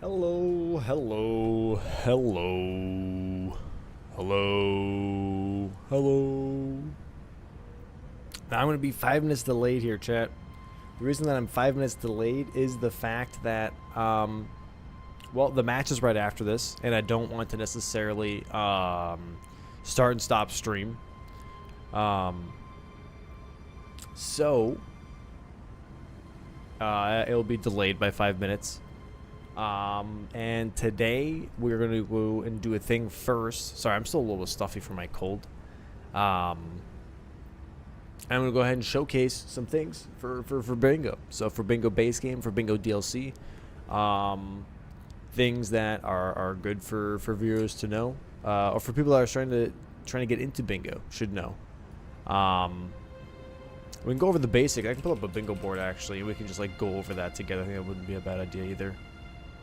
Hello, hello, hello, hello, hello. Now I'm going to be 5 minutes delayed here, chat. The reason that I'm 5 minutes delayed is the fact that, well, the match is right after this, and I don't want to necessarily start and stop stream. So it'll be delayed by 5 minutes. And today we're going to go and do a thing first. Sorry, I'm still a little bit stuffy from my cold. I'm going to go ahead and showcase some things for Bingo. So for Bingo base game, for Bingo DLC, things that are good for viewers to know, or for people that are trying to get into Bingo should know. We can go over the basic. I can pull up a Bingo board actually, and we can just like go over that together. I think that wouldn't be a bad idea either.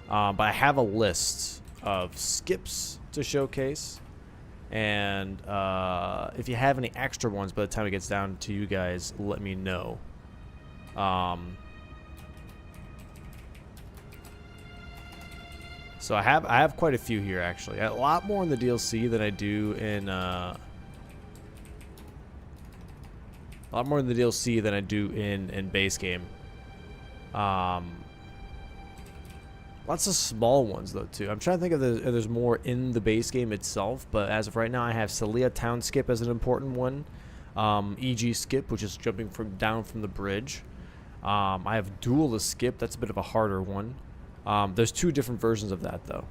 But I have a list of skips to showcase, and if you have any extra ones by the time it gets down to you guys, let me know. So I have quite a few here actually. A lot more in the DLC than I do in a lot more in the DLC than I do in base game. Lots of small ones though too. I'm trying to think if there's more in the base game itself, but as of right now I have Celia Town skip as an important one. EG skip, which is jumping down from the bridge. I have Duelist skip, that's a bit of a harder one. There's two different versions of that though.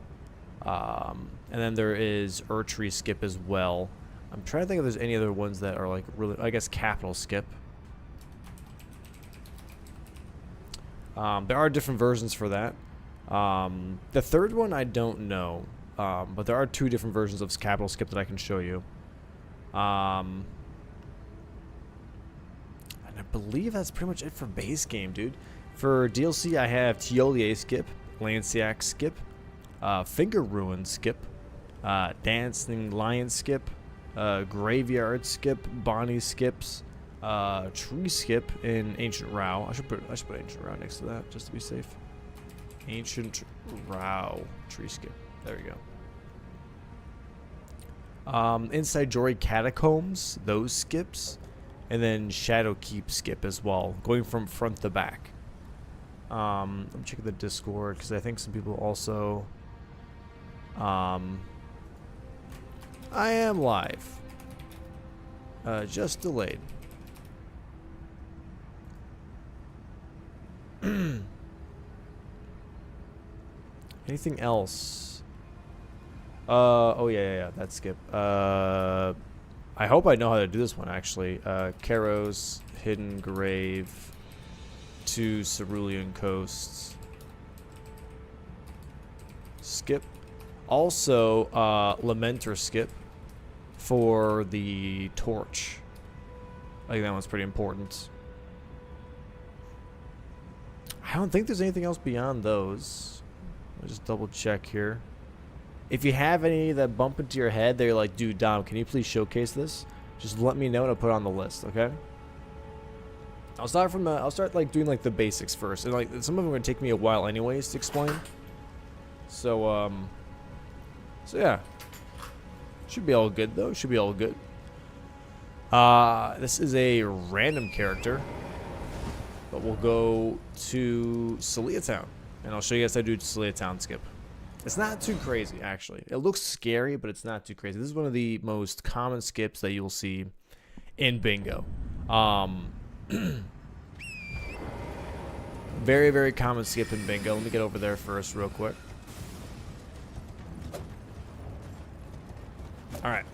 And then there is Urtry skip as well. I'm trying to think if there's any other ones that are like really, I guess capital skip. There are different versions for that. The third one I don't know, but there are two different versions of capital skip that I can show you. And I believe that's pretty much it for base game, dude. For DLC, I have Tiolier skip, Lanciac skip, Finger Ruin skip, Dancing Lion skip, Graveyard skip, Bonnie skips, Tree skip in Ancient Row. I should put Ancient Row next to that just to be safe. Ancient Row tree skip. There we go. Inside Jory Catacombs, those skips, and then Shadow Keep skip as well, going from front to back. I'm checking the Discord because I think some people also. I am live. Just delayed. Anything else? Oh yeah, that skip. I hope I know how to do this one actually. Karos, Hidden Grave, to Cerulean Coasts. Skip. Also, Lamenter skip for the torch. I think that one's pretty important. I don't think there's anything else beyond those. I'll just double check here. If you have any that bump into your head, they're like, dude, Dom, can you please showcase this? Just let me know and I'll put it on the list, okay? I'll start like doing like the basics first, and like some of them are gonna take me a while anyways to explain. So yeah, should be all good though. Should be all good. This is a random character, but we'll go to Celia Town. And I'll show you guys how to do Celia Town skip. It's not too crazy, actually. It looks scary, but it's not too crazy. This is one of the most common skips that you'll see in Bingo. Very, very common skip in Bingo. Let me get over there first real quick. Alright.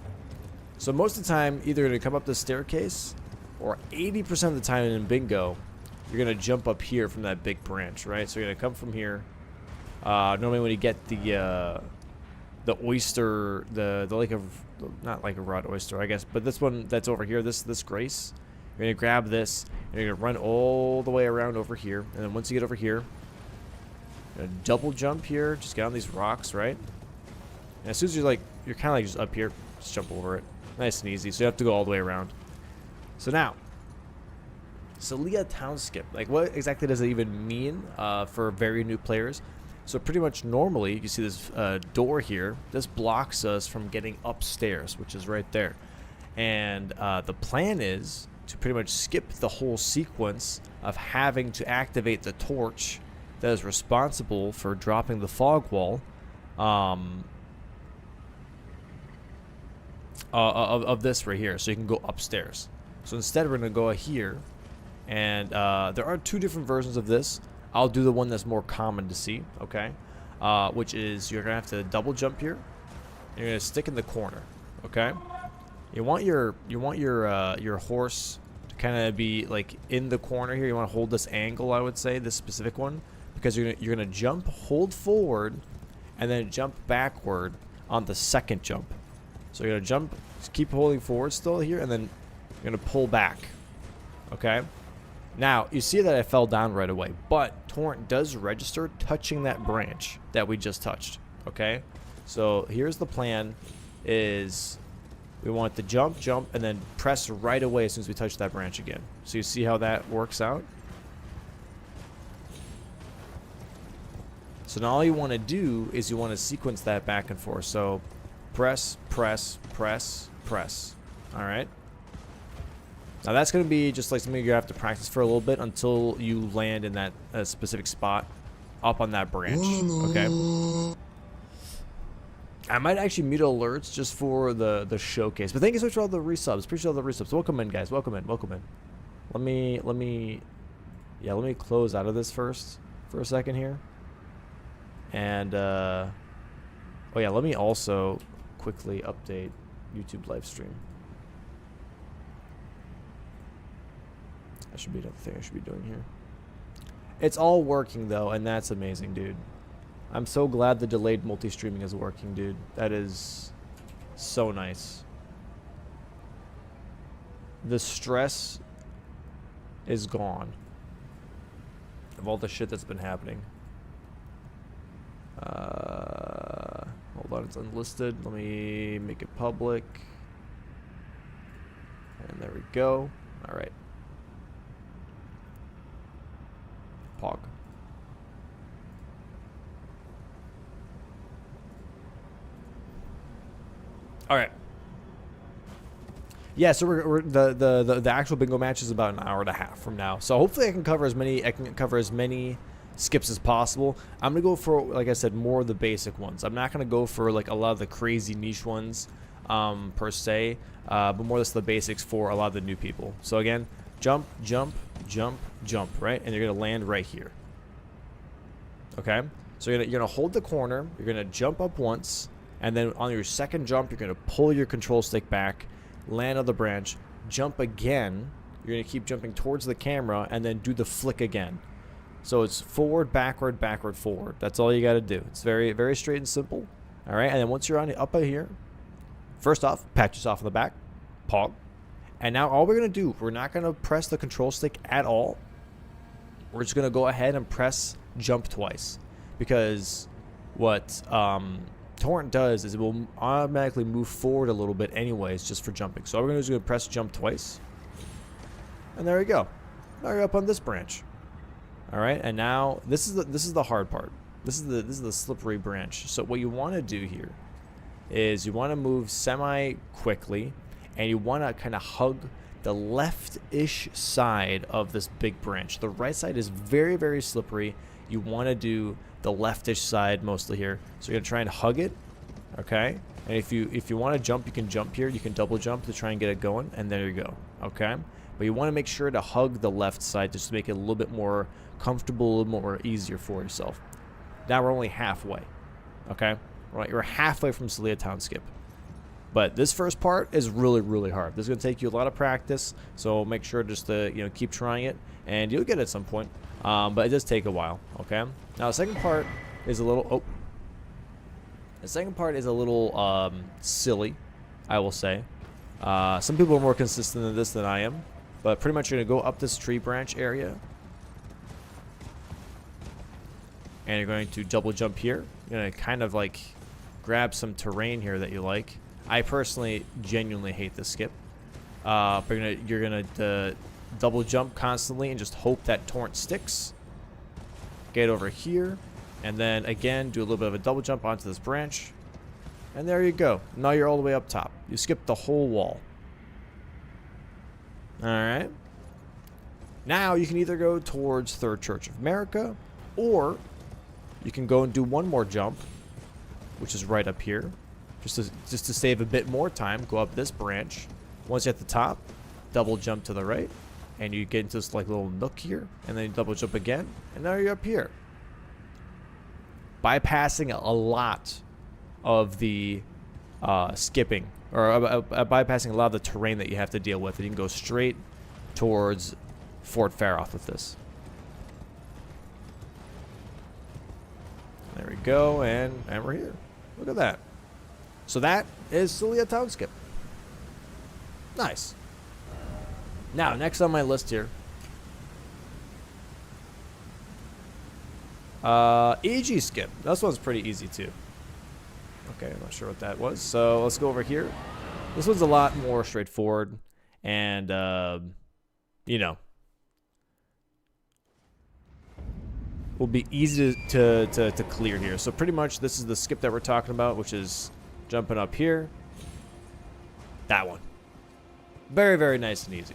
So most of the time, either going to come up the staircase, or 80% of the time in Bingo, you're going to jump up here from that big branch, right? So you're going to come from here. Normally when you get the oyster, the lake of, not like a rod oyster, I guess, but this one that's over here, this grace, you're going to grab this, and you're going to run all the way around over here. And then once you get over here, you're going to double jump here, just get on these rocks, right? And as soon as you're kind of like just up here, just jump over it. Nice and easy, so you have to go all the way around. So now, Celia Town skip. Like, what exactly does it even mean for very new players? So pretty much normally, you see this door here. This blocks us from getting upstairs, which is right there. And the plan is to pretty much skip the whole sequence of having to activate the torch that is responsible for dropping the fog wall of this right here, so you can go upstairs. So instead, we're going to go here, and there are 2 different versions of this. I'll do the one that's more common to see, okay? Which is you're gonna have to double jump here. You're gonna stick in the corner, okay? You want your horse to kind of be like in the corner here. You want to hold this angle, I would say, this specific one, because you're gonna jump, hold forward, and then jump backward on the second jump. So you're gonna jump, just keep holding forward still here, and then you're gonna pull back, okay? Now, you see that I fell down right away, but Torrent does register touching that branch that we just touched, okay? So here's the plan, is we want to jump, and then press right away as soon as we touch that branch again. So you see how that works out? So now all you want to do is you want to sequence that back and forth. So press, press, press, press. All right? Now that's going to be just like something you have to practice for a little bit until you land in that specific spot up on that branch, okay? I might actually mute alerts just for the showcase. But thank you so much for all the resubs. Appreciate all the resubs. Welcome in, guys. Welcome in. Welcome in. Let me close out of this first for a second here. And oh yeah, let me also quickly update YouTube live stream. That should be another thing I should be doing here. It's all working though, and that's amazing, dude. I'm so glad the delayed multi-streaming is working, dude. That is so nice. The stress is gone of all the shit that's been happening. Hold on, it's unlisted. Let me make it public. And there we go. All right. Pog. All right. Yeah, so we're the actual bingo match is about an hour and a half from now. So hopefully I can cover as many skips as possible. I'm gonna go for, like I said, more of the basic ones. I'm not gonna go for like a lot of the crazy niche ones per se, but more or less the basics for a lot of the new people. So again, jump, jump, jump, jump, right? And you're gonna land right here. Okay? So you're gonna hold the corner, you're gonna jump up once, and then on your second jump, you're gonna pull your control stick back, land on the branch, jump again. You're gonna keep jumping towards the camera, and then do the flick again. So it's forward, backward, backward, forward. That's all you gotta do. It's very, very straight and simple. All right, and then once you're on up here, first off, pat yourself on the back, pog. And now all we're gonna do, we're not gonna press the control stick at all. We're just gonna go ahead and press jump twice, because what Torrent does is it will automatically move forward a little bit anyways, just for jumping. So all we're gonna do is gonna press jump twice, and there we go. Now you're up on this branch. All right, and now this is the hard part. This is the slippery branch. So what you want to do here is you want to move semi quickly, and you want to kind of hug the left-ish side of this big branch. The right side is very, very slippery. You want to do the left-ish side mostly here. So you're gonna try and hug it, okay? And if you want to jump, you can jump here. You can double jump to try and get it going, and there you go, okay? But you want to make sure to hug the left side just to make it a little bit more comfortable, a little more easier for yourself. Now we're only halfway, okay? Right, you're halfway from Celia Town skip. But this first part is really, really hard. This is gonna take you a lot of practice, so make sure just to keep trying it, and you'll get it at some point. But it does take a while, okay? Now the second part is a little silly, I will say. Some people are more consistent in this than I am, but pretty much you're gonna go up this tree branch area, and you're going to double jump here. You're gonna kind of like grab some terrain here that you like. I personally genuinely hate this skip, but you're gonna double jump constantly and just hope that Torrent sticks. Get over here, And then again, do a little bit of a double jump onto this branch. And there you go. Now you're all the way up top. You skipped the whole wall. Alright. Now you can either go towards Third Church of America, or you can go and do one more jump, which is right up here. Just to save a bit more time, go up this branch. Once you're at the top, double jump to the right, and you get into this like little nook here, and then you double jump again, and now you're up here. Bypassing a lot of the skipping, or bypassing a lot of the terrain that you have to deal with, and you can go straight towards Fort Faroth with this. There we go, and we're here. Look at that. So that is Celia Town Skip. Nice. Now, next on my list here, EG Skip. This one's pretty easy too. Okay, I'm not sure what that was. So let's go over here. This one's a lot more straightforward, and you know, will be easy to clear here. So pretty much this is the skip that we're talking about, which is jumping up here. That one. Very, very nice and easy.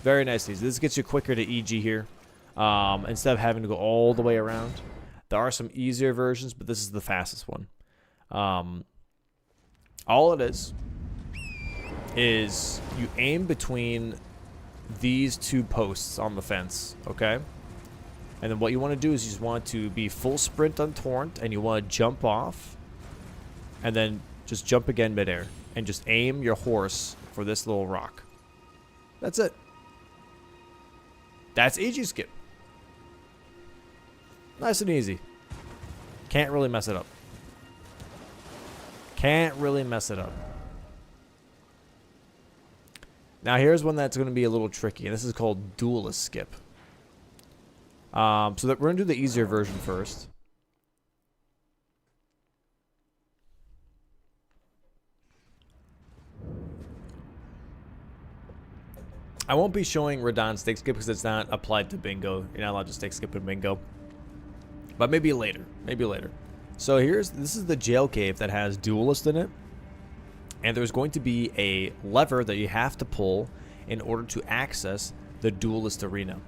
Very nice and easy. This gets you quicker to EG here. Instead of having to go all the way around. There are some easier versions, but this is the fastest one. All it is you aim between these two posts on the fence, okay? And then what you want to do is you just want to be full sprint on Torrent, and you want to jump off, and then just jump again midair, and just aim your horse for this little rock. That's it. That's EG Skip. Nice and easy. Can't really mess it up. Can't really mess it up. Now here's one that's going to be a little tricky, and this is called Duelist Skip. So that we're going to do the easier version first. I won't be showing Radon Stake Skip because it's not applied to bingo. You're not allowed to stake skip in bingo. But maybe later. Maybe later. So this is the jail cave that has Duelist in it. And there's going to be a lever that you have to pull in order to access the Duelist arena.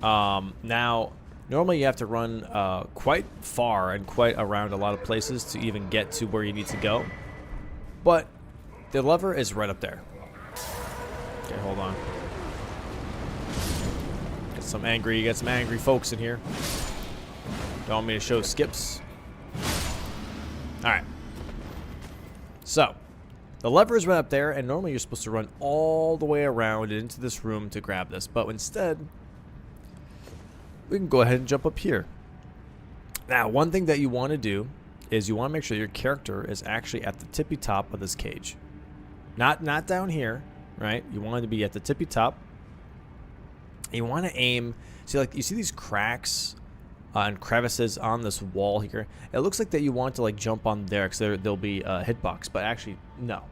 Now, normally you have to run quite far and quite around a lot of places to even get to where you need to go. But the lever is right up there. Okay, hold on. Get some angry folks in here. Don't want me to show skips. Alright. So, the lever is right up there, and normally you're supposed to run all the way around into this room to grab this. But instead, we can go ahead and jump up here. Now, one thing that you want to do is you want to make sure your character is actually at the tippy top of this cage. Not down here, right? You want to be at the tippy top. And you want to aim. See, like, you see these cracks and crevices on this wall here. It looks like that you want to like jump on there because there'll be a hitbox, but actually no.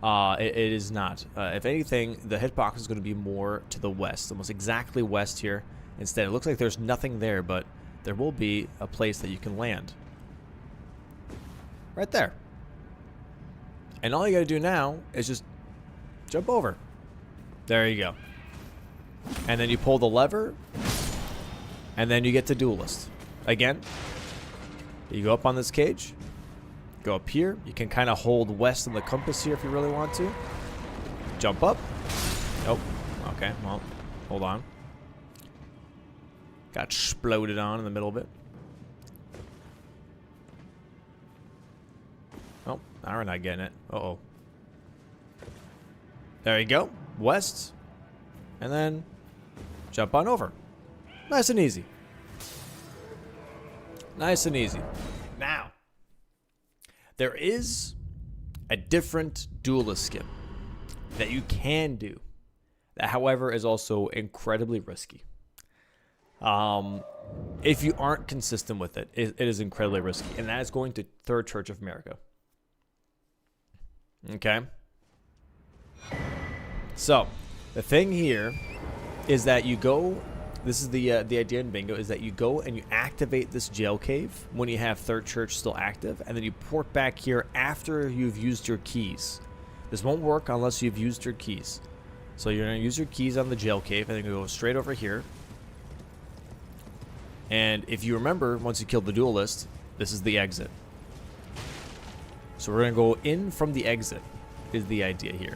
It is not. If anything, the hitbox is going to be more to the west, almost exactly west here. Instead, it looks like there's nothing there, but there will be a place that you can land. Right there. And all you got to do now is just jump over. There you go. And then you pull the lever, and then you get to Duelist. Again, you go up on this cage, go up here. You can kind of hold west on the compass here if you really want to. Jump up. Nope. Okay, well, hold on. Got exploded on in the middle of it. Oh, now we're not getting it. Uh-oh. There you go. West. And then jump on over. Nice and easy. Nice and easy. Now, there is a different Duelist skip that you can do. That, however, is also incredibly risky. If you aren't consistent with it, it is incredibly risky. And that is going to Third Church of America. Okay? So, the thing here is that you go the idea in bingo is that you go and you activate this jail cave when you have third church still active, and then you port back here after you've used your keys. This won't work unless you've used your keys. So you're going to use your keys on the jail cave, and then go straight over here. And if you remember, once you killed the duelist, this is the exit. So we're going to go in from the exit is the idea here.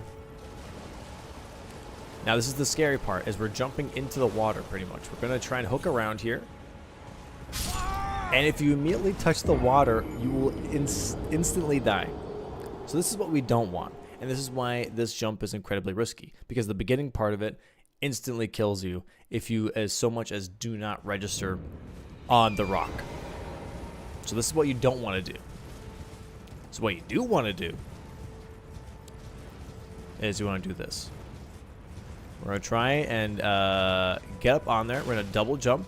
Now this is the scary part, is we're jumping into the water pretty much. We're going to try and hook around here. And if you immediately touch the water, you will instantly die. So this is what we don't want. And this is why this jump is incredibly risky. Because the beginning part of it instantly kills you if you as so much as do not register on the rock. So this is what you don't want to do. So what you do want to do is you want to do this. We're going to try and get up on there. We're going to double jump.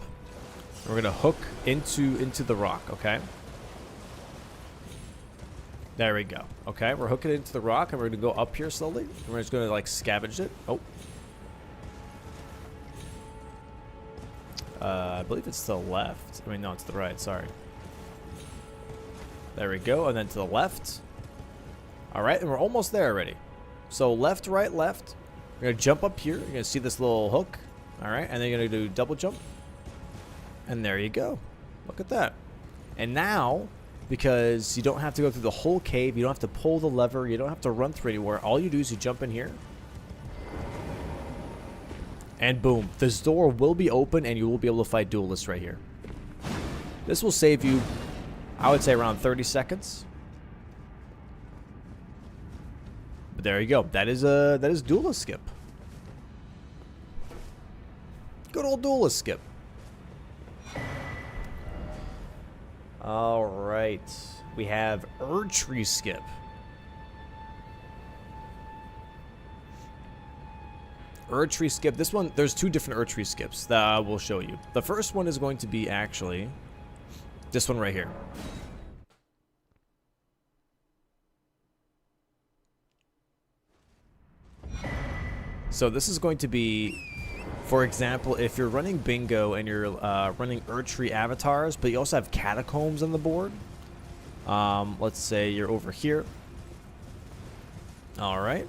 We're going to hook into the rock, okay? There we go. Okay, we're hooking into the rock, and we're going to go up here slowly. We're just going to, like, scavenge it. Oh. I believe it's to the left. I mean, no, it's to the right. Sorry. There we go, and then to the left. All right, and we're almost there already. So left, right, left. We're going to jump up here. You're going to see this little hook. All right, and then you're going to do double jump. And there you go. Look at that. And now, because you don't have to go through the whole cave, you don't have to pull the lever, you don't have to run through anywhere. All you do is you jump in here. And boom, this door will be open and you will be able to fight duelists right here. This will save you, I would say, around 30 seconds. But there you go. That is duelist skip. Good old duelist skip. All right, we have archery skip. Archery skip. This one, there's two different archery skips that I will show you. The first one is going to be actually this one right here. So this is going to be, for example, if you're running bingo and you're running archery avatars, but you also have catacombs on the board. Let's say you're over here. All right.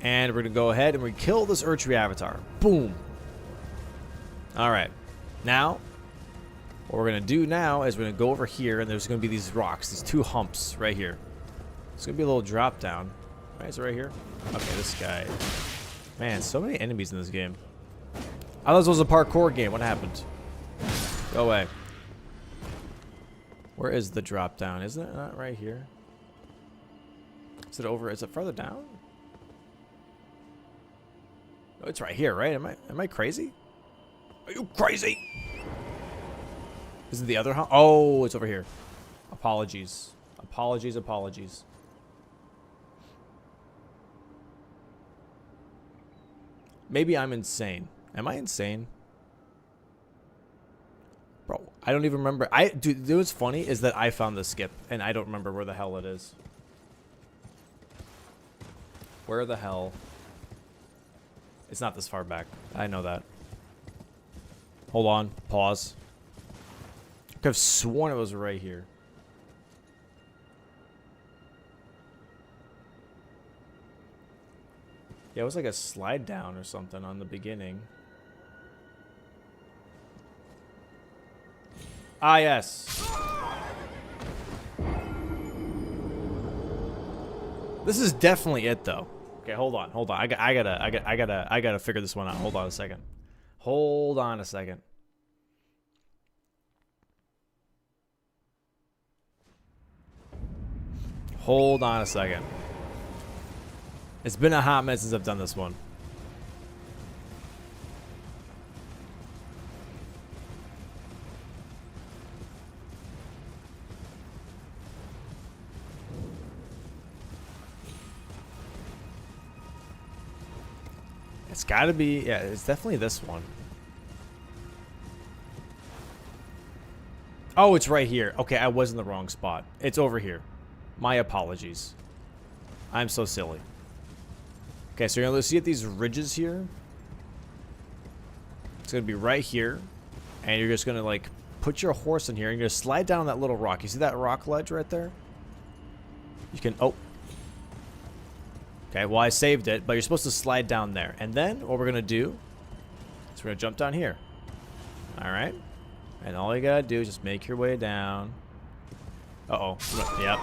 And we're going to go ahead and we kill this archery avatar. Boom. All right. Now, what we're going to do now is we're going to go over here, and there's going to be these rocks, these two humps right here. It's going to be a little drop down. Right, is it right here? Okay, this guy. Man, so many enemies in this game. I thought this was a parkour game. What happened? Go away. Where is the drop down? Isn't it not right here? Is it over? Is it further down? Oh, it's right here, right? Am I crazy? Are you crazy? Is it the other hump? Oh, it's over here. Apologies. Apologies, apologies. Maybe I'm insane. Am I insane? Bro, I don't even remember. Dude, what's funny is that I found this skip, and I don't remember where the hell it is. Where the hell? It's not this far back. I know that. Hold on. Pause. I could have sworn it was right here. Yeah, it was like a slide down or something on the beginning. Ah, yes. This is definitely it, though. Okay, hold on. I gotta figure this one out. Hold on a second. Hold on a second. Hold on a second. It's been a hot minute since I've done this one. It's gotta be, yeah, it's definitely this one. Oh, it's right here. Okay, I was in the wrong spot. It's over here. My apologies. I'm so silly. Okay, so you're going to see at these ridges here. It's going to be right here. And you're just going to, like, put your horse in here. And you're going to slide down that little rock. You see that rock ledge right there? You can... Oh. Okay, well, I saved it. But you're supposed to slide down there. And then what we're going to do is we're going to jump down here. Alright. And all you got to do is just make your way down. Uh-oh. Yep.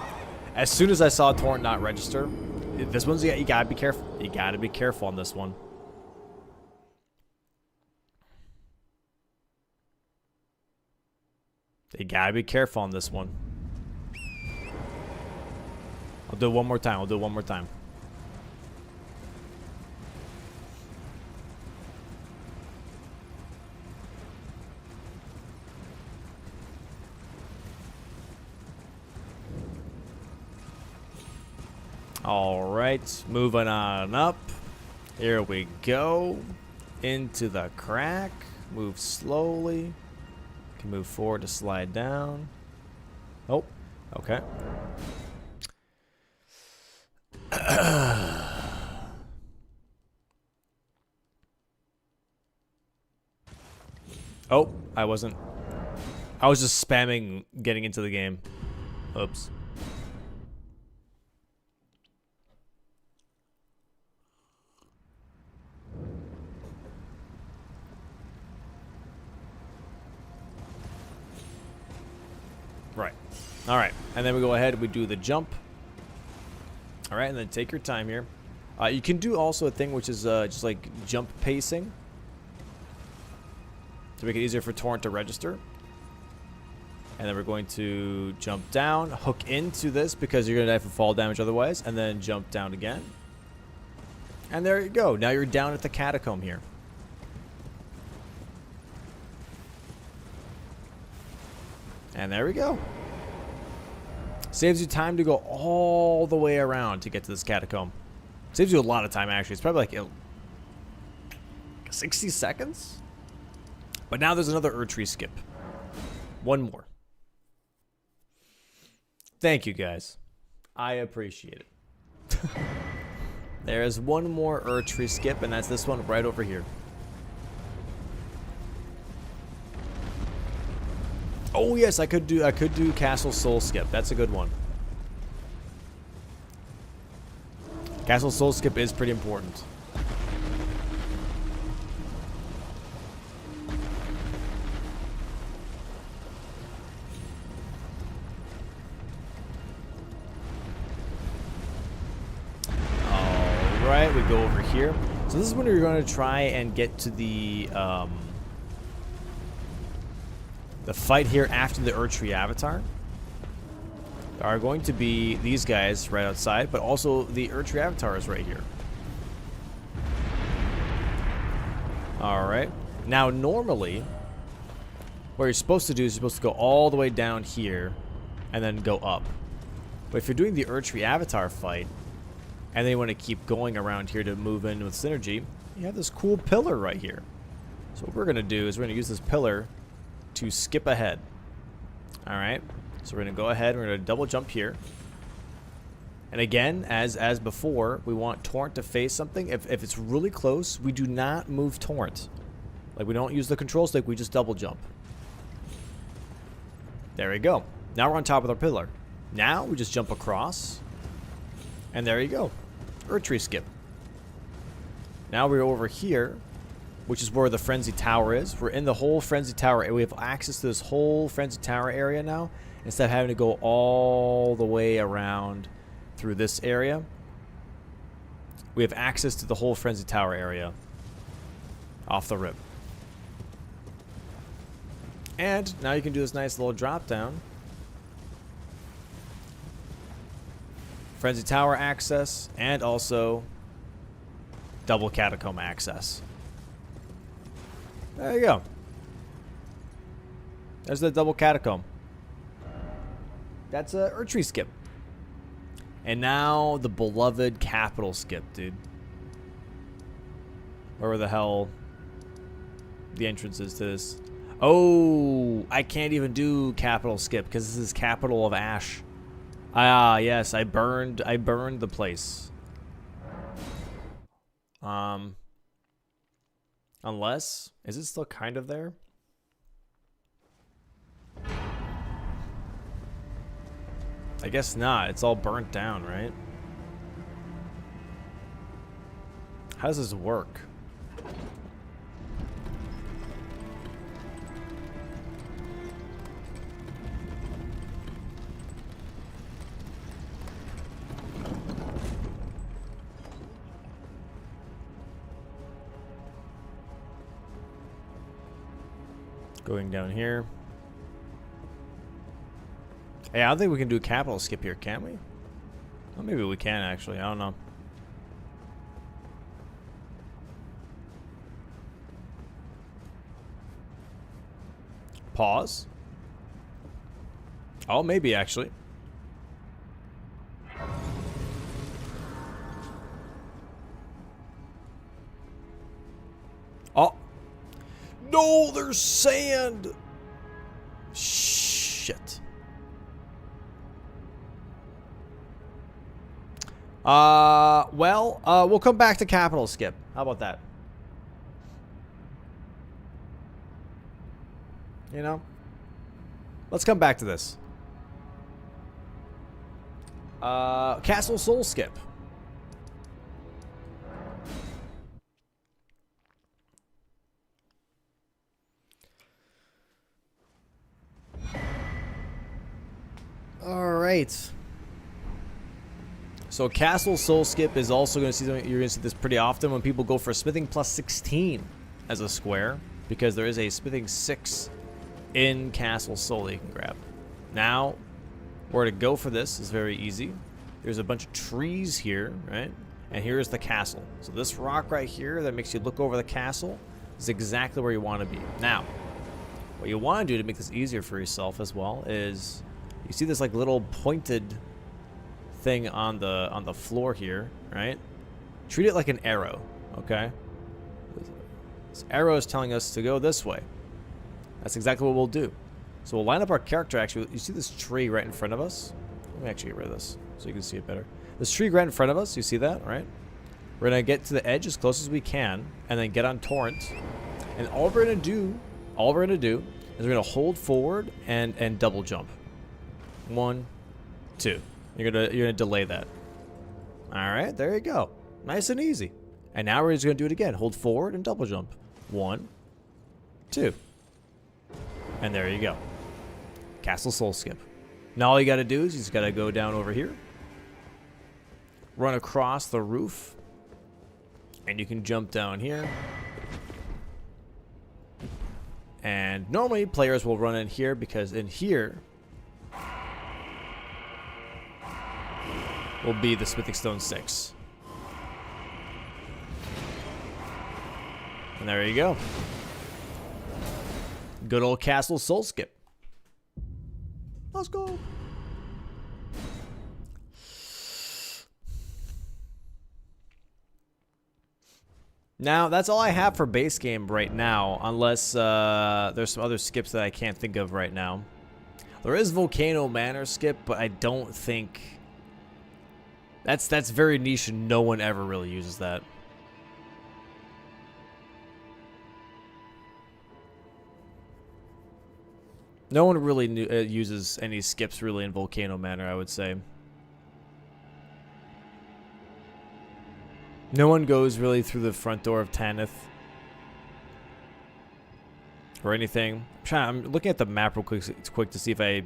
As soon as I saw torrent not register, this one's, you gotta be careful. You gotta be careful on this one. You gotta be careful on this one. I'll do it one more time. I'll do it one more time. Alright, moving on up. Here we go. Into the crack. Move slowly. Can move forward to slide down. Oh, okay. Oh, I wasn't. I was just spamming getting into the game. Oops. Right. All right. And then we go ahead and we do the jump. All right. And then take your time here. You can do also a thing which is just like jump pacing to make it easier for torrent to register. And then we're going to jump down, hook into this because you're going to die from fall damage otherwise, and then jump down again. And there you go. Now you're down at the catacomb here. And there we go. Saves you time to go all the way around to get to this catacomb. Saves you a lot of time, actually. It's probably like 60 seconds? But now there's another Erdtree skip. One more. Thank you, guys. I appreciate it. There is one more Erdtree skip, and that's this one right over here. Oh yes, I could do Castle Soul skip. That's a good one. Castle Soul skip is pretty important. All right, we go over here. So this is when you're going to try and get to the fight here after the Erdtree avatar. There are going to be these guys right outside, but also the Erdtree avatar is right here. Alright. Now, normally, what you're supposed to do is you're supposed to go all the way down here and then go up. But if you're doing the Erdtree avatar fight, and then you want to keep going around here to move in with synergy, you have this cool pillar right here. So what we're going to do is we're going to use this pillar to skip ahead. Alright, so we're going to go ahead, we're going to double jump here. And again, as before, we want torrent to face something. If it's really close, we do not move torrent. Like, we don't use the control stick, we just double jump. There we go. Now we're on top of our pillar. Now we just jump across. And there you go. Erdtree skip. Now we're over here, which is where the Frenzy Tower is. We're in the whole Frenzy Tower. We have access to this whole Frenzy Tower area now, instead of having to go all the way around through this area. We have access to the whole Frenzy Tower area off the rip. And now you can do this nice little drop down. Frenzy Tower access, and also double catacomb access. There you go. There's the double catacomb. That's a Erdtree skip. And now the beloved capital skip, dude. Where the hell the entrance is to this? Oh, I can't even do capital skip because this is capital of Ash. Ah, yes, I burned the place. Unless, is it still kind of there? I guess not. It's all burnt down, right? How does this work? Going down here. Hey, I don't think we can do a capital skip here, can we? Well, maybe we can, actually. I don't know. Pause. Oh, maybe, actually. Oh. No, there's sand. Shit. Well, we'll come back to capital skip. How about that? You know? Let's come back to this. Castle Soul skip. All right. So Castle Soul skip is also going to see something. You're going to see this pretty often when people go for smithing plus 16 as a square, because there is a smithing 6 in Castle Soul that you can grab. Now, where to go for this is very easy. There's a bunch of trees here, right? And here's the castle. So this rock right here that makes you look over the castle is exactly where you want to be. Now, what you want to do to make this easier for yourself as well is, you see this like little pointed thing on the floor here, right? Treat it like an arrow, okay? This arrow is telling us to go this way. That's exactly what we'll do. So we'll line up our character. Actually, you see this tree right in front of us? Let me actually get rid of this so you can see it better. This tree right in front of us, you see that, right? We're gonna get to the edge as close as we can, and then get on torrent. And all we're gonna do is we're gonna hold forward and double jump. 1, 2. You're gonna delay that. All right, there you go. Nice and easy. And now we're just gonna do it again. Hold forward and double jump. 1, 2. And there you go. Castle Soul skip. Now all you gotta do is you just gotta go down over here, run across the roof, and you can jump down here. And normally players will run in here because in here will be the smithing stone 6. And there you go. Good old Castle Soul skip. Let's go. Now, that's all I have for base game right now, unless there's some other skips that I can't think of right now. There is Volcano Manor skip, but I don't think... That's very niche and no one ever really uses that. No one really uses any skips really in Volcano Manor, I would say. No one goes really through the front door of Tanith or anything. I'm looking at the map real quick. It's quick to see if I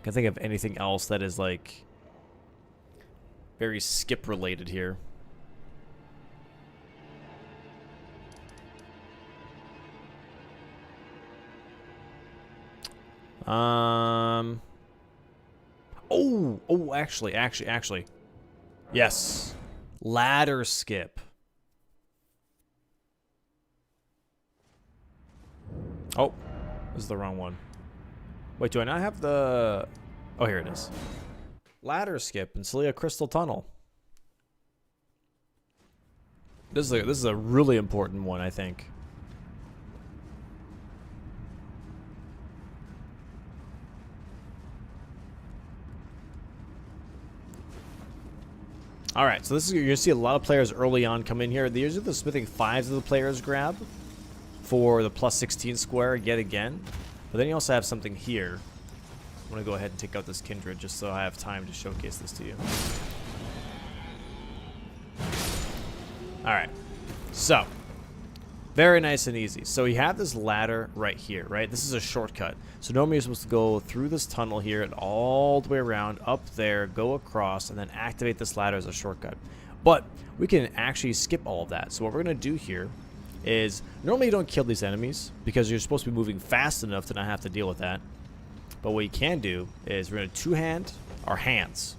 can think of anything else that is like very skip related here. Actually. Yes. Ladder skip. Oh, this is the wrong one. Wait, do I not have the... Oh, here it is. Ladder skip in Celia Crystal Tunnel. This is a really important one, I think. Alright, so this is, you're going to see a lot of players early on come in here. These are the smithing 5s that the players grab for the plus 16 square yet again. But then you also have something here. I'm going to go ahead and take out this kindred just so I have time to showcase this to you. Alright, so very nice and easy. So you have this ladder right here, right? This is a shortcut. So normally you're supposed to go through this tunnel here and all the way around, up there, go across, and then activate this ladder as a shortcut. But we can actually skip all of that. So what we're going to do here is, normally you don't kill these enemies because you're supposed to be moving fast enough to not have to deal with that. But what you can do is we're going to two-hand our hands.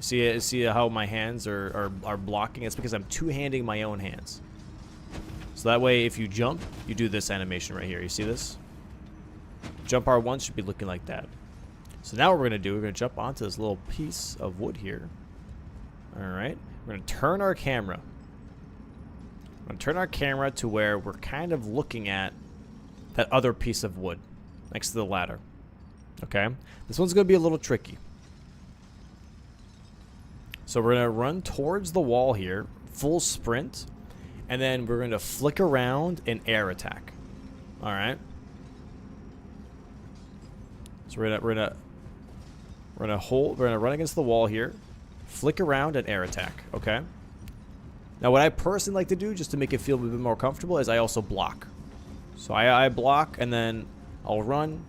See how my hands are blocking? It's because I'm two-handing my own hands. So that way, if you jump, you do this animation right here. You see this? Jump R1 should be looking like that. So now what we're going to do, we're going to jump onto this little piece of wood here. Alright. We're going to turn our camera. We're going to turn our camera to where we're kind of looking at that other piece of wood next to the ladder. Okay? This one's going to be a little tricky. So we're going to run towards the wall here, full sprint. And then we're going to flick around and air attack. All right. So we're gonna run against the wall here, flick around and air attack. Okay. Now what I personally like to do, just to make it feel a bit more comfortable, is I also block. So I block and then I'll run,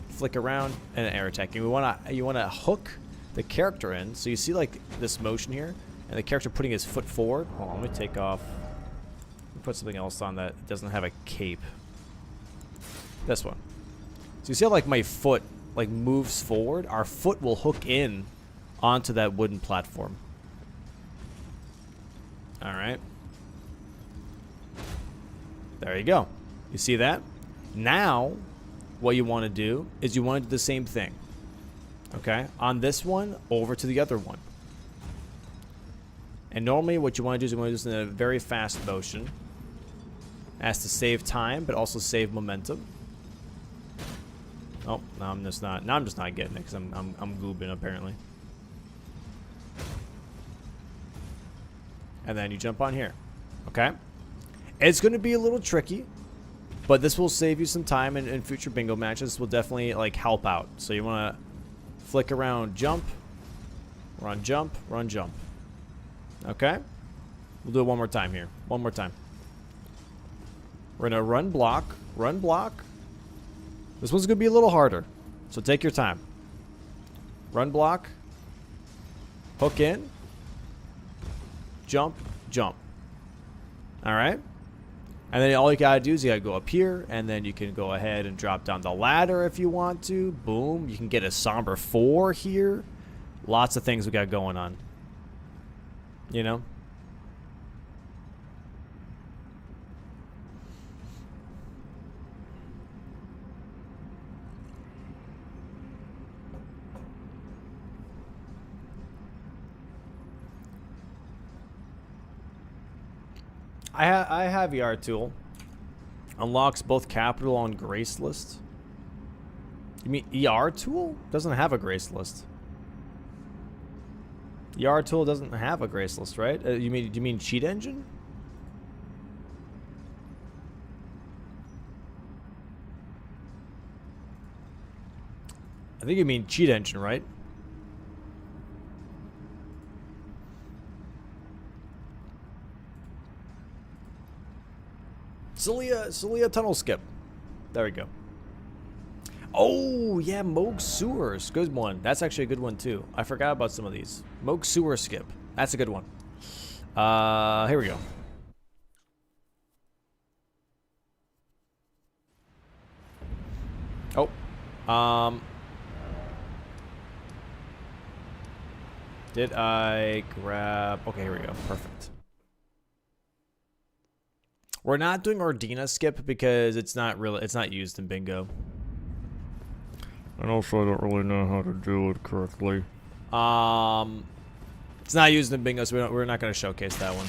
flick around and air attack. And you wanna hook the character in. So you see like this motion here, and the character putting his foot forward. Hold on, let me take off. Put something else on that doesn't have a cape. This one. So you see how like my foot like moves forward? Our foot will hook in onto that wooden platform. Alright. There you go. You see that? Now, what you want to do is you want to do the same thing. Okay? On this one, over to the other one. And normally what you want to do is you want to do this in a very fast motion. As to save time, but also save momentum. Oh, no, I'm just not. Now I'm just not getting it because I'm goobing apparently. And then you jump on here. Okay? It's going to be a little tricky, but this will save you some time in future bingo matches. This will definitely like help out. So you want to flick around, jump, run, jump, run, jump. Okay? We'll do it one more time here. One more time. We're going to run, block, run, block. This one's going to be a little harder, so take your time. Run, block, hook in, jump, jump. All right? And then all you got to do is you got to go up here, and then you can go ahead and drop down the ladder if you want to. Boom. You can get a somber 4 here. Lots of things we got going on. You know? I have ER tool. Unlocks both capital and grace list. You mean ER tool? Doesn't have a grace list. ER tool doesn't have a grace list, right? Do you mean cheat engine? I think you mean cheat engine, right? Celia tunnel skip. There we go. Oh, yeah, Moog Sewers. Good one. That's actually a good one, too. I forgot about some of these. Moog Sewer skip. That's a good one. Here we go. Oh. Did I grab... Okay, here we go. Perfect. We're not doing Ordina skip because it's not used in bingo. And also I don't really know how to do it correctly. It's not used in bingo, so we're not going to showcase that one.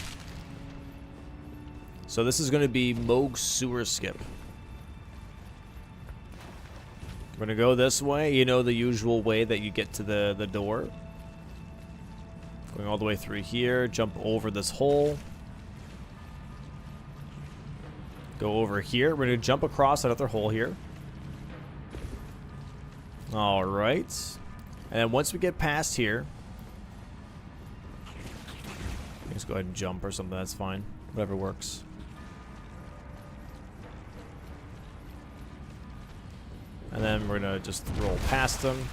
So this is going to be Moog Sewer skip. We're going to go this way. You know the usual way that you get to the door. Going all the way through here. Jump over this hole. Go over here. We're going to jump across another hole here. Alright. And then once we get past here, just go ahead and jump or something. That's fine. Whatever works. And then we're going to just roll past them.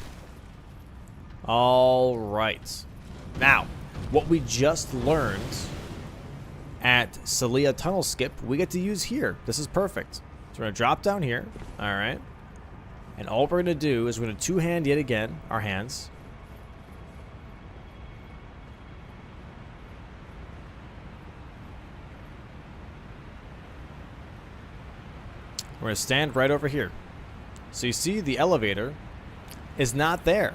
Alright. Now, what we just learned at Celia Tunnel Skip, we get to use here. This is perfect. So we're going to drop down here. Alright. And all we're going to do is we're going to two-hand yet again our hands. We're going to stand right over here. So you see the elevator is not there.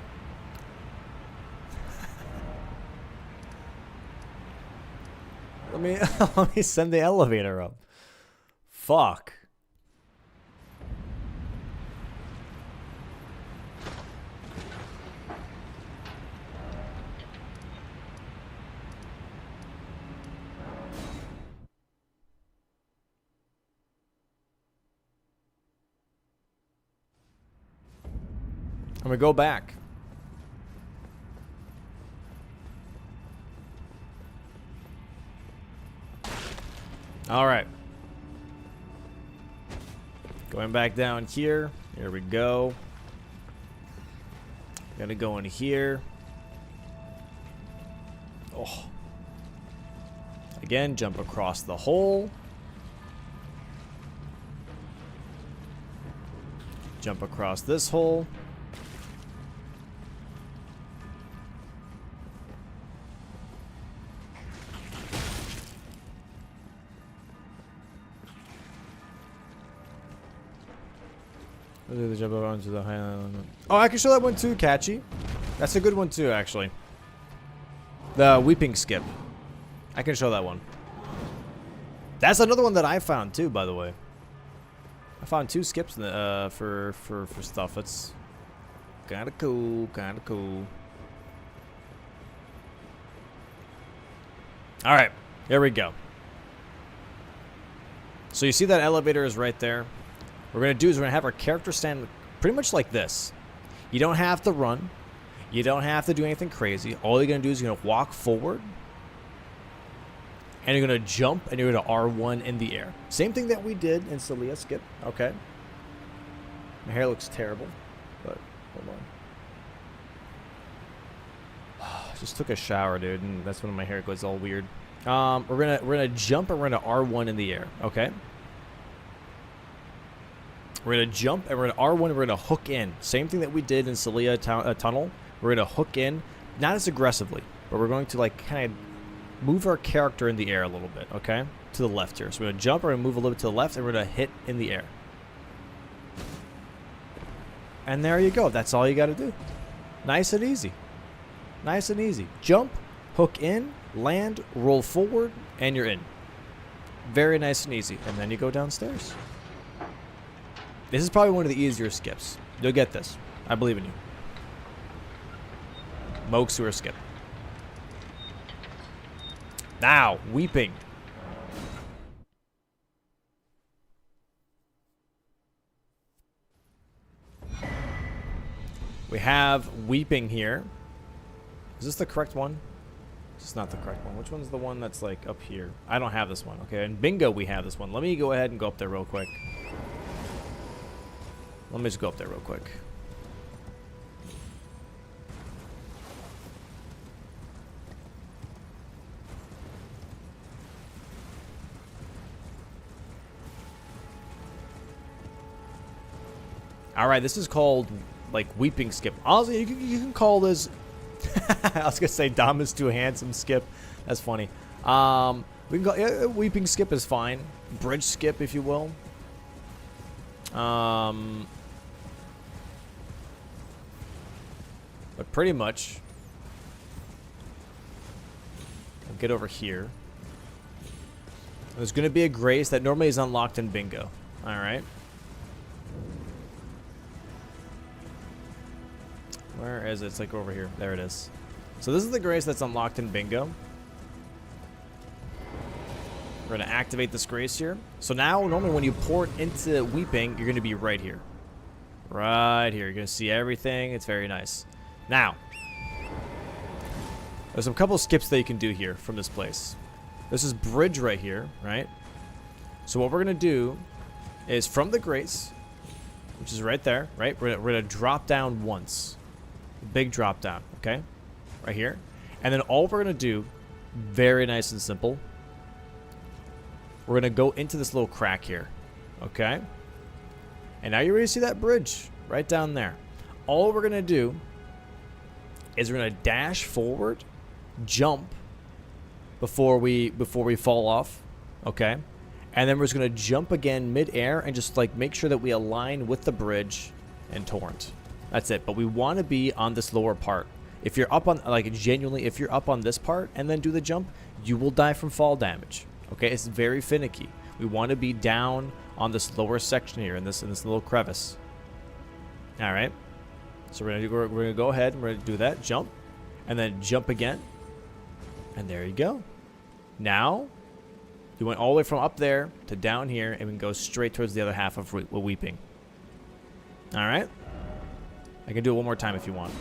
Let me send the elevator up. Fuck. I'm gonna go back. All right. Going back down here. Here we go. Gonna go in here. Oh. Again, jump across the hole. Jump across this hole. Jump onto the high. Oh, I can show that one too, Catchy. That's a good one too, actually. The weeping skip. I can show that one. That's another one that I found too, by the way. I found 2 skips in the, for stuff. It's kind of cool, kind of cool. All right, here we go. So you see that elevator is right there. What we're going to do is we're going to have our character stand pretty much like this. You don't have to run. You don't have to do anything crazy. All you're going to do is you're going to walk forward. And you're going to jump and you're going to R1 in the air. Same thing that we did in Celia Skip. Okay. My hair looks terrible. But hold on. Just took a shower, dude. And that's when my hair goes all weird. We're gonna jump and we're going to R1 in the air. Okay. We're going to jump and we're going to R1 and we're going to hook in. Same thing that we did in Celia Tunnel. We're going to hook in, not as aggressively, but we're going to like kind of move our character in the air a little bit, okay? To the left here. So we're going to jump, we're going to move a little bit to the left, and we're going to hit in the air. And there you go. That's all you got to do. Nice and easy. Nice and easy. Jump, hook in, land, roll forward, and you're in. Very nice and easy. And then you go downstairs. This is probably one of the easier skips. You'll get this. I believe in you. Moke Sewer Skip. Now, weeping. We have weeping here. Is this the correct one? This is not the correct one. Which one's the one that's like up here? I don't have this one. Okay, and bingo, we have this one. Let me go ahead and go up there real quick. Let me just go up there real quick. All right, this is called like weeping skip. Honestly, you can call this. I was gonna say Dom is too handsome skip. That's funny. We can call weeping skip is fine. Bridge skip, if you will. But pretty much, we'll get over here. There's gonna be a grace that normally is unlocked in bingo. All right. Where is it? It's like over here. There it is. So this is the grace that's unlocked in bingo. We're going to activate this grace here. So now, normally when you port into Weeping, you're going to be right here. Right here. You're going to see everything. It's very nice. Now, there's a couple of skips that you can do here from this place. This is bridge right here, right? So what we're going to do is from the grace, which is right there, right? We're going to drop down once. Big drop down, okay? Right here. And then all we're going to do, very nice and simple, we're going to go into this little crack here, okay? And now you're ready to see that bridge right down there. All we're going to do is we're going to dash forward, jump before we fall off, okay? And then we're just going to jump again mid-air and just like make sure that we align with the bridge and torrent. That's it. But we want to be on this lower part. If you're up on, like genuinely, if you're up on this part and then do the jump, you will die from fall damage. Okay, it's very finicky. We want to be down on this lower section here in this little crevice. All right. So we're gonna go ahead and we're gonna do that jump, and then jump again, and there you go. Now, you went all the way from up there to down here, and we can go straight towards the other half of Weeping. All right. I can do it one more time if you want.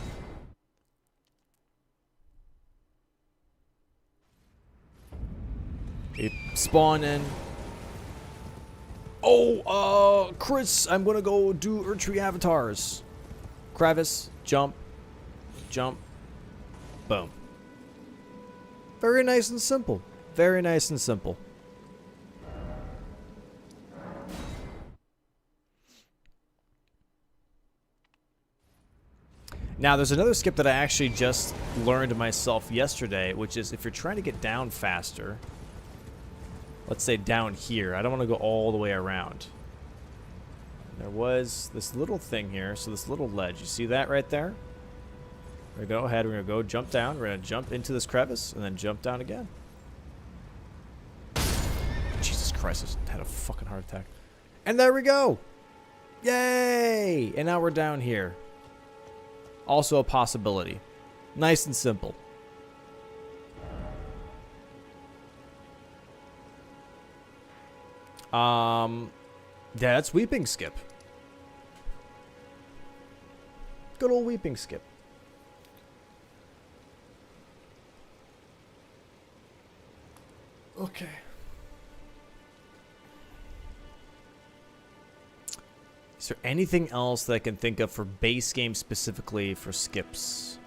Spawn in. Oh, Chris, I'm gonna go do Erdtree avatars. Crevice, jump, jump, boom. Very nice and simple. Very nice and simple. Now, there's another skip that I actually just learned myself yesterday, which is if you're trying to get down faster, let's say down here. I don't want to go all the way around. There was this little thing here, so this little ledge. You see that right there? We're going to go ahead, we're going to go jump down. We're going to jump into this crevice and then jump down again. Jesus Christ, I just had a fucking heart attack. And there we go! Yay! And now we're down here. Also a possibility. Nice and simple. Yeah, that's Weeping skip. Good old Weeping skip. Okay. Is there anything else that I can think of for base game specifically for skips?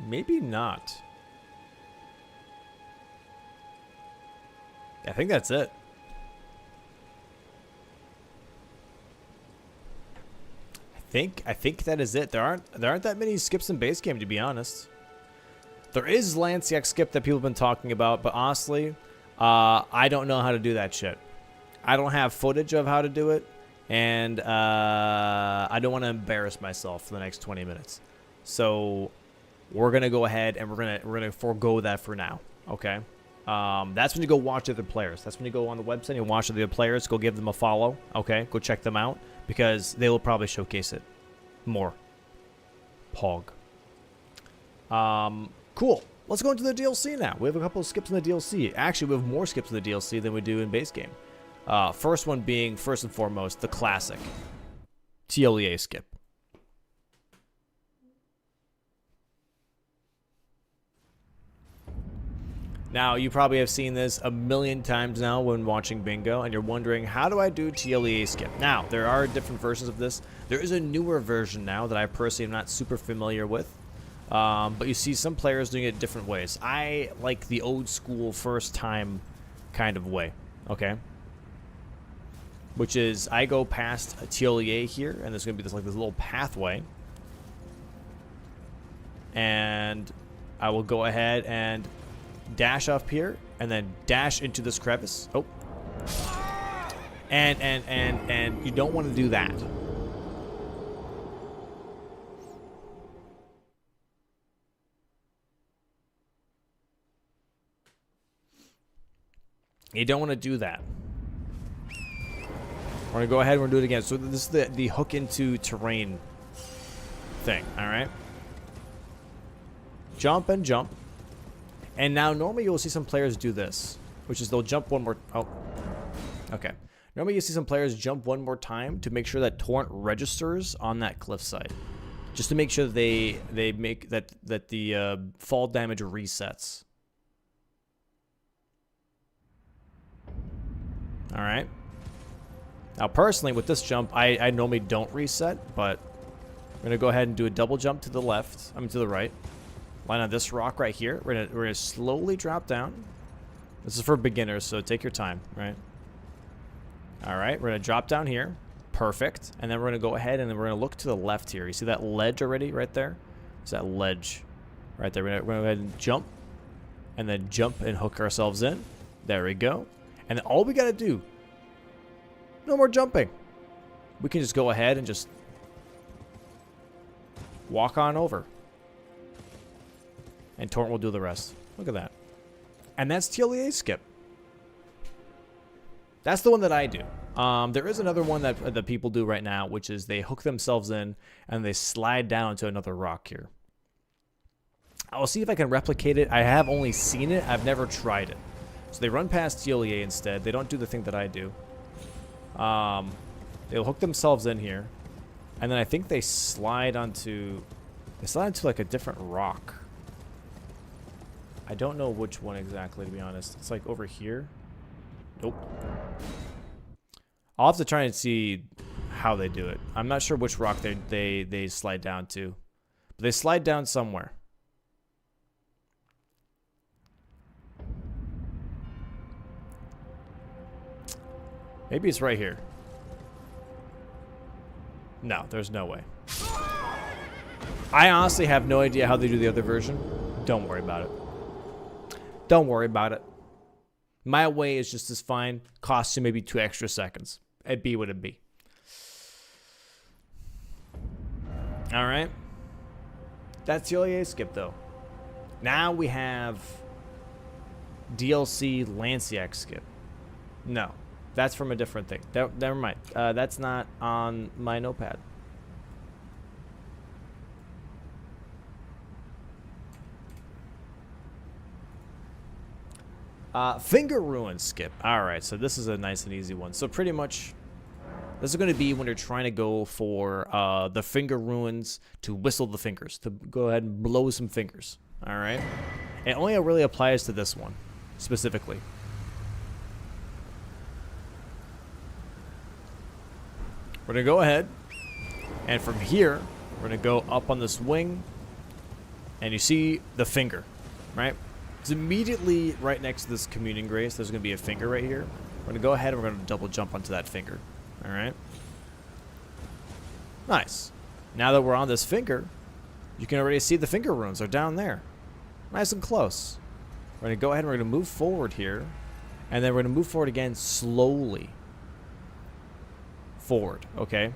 Maybe not. I think that's it. I think that is it. There aren't that many skips in base game, to be honest. There is Lanciac skip that people have been talking about, but honestly, I don't know how to do that shit. I don't have footage of how to do it, and I don't want to embarrass myself for the next 20 minutes. So we're gonna go ahead and we're gonna forego that for now. Okay. That's when you go watch other players. That's when you go on the website and watch other players. Go give them a follow. Okay, go check them out because they will probably showcase it more. Pog. Cool. Let's go into the DLC now. We have a couple of skips in the DLC. Actually, we have more skips in the DLC than we do in base game. First one being, first and foremost, the classic TLEA skip. Now, you probably have seen this a million times now when watching Bingo, and you're wondering, how do I do TLEA skip? Now, there are different versions of this. There is a newer version now that I personally am not super familiar with, but you see some players doing it different ways. I like the old school first time kind of way, okay? Which is, I go past a TLEA here, and there's going to be this little pathway, and I will go ahead and dash up here and then dash into this crevice. Oh. And you don't want to do that. You don't want to do that. We're going to go ahead and we're going to do it again. So this is the hook into terrain thing, all right? Jump and jump. And now normally you'll see some players do this, which is they'll jump one more. Oh, okay. Normally you see some players jump one more time to make sure that torrent registers on that cliffside, just to make sure that they make that the fall damage resets. All right. Now personally with this jump, I normally don't reset, but I'm gonna go ahead and do a double jump to the left. I mean to the right. Line on this rock right here. We're gonna slowly drop down. This is for beginners, so take your time, right? All right, we're gonna drop down here. Perfect. And then we're gonna go ahead and then we're gonna look to the left here. You see that ledge already right there? It's that ledge right there. We're gonna go ahead and jump and hook ourselves in. There we go. And then all we gotta do, no more jumping. We can just go ahead and just walk on over. And torrent will do the rest. Look at that. And that's TLEA skip. That's the one that I do. There is another one that people do right now, which is they hook themselves in and they slide down to another rock here. I'll see if I can replicate it. I have only seen it. I've never tried it. So they run past TLEA instead. They don't do the thing that I do. They'll hook themselves in here. And then I think they slide onto like a different rock. I don't know which one exactly, to be honest. It's like over here. Nope. I'll have to try and see how they do it. I'm not sure which rock they slide down to. But they slide down somewhere. Maybe it's right here. No, there's no way. I honestly have no idea how they do the other version. Don't worry about it. Don't worry about it. My way is just as fine. Costs you maybe 2 extra seconds. It'd be what it'd be. All right. That's the TLEA skip, though. Now we have DLC Lanciac skip. No, that's from a different thing. Never mind. That's not on my notepad. Finger ruin skip. Alright, so this is a nice and easy one. So pretty much, this is going to be when you're trying to go for the finger ruins to whistle the fingers, to go ahead and blow some fingers. Alright? It only really applies to this one, specifically. We're going to go ahead, and from here, we're going to go up on this wing, and you see the finger, right? It's immediately right next to this communing grace. There's going to be a finger right here. We're going to go ahead and we're going to double jump onto that finger. All right. Nice. Now that we're on this finger, you can already see the finger runes are down there. Nice and close. We're going to go ahead and we're going to move forward here. And then we're going to move forward again slowly. Forward, okay?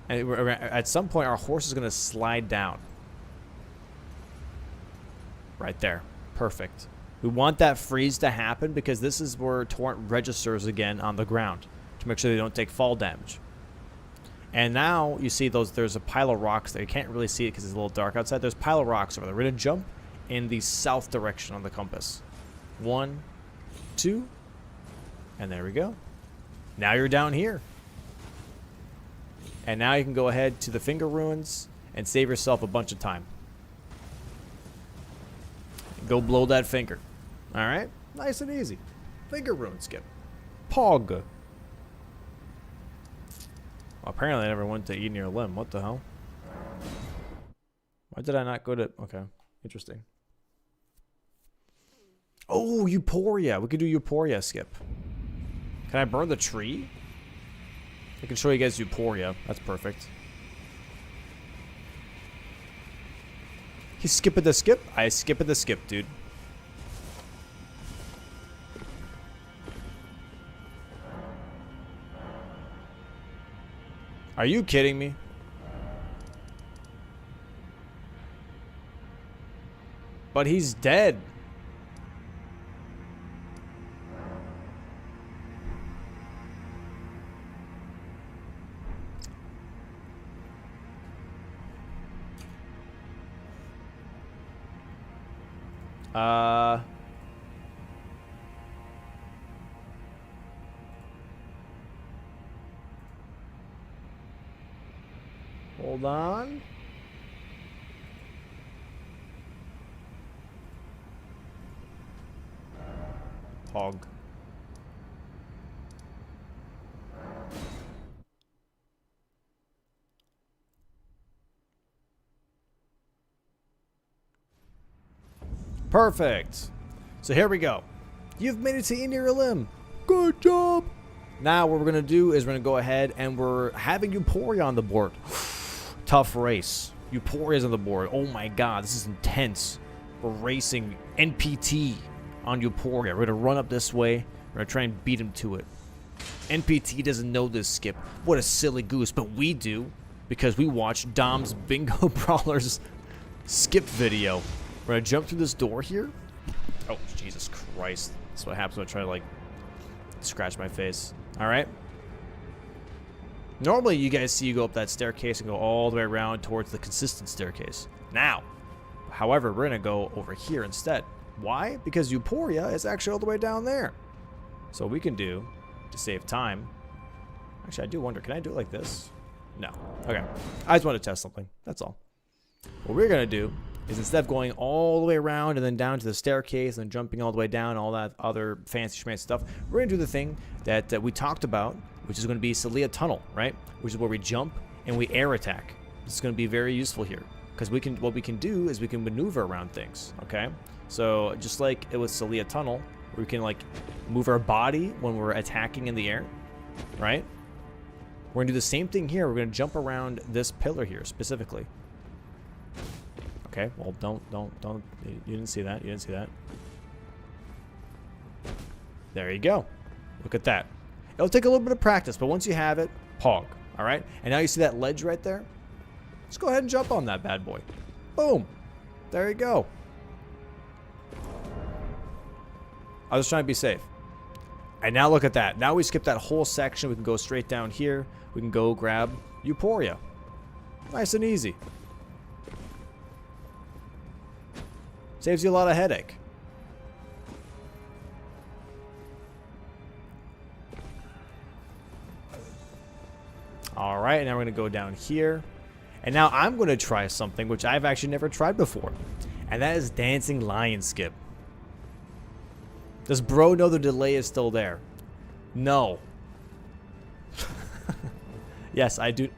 And at some point, our horse is going to slide down. Right there. Perfect. We want that freeze to happen because this is where torrent registers again on the ground to make sure they don't take fall damage. And now you see there's a pile of rocks there. You can't really see it because it's a little dark outside. There's a pile of rocks over there. We're going to jump in the south direction on the compass. 1, 2, and there we go. Now you're down here. And now you can go ahead to the finger ruins and save yourself a bunch of time. Go blow that finger. Alright? Nice and easy. Finger ruin skip. Pog. Well, apparently I never went to eat near a limb. What the hell? Why did I not go to... Okay. Interesting. Oh, Euphoria. We could do Euphoria skip. Can I burn the tree? I can show you guys Euphoria. That's perfect. He's skipping the skip? I skipping the skip, dude. Are you kidding me? But he's dead. Hold on. Hog. Perfect. So here we go. You've made it to Indian Limb. Good job. Now what we're going to do is we're going to go ahead and we're having Euphoria on the board. Tough race. Euphoria's on the board. Oh my god, this is intense. We're racing NPT on Euphoria. We're going to run up this way. We're going to try and beat him to it. NPT doesn't know this, Skip. What a silly goose. But we do because we watched Dom's Bingo Brawlers skip video. We're going to jump through this door here. Oh, Jesus Christ. That's what happens when I try to, like, scratch my face. Alright. Normally, you guys see you go up that staircase and go all the way around towards the consistent staircase. Now, however, we're going to go over here instead. Why? Because Euphoria is actually all the way down there. So what we can do, to save time... Actually, I do wonder, can I do it like this? No. Okay. I just want to test something. That's all. What we're going to do is instead of going all the way around and then down to the staircase and jumping all the way down, all that other fancy schmancy stuff, we're going to do the thing that we talked about, which is going to be Celia Tunnel, right? Which is where we jump and we air attack. This is going to be very useful here because what we can do is we can maneuver around things, okay? So just like it was Celia Tunnel, we can like move our body when we're attacking in the air, right? We're going to do the same thing here. We're going to jump around this pillar here specifically. Okay, well, don't, you didn't see that, you didn't see that. There you go. Look at that. It'll take a little bit of practice, but once you have it, pog, all right? And now you see that ledge right there? Just go ahead and jump on that bad boy. Boom. There you go. I was trying to be safe. And now look at that. Now we skip that whole section. We can go straight down here. We can go grab Euphoria. Nice and easy. Saves you a lot of headache. Alright, now we're going to go down here. And now I'm going to try something which I've actually never tried before. And that is Dancing Lion Skip. Does bro know the delay is still there? No. Yes, I do.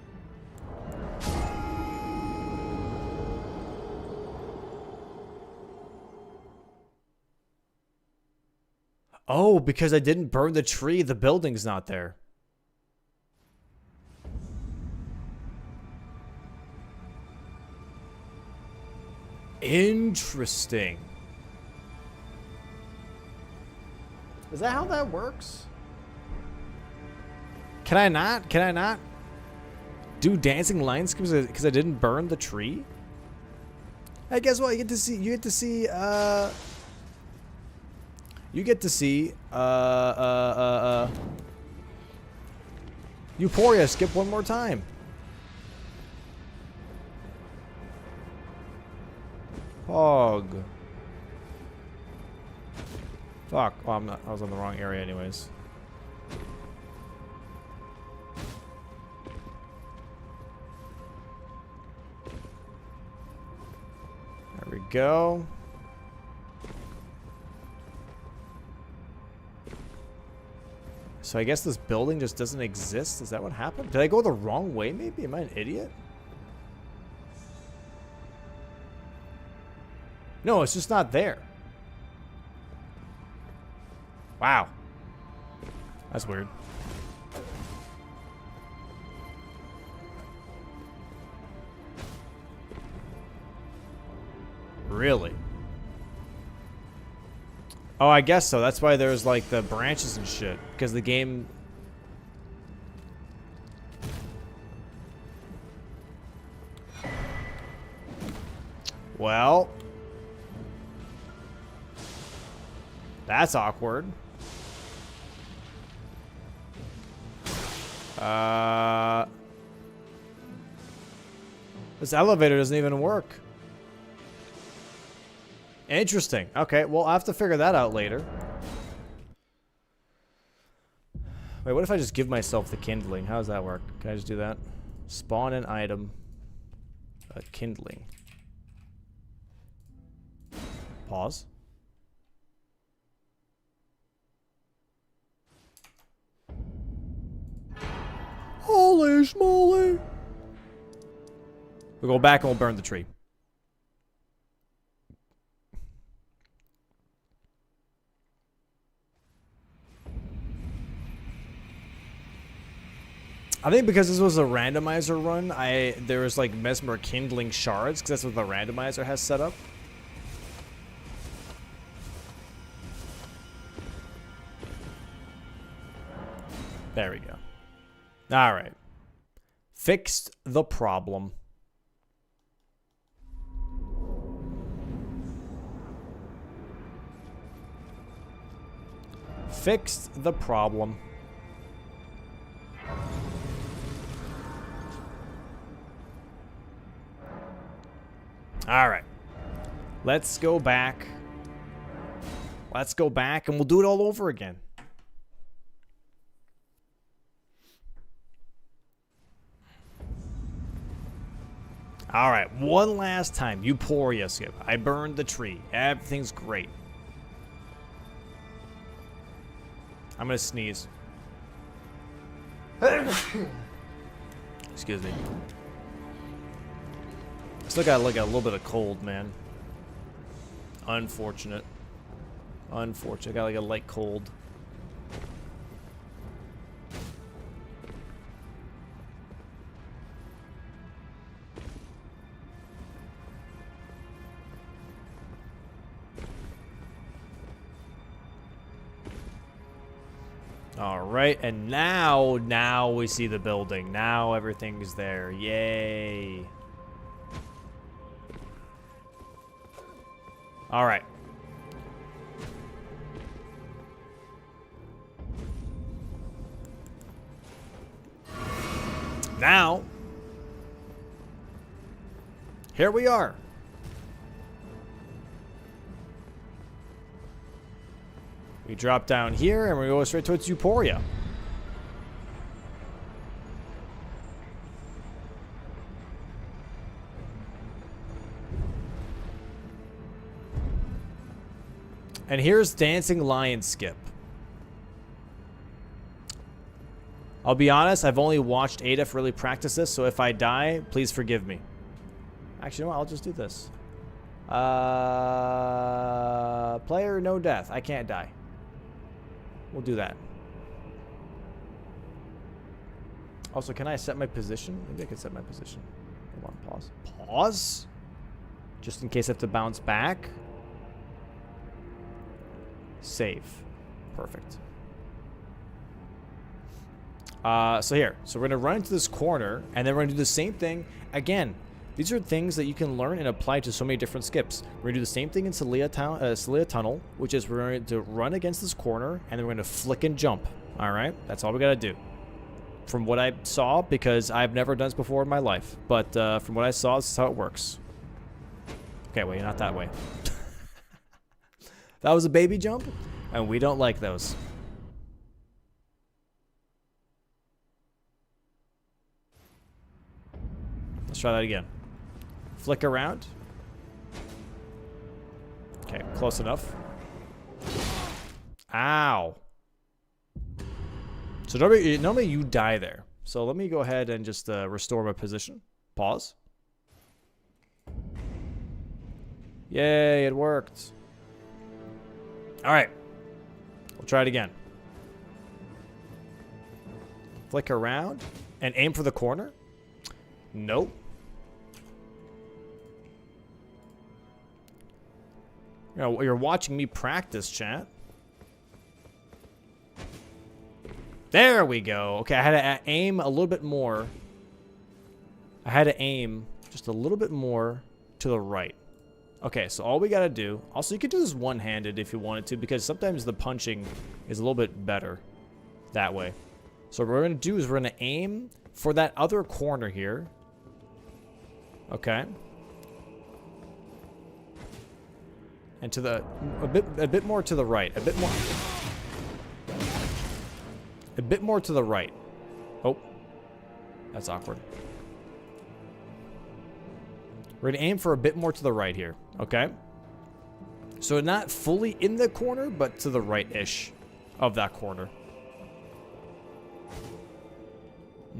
Oh, because I didn't burn the tree, the building's not there. Interesting. Is that how that works? Can I not? Can I not do dancing lion skips because I didn't burn the tree? Hey, guess what? You get to see Euphoria skip one more time. Pog. Fuck. Oh, I'm not. I was on the wrong area anyways. There we go. So I guess this building just doesn't exist? Is that what happened? Did I go the wrong way maybe? Am I an idiot? No, it's just not there. Wow. That's weird. Really? Oh, I guess so. That's why there's like the branches and shit. Because the game... Well... That's awkward. This elevator doesn't even work. Interesting. Okay, well, I'll have to figure that out later. Wait, what if I just give myself the kindling? How does that work? Can I just do that? Spawn an item. Kindling. Pause. Holy schmoly. We'll go back and we'll burn the tree. I think because this was a randomizer run, there was like mesmer kindling shards, because that's what the randomizer has set up. There we go. All right. Fixed the problem. Fixed the problem. All right. Let's go back. Let's go back and we'll do it all over again. All right, one last time. Euphoria skip. I burned the tree. Everything's great. I'm gonna sneeze. Excuse me. Still got like a little bit of cold, man. Unfortunate. Unfortunate. Got like a light cold. All right, and now we see the building. Now everything's there. Yay. All right. Now, here we are. We drop down here and we go straight towards Euphoria. And here's Dancing Lion Skip. I'll be honest, I've only watched Adaf really practice this, so if I die, please forgive me. Actually, no, I'll just do this. Player, no death. I can't die. We'll do that. Also, can I set my position? Maybe I can set my position. Hold on, pause. Pause? Just in case I have to bounce back. Save. Perfect. So here. So we're going to run into this corner, and then we're going to do the same thing again. These are things that you can learn and apply to so many different skips. We're going to do the same thing in Celia Tunnel, which is we're going to run against this corner, and then we're going to flick and jump. All right? That's all we got to do. From what I saw, because I've never done this before in my life, but from what I saw, this is how it works. Okay, wait, not that way. That was a baby jump, and we don't like those. Let's try that again. Flick around. Okay, close enough. Ow. So normally you die there. So let me go ahead and just restore my position. Pause. Yay, it worked. All right. We'll try it again. Flick around and aim for the corner. Nope. You know, you're watching me practice, chat. There we go. Okay, I had to aim a little bit more. I had to aim just a little bit more to the right. Okay, so all we gotta do... Also, you could do this one-handed if you wanted to, because sometimes the punching is a little bit better that way. So what we're gonna do is we're gonna aim for that other corner here. Okay. and to the a bit more to the right, a bit more to the right. Oh, that's awkward. We're gonna aim for a bit more to the right here, okay? So not fully in the corner, but to the right-ish of that corner.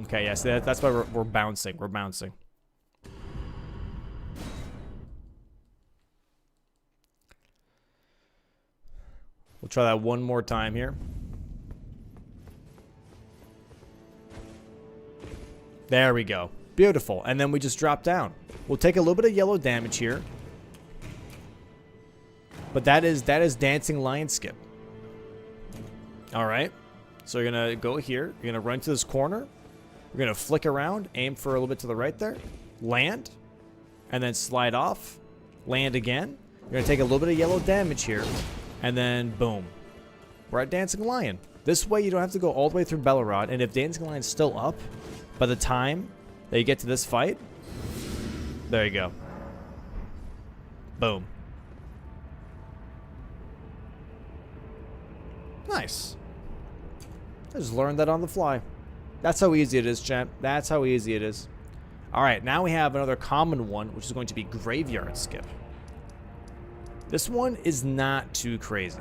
Okay, yeah, so that's why we're bouncing. We're bouncing. We'll try that one more time here. There we go. Beautiful. And then we just drop down. We'll take a little bit of yellow damage here. But that is Dancing Lion Skip. Alright. So you're going to go here. You're going to run to this corner. We're going to flick around. Aim for a little bit to the right there. Land. And then slide off. Land again. You're going to take a little bit of yellow damage here. And then, boom. We're at Dancing Lion. This way, you don't have to go all the way through Bellerod. And if Dancing Lion's still up, by the time that you get to this fight, there you go. Boom. Nice. I just learned that on the fly. That's how easy it is, champ. That's how easy it is. All right, now we have another common one, which is going to be Graveyard Skip. This one is not too crazy.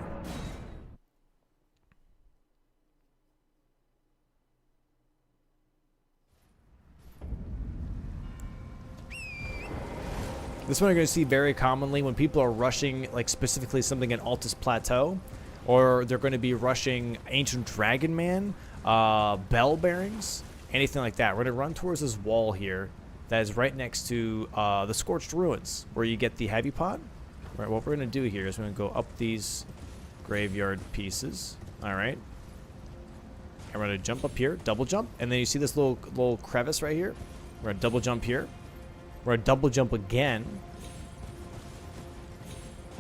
This one you're going to see very commonly when people are rushing, like specifically something in Altus Plateau, or they're going to be rushing Ancient Dragon Man, Bell Bearings, anything like that. We're going to run towards this wall here that is right next to the Scorched Ruins, where you get the heavy pot. All right, what we're going to do here is we're going to go up these graveyard pieces. All right. And we're going to jump up here, double jump, and then you see this little crevice right here. We're going to double jump here. We're going to double jump again.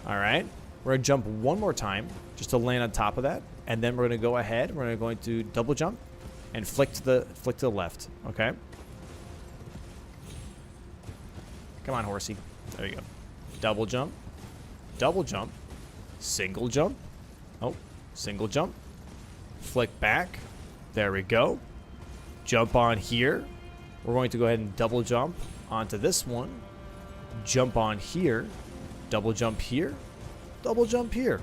All right. We're going to jump one more time just to land on top of that. And then we're going to go ahead. We're going to double jump and flick to the left. Okay. Come on, horsey. There you go. Double jump. Double jump. Single jump. Oh, single jump. Flick back. There we go. Jump on here. We're going to go ahead and double jump onto this one. Jump on here. Double jump here. Double jump here.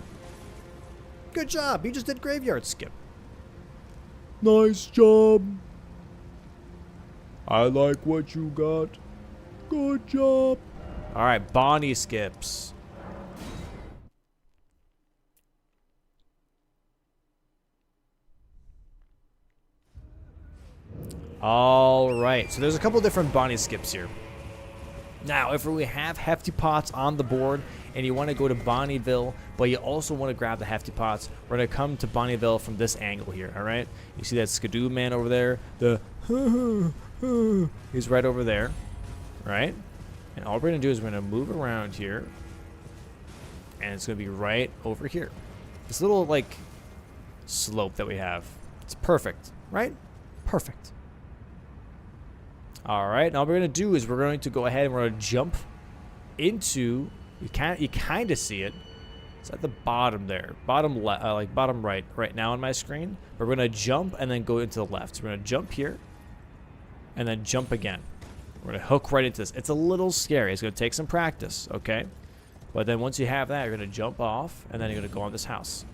Good job. You just did Graveyard Skip. Nice job. I like what you got. Good job. All right, Bonnie Skips. All right, so there's a couple different Bonnie Skips here. Now, if we have Hefty Pots on the board and you want to go to Bonnieville, but you also want to grab the Hefty Pots, we're going to come to Bonnieville from this angle here, all right? You see that Skidoo man over there? He's right over there, right? And all we're going to do is we're going to move around here, and it's going to be right over here. This little, like, slope that we have. It's perfect, right? Perfect. All right, now what we're going to do is we're going to go ahead and we're going to jump into, you kind of see it. It's at the bottom there, bottom right now on my screen. But we're going to jump and then go into the left. So we're going to jump here and then jump again. We're going to hook right into this. It's a little scary. It's going to take some practice, okay? But then once you have that, you're going to jump off and then you're going to go on this house.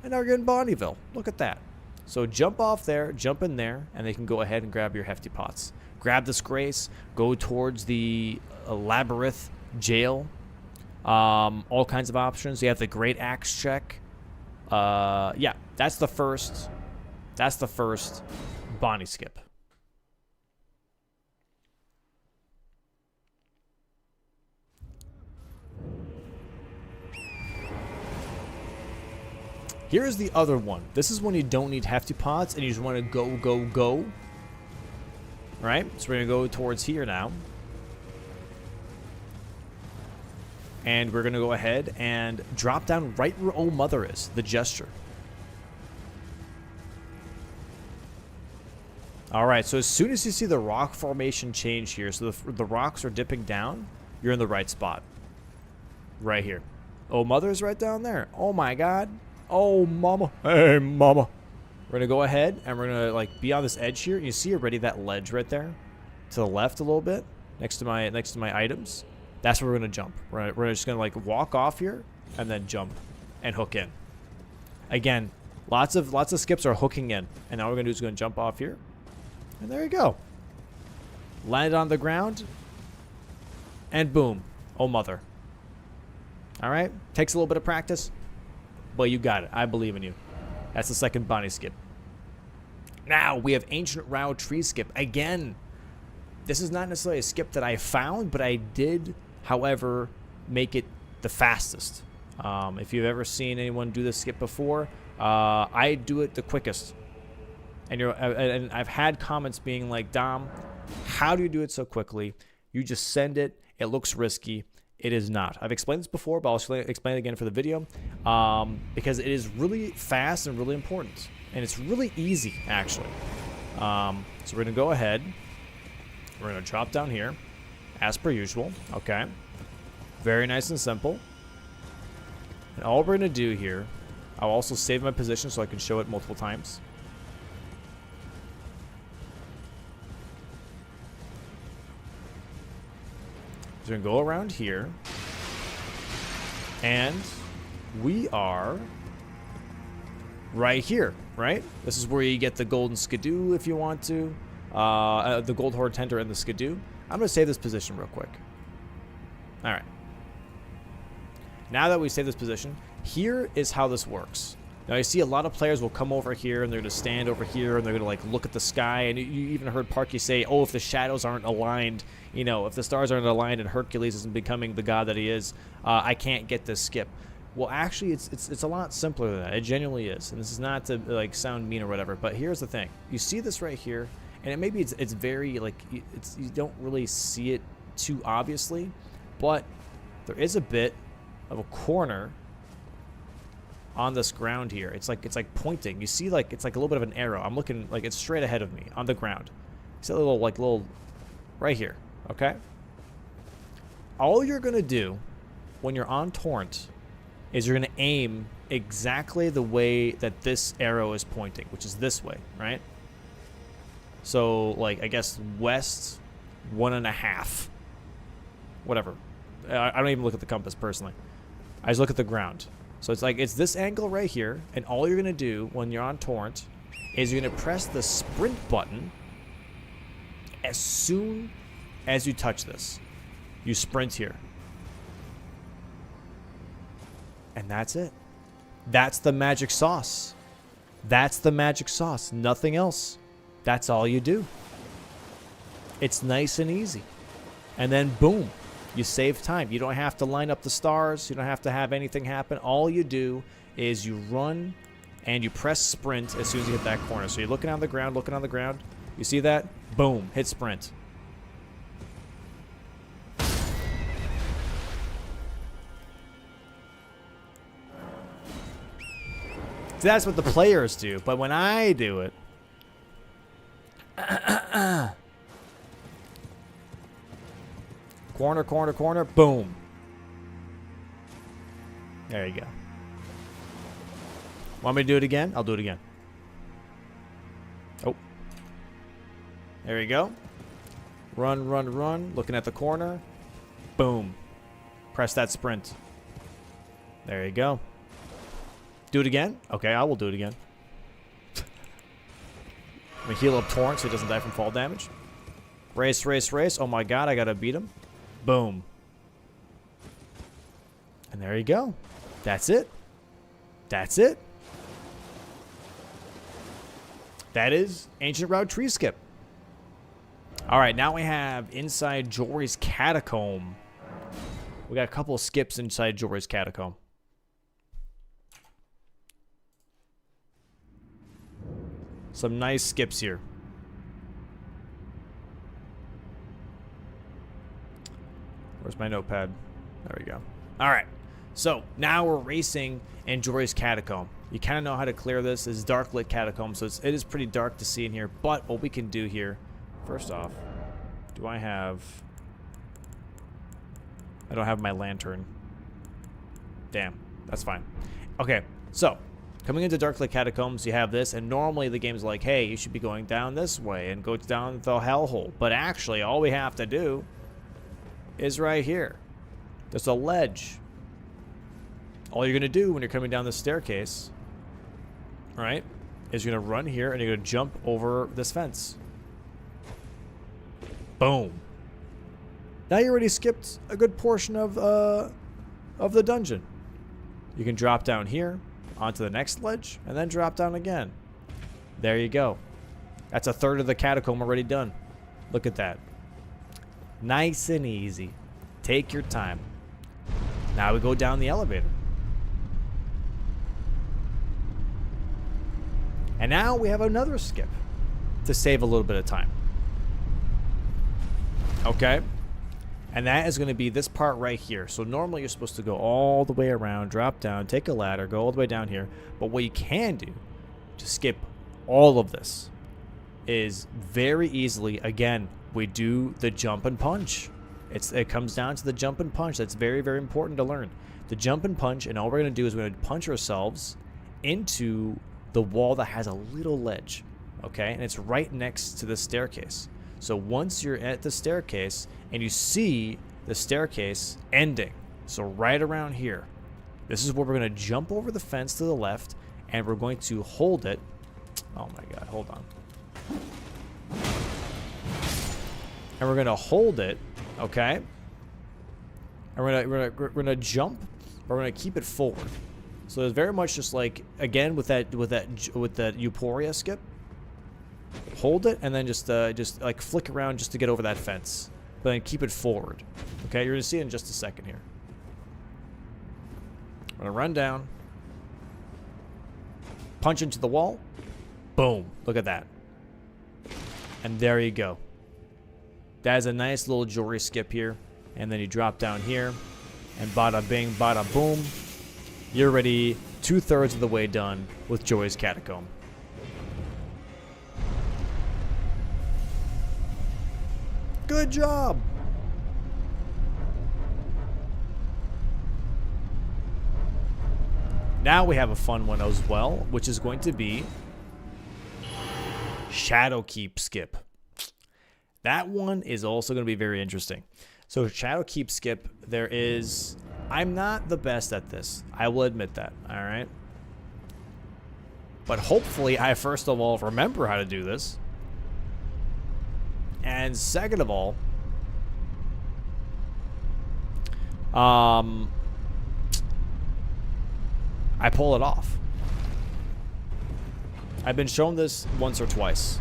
And now we're in Bonnieville. Look at that. So jump off there, jump in there, and they can go ahead and grab your Hefty Pots. Grab this Grace, go towards the Labyrinth Jail. All kinds of options. You have the Great Axe check. Yeah, that's the first Bonnie Skip. Here's the other one. This is when you don't need Hefty Pots and you just want to go, go, go. Right? So we're going to go towards here now. And we're going to go ahead and drop down right where Old Mother is, the Gesture. Alright, so as soon as you see the rock formation change here, so the rocks are dipping down, you're in the right spot. Right here. Oh, mother's right down there. Oh my god. Oh, mama. Hey, mama. We're gonna go ahead and we're gonna like be on this edge here. You see already that ledge right there, to the left a little bit, next to my items. That's where we're gonna jump. We're just gonna like walk off here and then jump and hook in. Again, lots of skips are hooking in, and all we're gonna do is gonna jump off here, and there you go. Land on the ground, and boom. Oh mother. All right, takes a little bit of practice, but you got it. I believe in you. That's the second Bonnie skip. Now we have Ancient Row Tree Skip. Again, this is not necessarily a skip that I found, but I did, however, make it the fastest. If you've ever seen anyone do this skip before, I do it the quickest. And I've had comments being like, Dom, how do you do it so quickly? You just send it. It looks risky. It is not. I've explained this before, but I'll explain it again for the video, because it is really fast and really important. And it's really easy, actually. So we're going to go ahead. We're going to drop down here, as per usual. Okay. Very nice and simple. And all we're going to do here, I'll also save my position so I can show it multiple times. So we're going to go around here. And we are right here, right? This is where you get the golden skidoo if you want to. The gold horde tender and the skidoo. I'm going to save this position real quick. All right. Now that we save this position, here is how this works. Now, you see a lot of players will come over here, and they're going to stand over here, and they're going to, like, look at the sky. And you even heard Parky say, oh, if the shadows aren't aligned, you know, if the stars aren't aligned and Hercules isn't becoming the god that he is, I can't get this skip. Well, actually, it's a lot simpler than that. It genuinely is. And this is not to, like, sound mean or whatever. But here's the thing. You see this right here, and maybe it's very, like, you don't really see it too obviously. But there is a bit of a corner on this ground here. It's like pointing. You see, like, it's like a little bit of an arrow. I'm looking, like, it's straight ahead of me on the ground. See a little right here. Okay. All you're gonna do when you're on torrent is you're gonna aim exactly the way that this arrow is pointing, which is this way, right? So, like, I guess west 1.5, whatever. I don't even look at the compass personally. I just look at the ground. So it's like, it's this angle right here, and all you're gonna do when you're on torrent is you're gonna press the sprint button as soon as you touch this. You sprint here. And that's it. That's the magic sauce. That's the magic sauce. Nothing else. That's all you do. It's nice and easy. And then boom. You save time. You don't have to line up the stars. You don't have to have anything happen. All you do is you run and you press sprint as soon as you hit that corner. So you're looking on the ground, You see that? Boom. Hit sprint. See, that's what the players do. But when I do it... Corner, corner, corner, boom. There you go. Want me to do it again? I'll do it again. Oh. There we go. Run, run, run. Looking at the corner. Boom. Press that sprint. There you go. Do it again? Okay, I will do it again. Let me heal up Torrent so he doesn't die from fall damage. Race, race, race. Oh my god, I gotta beat him. Boom. And there you go. That's it. That's it. That is Ancient Row Tree Skip. Alright, now we have inside Jory's Catacomb. We got a couple of skips inside Jory's Catacomb. Some nice skips here. Where's my notepad? There we go. All right. So now we're racing in Jory's Catacomb. You kind of know how to clear this. It's dark lit catacomb, so it is pretty dark to see in here. But what we can do here, first off, do I have... I don't have my lantern. Damn, that's fine. Okay, so coming into Dark Lake Catacombs, you have this, and normally the game's like, hey, you should be going down this way and go down the hellhole. But actually, all we have to do is right here. There's a ledge. All you're going to do when you're coming down this staircase, right, is you're going to run here and you're going to jump over this fence. Boom. Now you already skipped a good portion of the dungeon. You can drop down here onto the next ledge and then drop down again. There you go. That's a third of the catacomb already done. Look at that. Nice and easy. Take your time. Now we go down the elevator. And now we have another skip to save a little bit of time. Okay? And that is going to be this part right here. So normally you're supposed to go all the way around, drop down, take a ladder, go all the way down here. But what you can do to skip all of this is very easily, again, we do the jump and punch. It comes down to the jump and punch. That's very, very important to learn. The jump and punch, and all we're going to do is we're going to punch ourselves into the wall that has a little ledge. Okay? And it's right next to the staircase. So once you're at the staircase and you see the staircase ending, so right around here, this is where we're going to jump over the fence to the left, and we're going to hold it. Oh my god, hold on. And we're going to hold it, okay? And we're gonna jump, but we're going to keep it forward. So it's very much just like, again, with that Euphoria skip. Hold it and then just like flick around just to get over that fence, but then keep it forward. Okay, you're gonna see it in just a second here. I'm gonna run down, punch into the wall, boom! Look at that, and there you go. That is a nice little jewelry skip here, and then you drop down here, and bada bing, bada boom. You're already 2/3 of the way done with Joy's Catacomb. Good job. Now we have a fun one as well, which is going to be Shadowkeep Skip. That one is also going to be very interesting. So Shadowkeep Skip, I'm not the best at this. I will admit that, all right? But hopefully I first of all remember how to do this. And second of all, I pull it off. I've been shown this once or twice.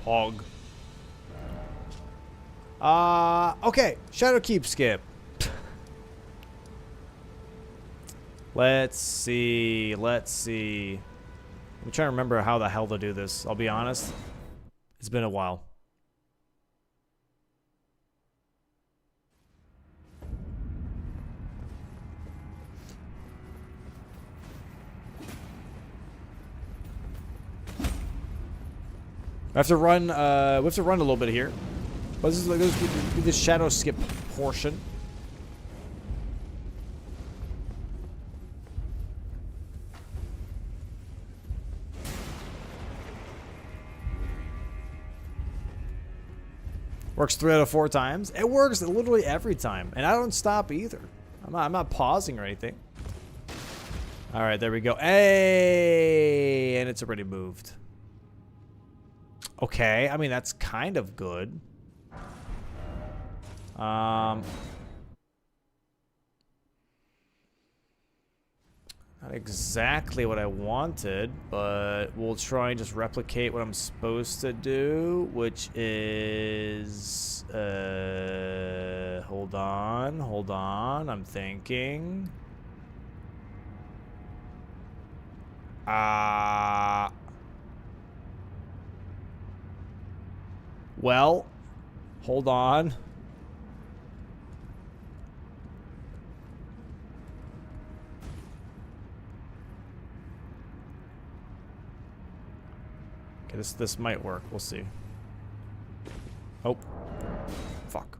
Hog. Okay. Shadowkeep Skip. Let's see. I'm trying to remember how the hell to do this. I'll be honest. It's been a while. We have to run a little bit here. But this is like this shadow skip portion. Works 3 out of 4 times. It works literally every time. And I don't stop either. I'm not pausing or anything. All right, there we go. Hey, and it's already moved. Okay, I mean, that's kind of good. Not exactly what I wanted, but we'll try and just replicate what I'm supposed to do, which is... hold on, I'm thinking. Well, hold on. Okay, this might work. We'll see. Oh. Fuck.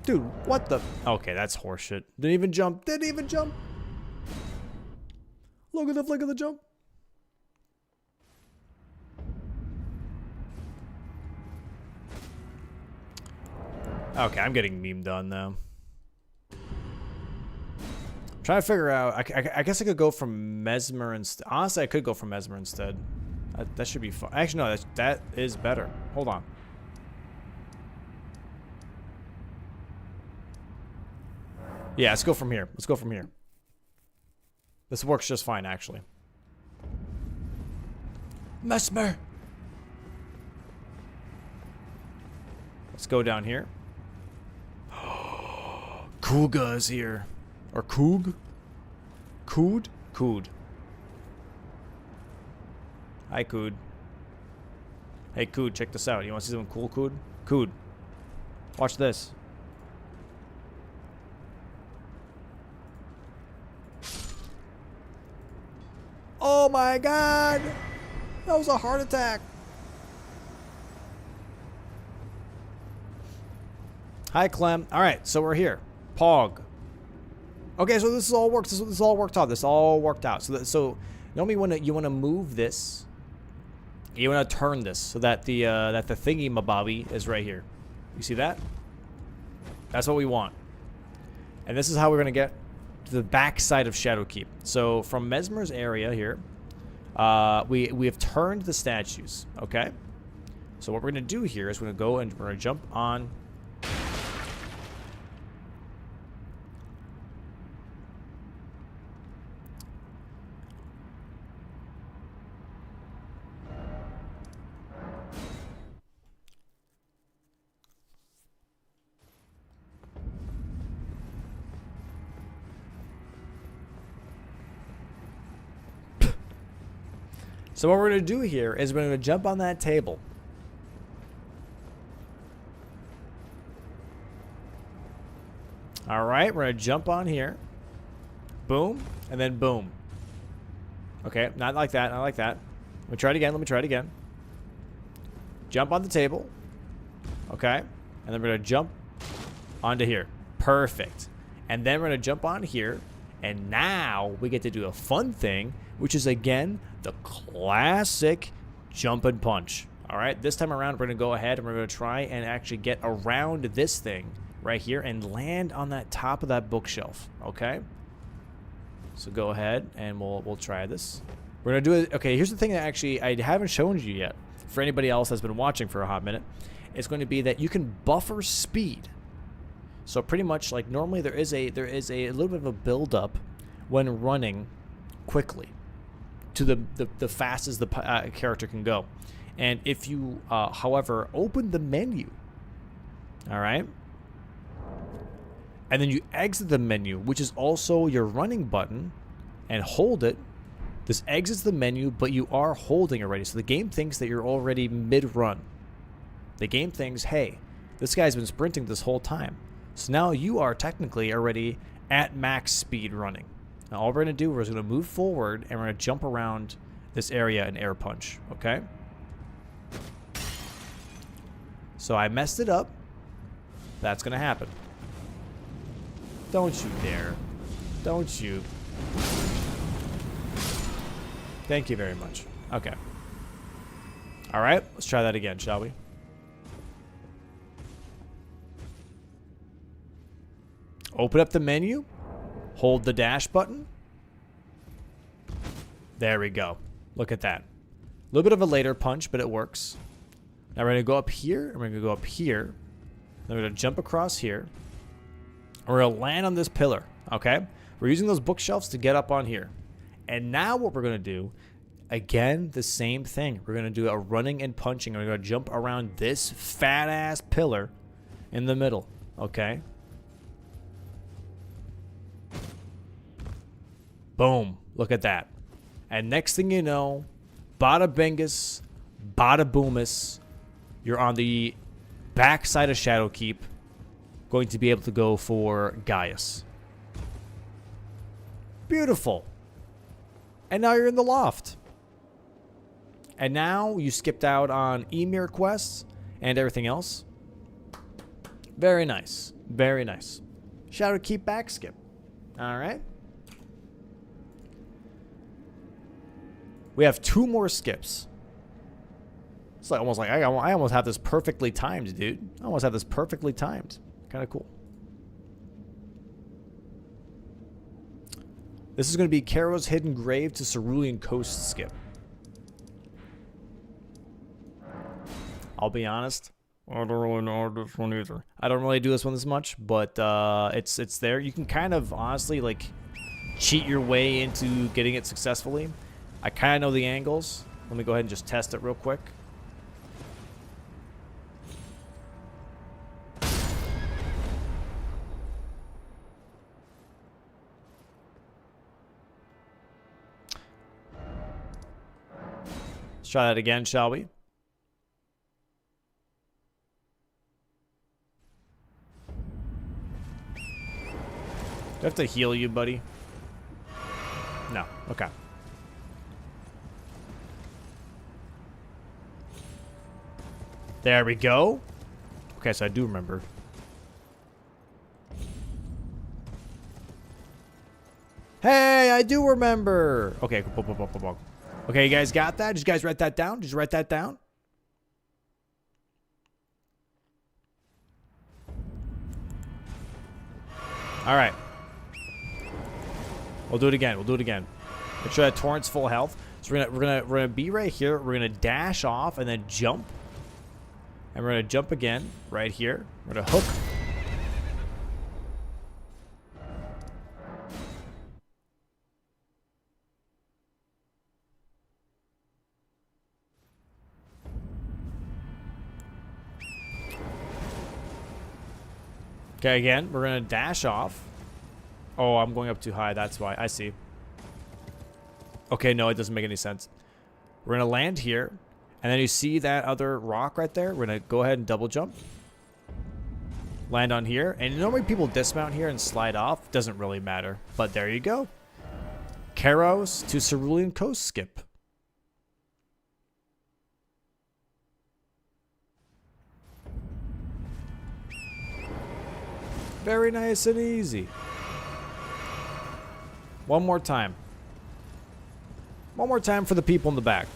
Dude, what the? Okay, that's horseshit. Didn't even jump. Didn't even jump. Look at the flick of the jump. Okay, I'm getting memed on now. I'm trying to figure out. I guess I could go from Mesmer instead. Honestly, I could go from Mesmer instead. That should be fun. Actually, no, that is better. Hold on. Yeah, let's go from here. Let's go from here. This works just fine, actually. Mesmer! Let's go down here. Kuga is here. Or Koog? Kood? Kood. Hi, Kood. Hey, Kood, check this out. You want to see something cool, Kood? Kood. Watch this. Oh my god! That was a heart attack. Hi, Clem. Alright, so we're here. Pog. Okay, so this is all worked. This all worked out. This all worked out. So normally you want to move this. You want to turn this so that the thingy mabobby is right here. You see that? That's what we want. And this is how we're gonna get to the back side of Shadowkeep. So from Mesmer's area here, we have turned the statues. Okay. So what we're gonna do here is we're gonna go and we're gonna jump on. So what we're going to do here is we're going to jump on that table. All right, we're going to jump on here. Boom, and then boom. Okay, not like that, not like that. Let me try it again, let me try it again. Jump on the table. Okay, and then we're going to jump onto here. Perfect. And then we're going to jump on here. And now we get to do a fun thing, which is, again, the classic jump and punch. All right, this time around, we're going to go ahead and we're going to try and actually get around this thing right here and land on that top of that bookshelf. Okay, so go ahead and we'll try this. We're going to do it. Okay, here's the thing that actually I haven't shown you yet. For anybody else that's been watching for a hot minute, it's going to be that you can buffer speed. So pretty much like normally there is a little bit of a build up when running quickly to the fastest the character can go. And if you however open the menu, all right, and then you exit the menu, which is also your running button, and hold it, this exits the menu, but you are holding already. So the game thinks that you're already mid-run. The game thinks, hey, this guy's been sprinting this whole time. So now you are technically already at max speed running. Now all we're going to do is we're going to move forward and we're going to jump around this area and air punch, okay? So I messed it up. That's going to happen. Don't you dare. Don't you. Thank you very much. Okay. Alright, let's try that again, shall we? Open up the menu. Hold the dash button. There we go. Look at that. A little bit of a later punch, but it works. Now we're going to go up here, and we're going to go up here. Then we're going to jump across here. And we're going to land on this pillar, okay? We're using those bookshelves to get up on here. And now what we're going to do, again, the same thing. We're going to do a running and punching. We're going to jump around this fat-ass pillar in the middle, okay? Boom. Look at that. And next thing you know, bada bingus, bada boomus, you're on the backside of Shadowkeep, going to be able to go for Gaius. Beautiful. And now you're in the loft. And now you skipped out on Emir quests and everything else. Very nice. Very nice. Shadowkeep back skip. Alright. We have 2 more skips. It's like almost like I almost have this perfectly timed, dude. I almost have this perfectly timed. Kind of cool. This is going to be Karo's Hidden Grave to Cerulean Coast skip. I'll be honest. I don't really know this one either. I don't really do this one as much, but it's there. You can kind of honestly like cheat your way into getting it successfully. I kind of know the angles. Let me go ahead and just test it real quick. Let's try that again, shall we? Do I have to heal you, buddy? No. Okay. There we go. Okay, so I do remember. Hey, I do remember. Okay, okay, you guys got that? Did you guys write that down? Did you write that down? All right. We'll do it again. We'll do it again. Make sure that Torrent's full health. So we're gonna be right here. We're gonna dash off and then jump. And we're going to jump again right here. We're going to hook. Okay, again, we're going to dash off. Oh, I'm going up too high. That's why. I see. Okay, no, it doesn't make any sense. We're going to land here. And then you see that other rock right there? We're going to go ahead and double jump. Land on here. And normally people dismount here and slide off. Doesn't really matter. But there you go. Karos to Cerulean Coast skip. Very nice and easy. One more time. One more time for the people in the back.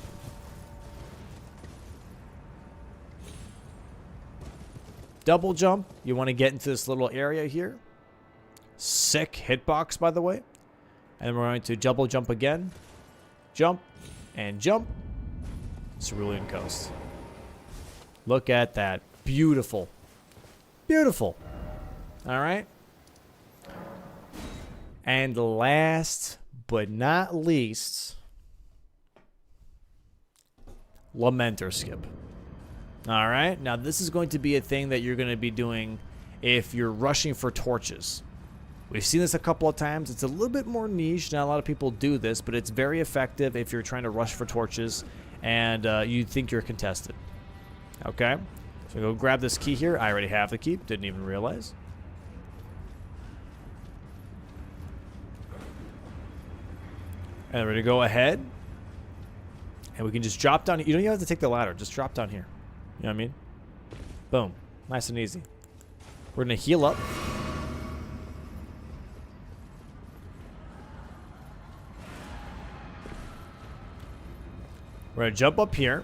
Double jump. You want to get into this little area here. Sick hitbox, by the way. And then we're going to double jump again. Jump. And jump. Cerulean Coast. Look at that. Beautiful. Beautiful. Alright. And last but not least, Lamenter skip. Alright, now this is going to be a thing that you're going to be doing if you're rushing for torches. We've seen this a couple of times. It's a little bit more niche. Not a lot of people do this, but it's very effective if you're trying to rush for torches and you think you're contested. Okay, so go grab this key here. I already have the key. Didn't even realize. And we're going to go ahead. And we can just drop down. You don't even have to take the ladder. Just drop down here. You know what I mean? Boom. Nice and easy. We're going to heal up. We're going to jump up here.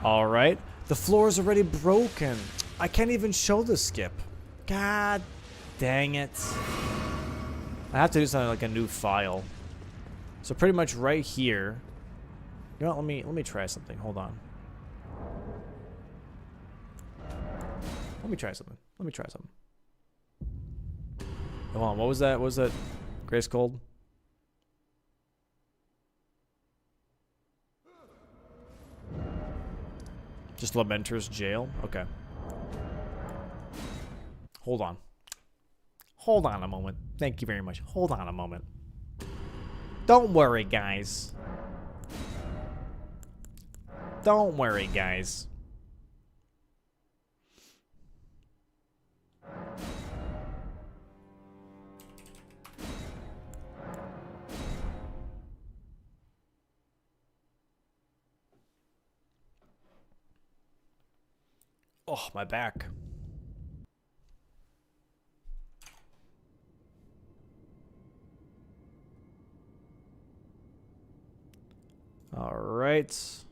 All right. The floor is already broken. I can't even show the skip. God dang it. I have to do something like a new file. So pretty much right here. You know what? Let me try something. Hold on. Let me try something. Hold on. What was that? What was that? Grace Cold? Just Lamenter's jail? Okay. Hold on. Hold on a moment. Thank you very much. Hold on a moment. Don't worry, guys. Don't worry, guys. Oh, my back. All right.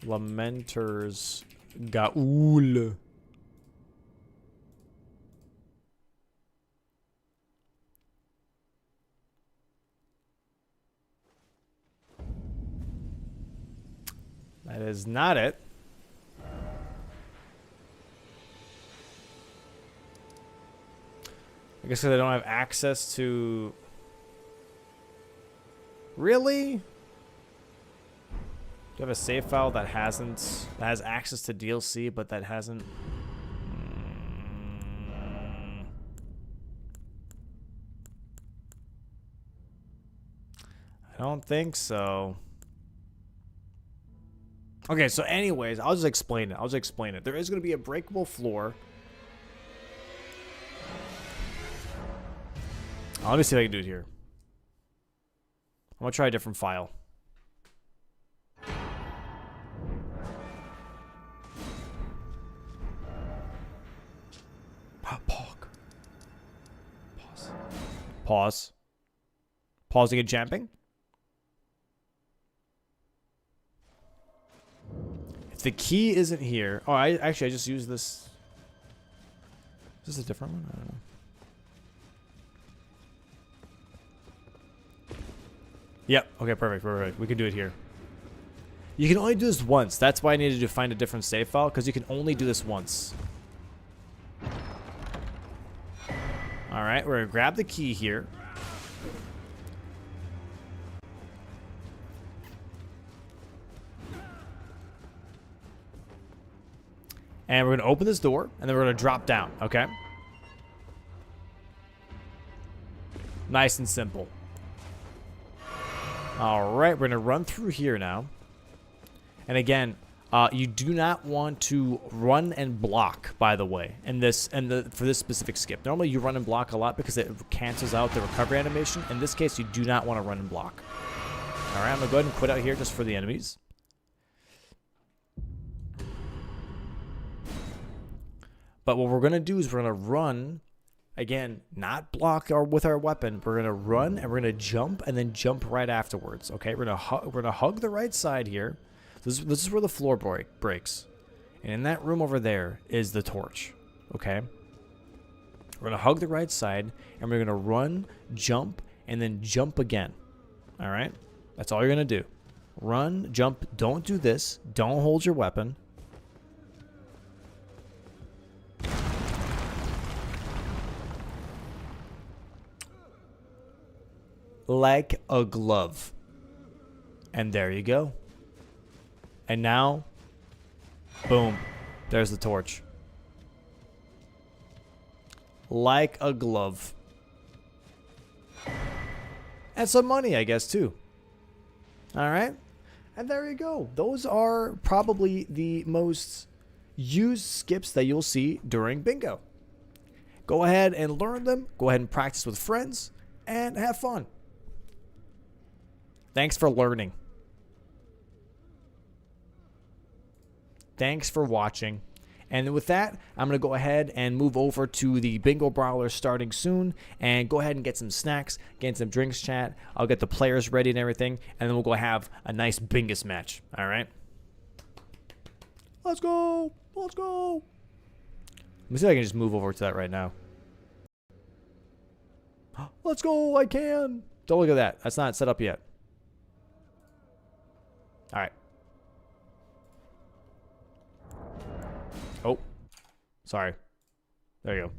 Lamenter's Gaul. That is not it. I guess because I don't have access to... Really? Do you have a save file that has access to DLC, but that hasn't... I don't think so. Okay, so anyways, I'll just explain it. There is going to be a breakable floor. Let me see if I can do it here. I'm going to try a different file. Pause. Pausing and jumping. If the key isn't here... Oh, I just used this... Is this a different one? I don't know. Yep. Okay, perfect. We can do it here. You can only do this once. That's why I needed to find a different save file, because you can only do this once. Alright, we're going to grab the key here. And we're going to open this door, and then we're going to drop down, okay? Nice and simple. All right, we're going to run through here now. And again, you do not want to run and block, by the way, for this specific skip. Normally, you run and block a lot because it cancels out the recovery animation. In this case, you do not want to run and block. All right, I'm going to go ahead and quit out here just for the enemies. But what we're going to do is we're going to run, again, not block with our weapon. We're going to run and we're going to jump and then jump right afterwards. Okay, we're going to hug the right side here. This is where the floor breaks. And in that room over there is the torch. Okay? We're going to hug the right side and we're going to run, jump, and then jump again. All right? That's all you're going to do. Run, jump, don't do this. Don't hold your weapon. Like a glove. And there you go. And now, boom, there's the torch. Like a glove. And some money, I guess, too. All right. And there you go. Those are probably the most used skips that you'll see during bingo. Go ahead and learn them. Go ahead and practice with friends and have fun. Thanks for learning. Thanks for watching. And with that, I'm going to go ahead and move over to the Bingo Brawler starting soon and go ahead and get some snacks, get some drinks, chat. I'll get the players ready and everything, and then we'll go have a nice Bingus match. All right? Let's go. Let's go. Let me see if I can just move over to that right now. Let's go. I can. Don't look at that. That's not set up yet. All right. Oh, sorry. There you go.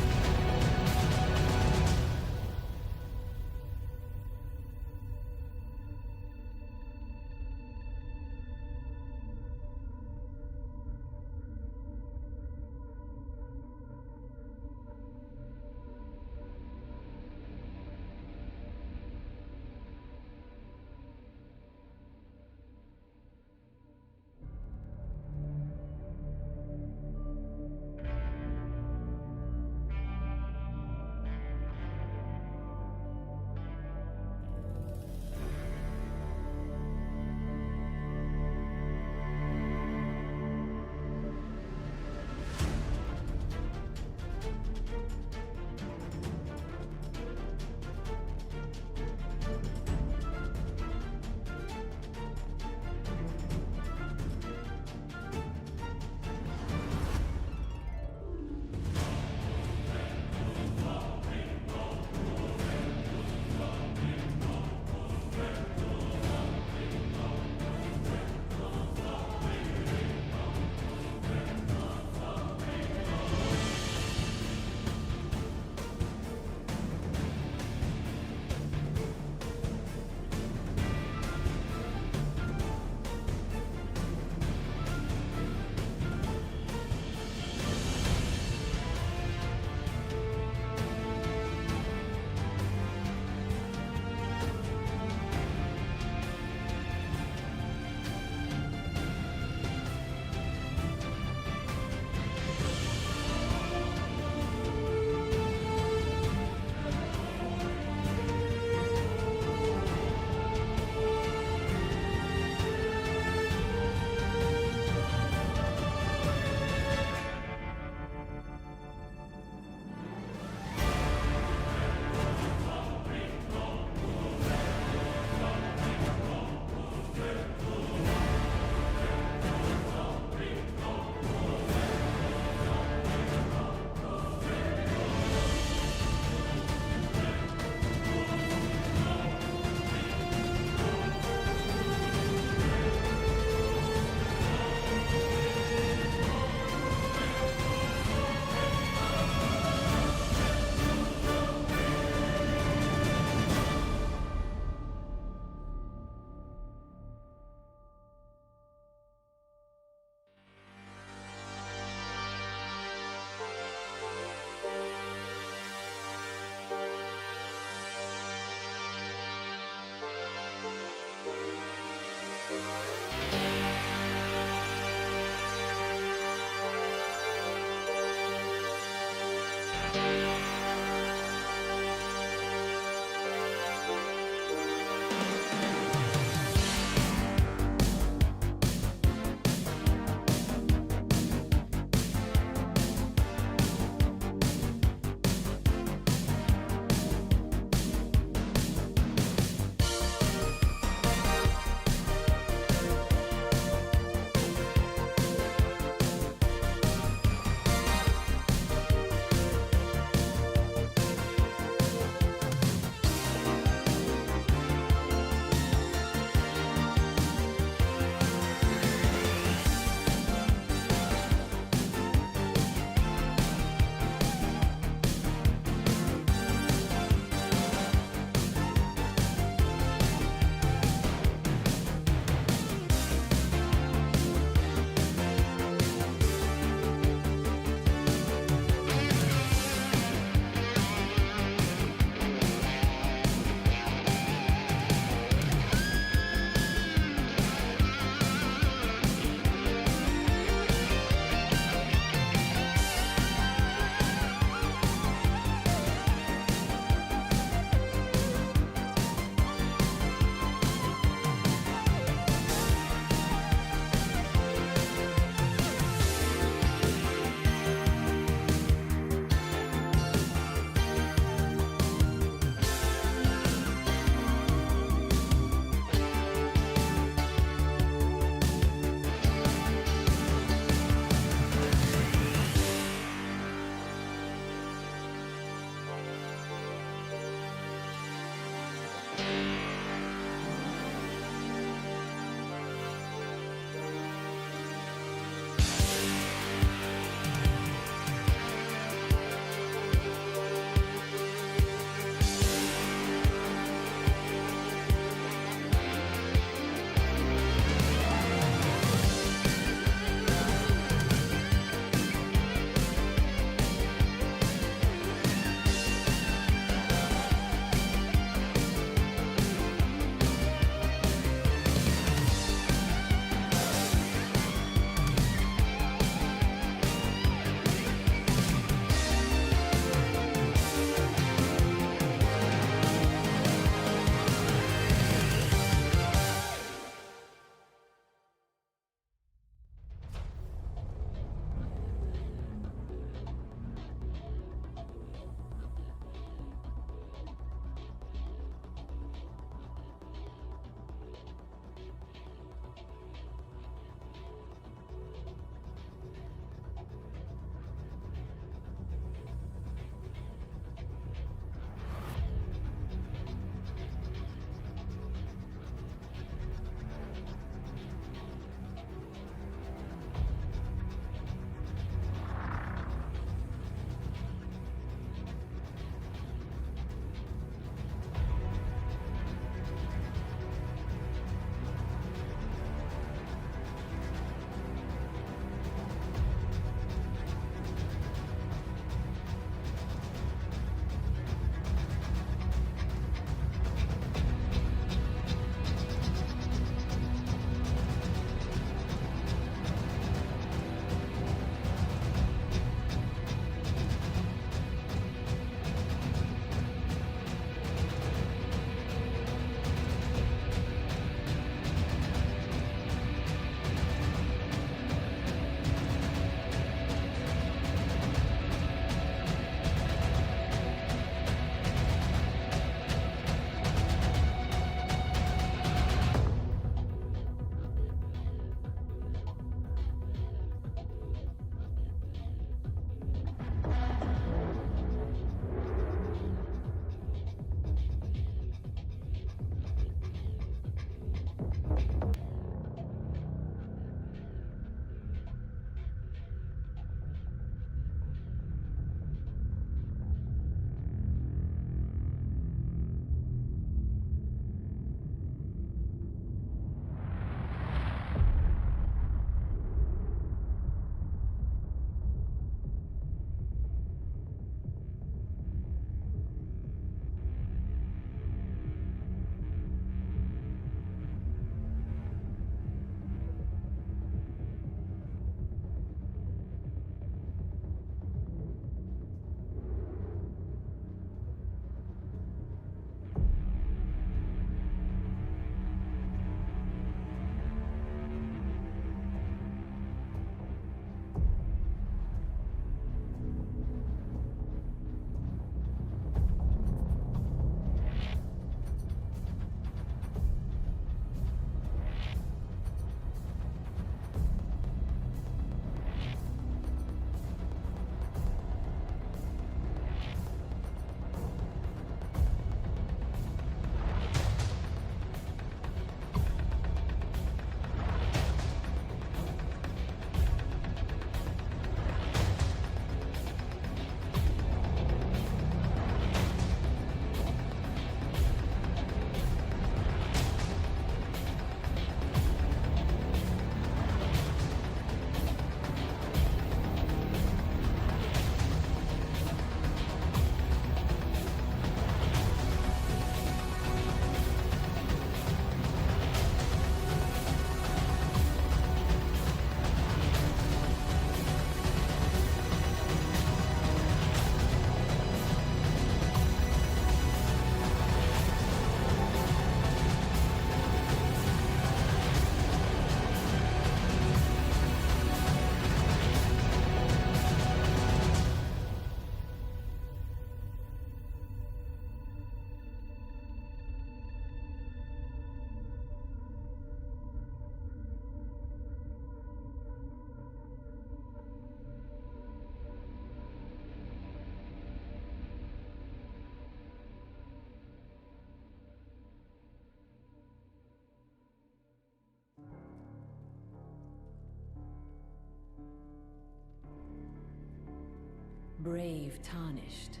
brave tarnished.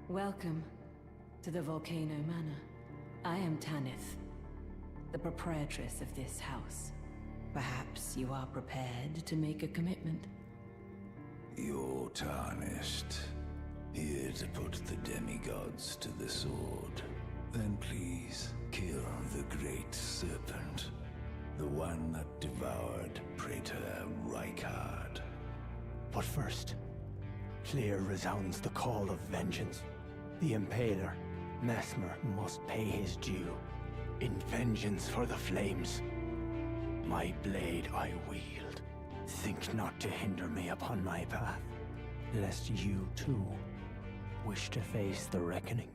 Welcome to the Volcano Manor. I am Tanith, the proprietress of this house. Perhaps you are prepared to make a commitment. You're tarnished. Here to put the demigods to the sword. Then please kill the great serpent. The one that devoured Praetor Rykard. But first, clear resounds the call of vengeance. The Impaler, Mesmer, must pay his due. In vengeance for the flames. My blade I wield. Think not to hinder me upon my path, lest you too wish to face the reckoning.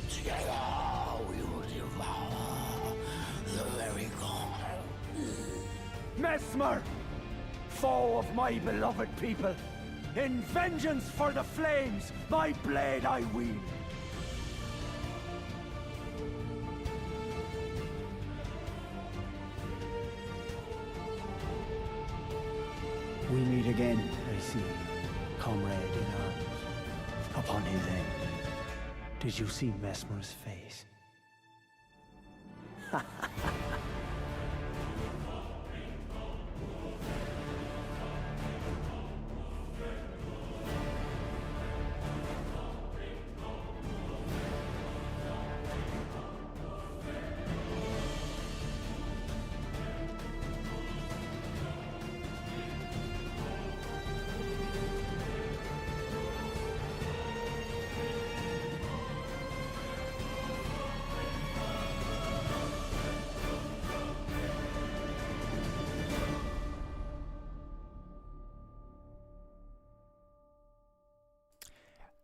Together we will devour the very god. Mesmer! Foe of my beloved people! In vengeance for the flames, my blade I wield! We meet again, I see, comrade in arms. Upon his end, did you see Mesmer's face?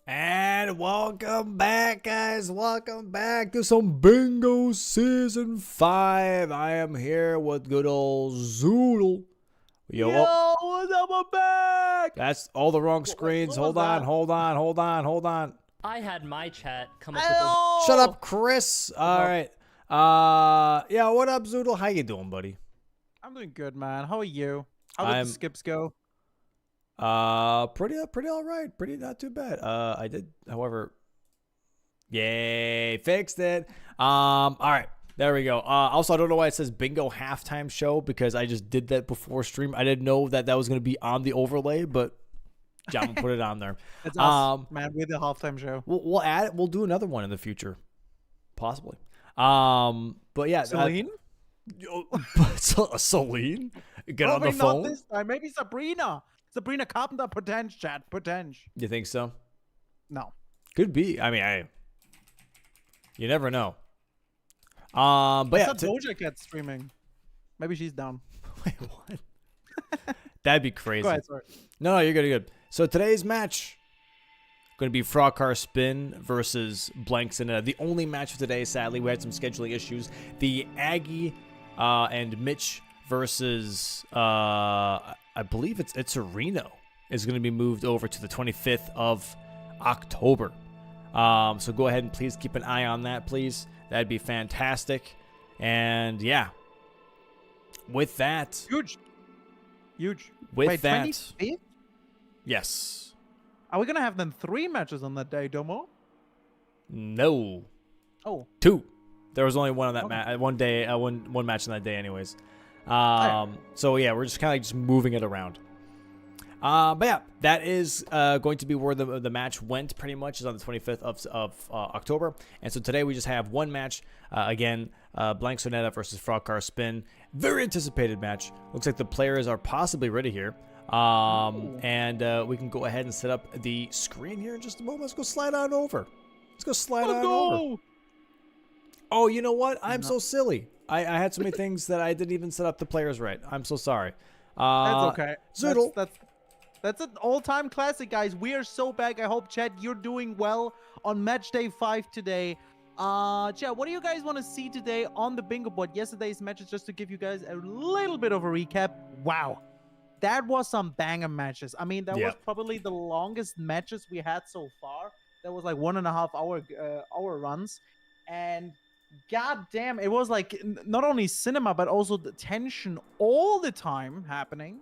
And welcome back, guys. Welcome back to some Bingo Season 5. I am here with good old Zoodle. Yo, what's up? I'm back. that's all the wrong screens. what was Hold that? on. I had my chat come up with those. Shut up, Chris. All right. Yeah, what up, Zoodle? How you doing, buddy? I'm doing good, man. How are you? How did I'm- the skips go? Pretty all right. Pretty not too bad. I did, however, yay, fixed it. All right, there we go. Also, I don't know why it says Bingo halftime show because I just did that before stream. I didn't know that was going to be on the overlay, but John put it on there. It's us, man. We're the halftime show. We'll add it. We'll do another one in the future, possibly. But yeah, Celine? Celine, get on the Probably phone. not this time. Maybe Sabrina. Sabrina Carpenter, potential chat, potential. You think so? No. Could be. I mean, you never know. But I yeah, saw Doja Cat streaming. Maybe she's down. wait, what? That'd be crazy. Go ahead, sorry. No, you're good. You're good. So today's match going to be FROGCARSPIN versus BLANXONETTA. The only match of today. Sadly, we had some scheduling issues. The Aggie and Mitch versus I believe it's Reno is going to be moved over to the 25th of October. So go ahead and please keep an eye on that, please. That'd be fantastic. And yeah, with that, Huge. with Wait, that, 25th? yes, Are we going to have then 3 matches on that day, Domo? no, Oh. 2. There was only one on that Okay. one day, one match on that day, anyways. Alright. So yeah, we're just kind of just moving it around. But yeah, that is going to be where the match went. Pretty much is on the 25th of October, and so today we just have one match. Again, BLANXONETTA versus FROGCARSPIN. Very anticipated match. Looks like the players are possibly ready here. And we can go ahead and set up the screen here in just a moment. Let's go slide on over. Let's go slide on over. Oh, you know what? I'm so silly. I had so many things that I didn't even set up the players right. I'm so sorry. That's okay. Zoodle. That's an all-time classic, guys. We are so back. I hope, Chad, you're doing well on match day 5 today. Chad, what do you guys want to see today on the bingo board? Yesterday's matches, just to give you guys a little bit of a recap. Wow. That was some banger matches. I mean, that was probably the longest matches we had so far. That was like 1.5 hour runs. And god damn, it was like not only cinema, but also the tension all the time happening.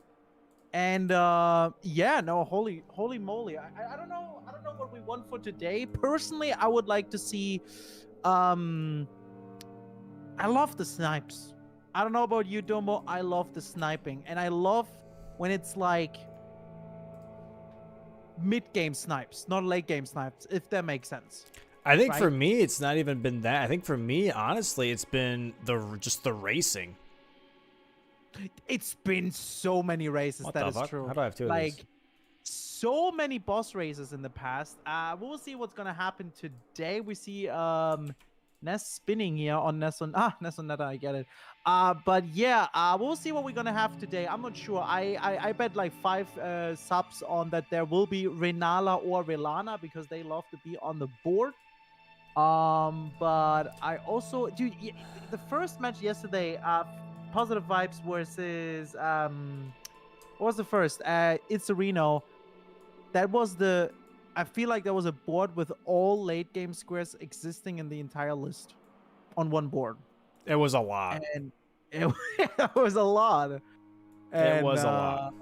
And yeah, no, holy moly. I don't know what we want for today. Personally, I would like to see I love the snipes. I don't know about you, Domo. I love the sniping. And I love when it's like mid-game snipes, not late-game snipes, if that makes sense. I think for me, it's not even been that. I think for me, honestly, it's been just the racing. It's been so many races. That is true. How do I have two of these? So many boss races in the past. We'll see what's gonna happen today. We see Ness spinning here on BLANXONETTA, I get it. But yeah, we'll see what we're gonna have today. I'm not sure. I bet like 5 subs on that there will be Renala or Relana because they love to be on the board. But I also, dude, the first match yesterday, Positive Vibes versus what was the first? It's Reno. That was the. I feel like there was a board with all late game squares existing in the entire list on one board. It was a lot. And it was a lot. And, it was a lot.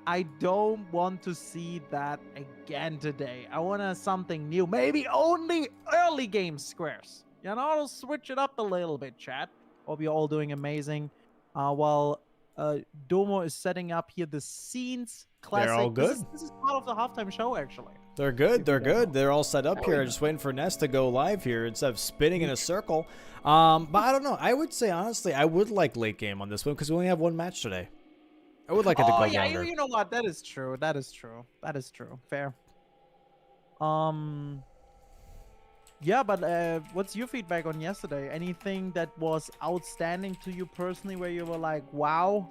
I don't want to see that again today. I want something new. Maybe only early game squares. You know, switch it up a little bit, chat. Hope you're all doing amazing. While Domo is setting up here the scenes. Classic. They're all good. This is part of the halftime show, actually. They're good. They're good. They're all set up here. Just waiting for Ness to go live here instead of spinning in a circle. But I don't know. I would say, honestly, I would like late game on this one because we only have one match today. I would like it to go longer. You know what? That is true. That is true. That is true. Fair. Yeah, but what's your feedback on yesterday? Anything that was outstanding to you personally where you were like, wow,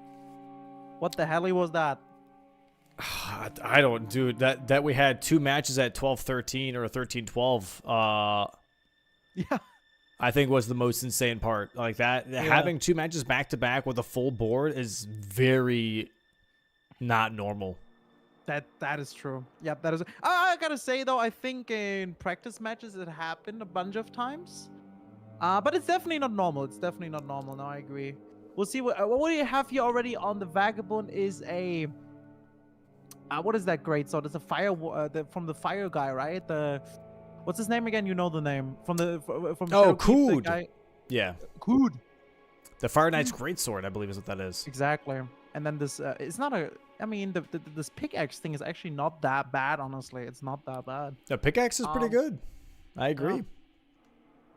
what the hell was that? I don't, dude. That we had 2 matches at 12-13 or 13-12. Yeah. I think was the most insane part. Like that, having 2 matches back to back with a full board is very not normal. That is true. Yep, that is. I gotta say though, I think in practice matches it happened a bunch of times. But it's definitely not normal. It's definitely not normal. No, I agree. We'll see what do you have here already on the Vagabond is a. What is that great sword? It's a fire from the fire guy, right? What's his name again? You know the name from Kood. Yeah, Kood. The Fire Knight's greatsword, I believe, is what that is. Exactly. And then this, it's not a. I mean, this pickaxe thing is actually not that bad. Honestly, it's not that bad. The pickaxe is pretty good. I agree. Yeah.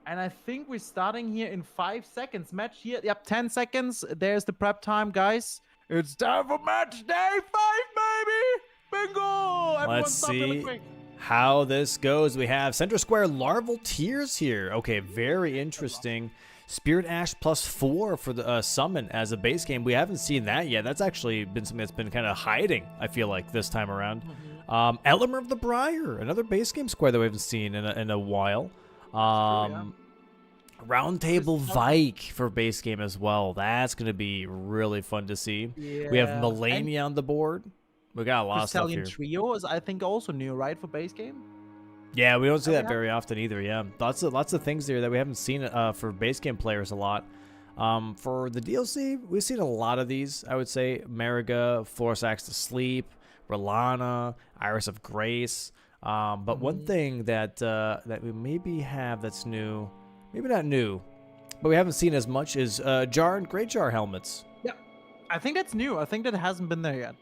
And I think we're starting here in 5 seconds. Match here. Yep, 10 seconds. There's the prep time, guys. It's time for match day 5, baby! Bingo! Everyone Let's stop see really quick. how this goes. We have Center Square Larval Tears here. Okay, very interesting. Spirit Ash +4 for the summon as a base game. We haven't seen that yet. That's actually been something that's been kind of hiding, I feel like, this time around. Elemer of the Briar, another base game square that we haven't seen in a while. Roundtable Vike for base game as well. That's going to be really fun to see. Yeah. We have Melania on the board. We got a lot of stuff here. Trio is, I think, also new, right, for base game? Yeah, we don't see that very often either. Yeah, lots of things there that we haven't seen for base game players a lot. For the DLC, we've seen a lot of these. I would say Mariga, Florisax to Sleep, Rolana, Iris of Grace. But one thing that we maybe have that's new, maybe not new, but we haven't seen as much is Jar and Great Jar helmets. Yeah, I think that's new. I think that hasn't been there yet.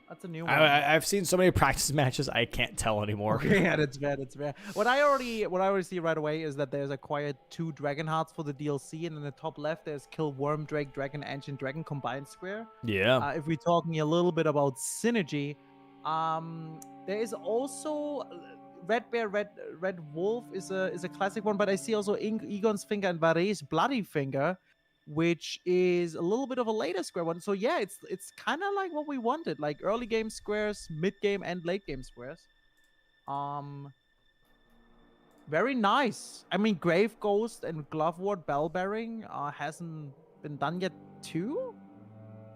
That's a new one. I've seen so many practice matches, I can't tell anymore. Okay, yeah, that's fair. That's fair. What I already see right away is that there's acquired 2 Dragon Hearts for the DLC, and in the top left there's Kill Worm Drake, Dragon, Ancient Dragon combined square. Yeah. If we're talking a little bit about synergy, there is also Red Bear, Red Wolf is a classic one, but I see also Egon's Finger and Varese Bloody Finger, which is a little bit of a later square one. So yeah, it's kind of like what we wanted, like early game squares, mid game, and late game squares. Very nice. I mean, Grave Ghost and Glovewort Bell Bearing hasn't been done yet too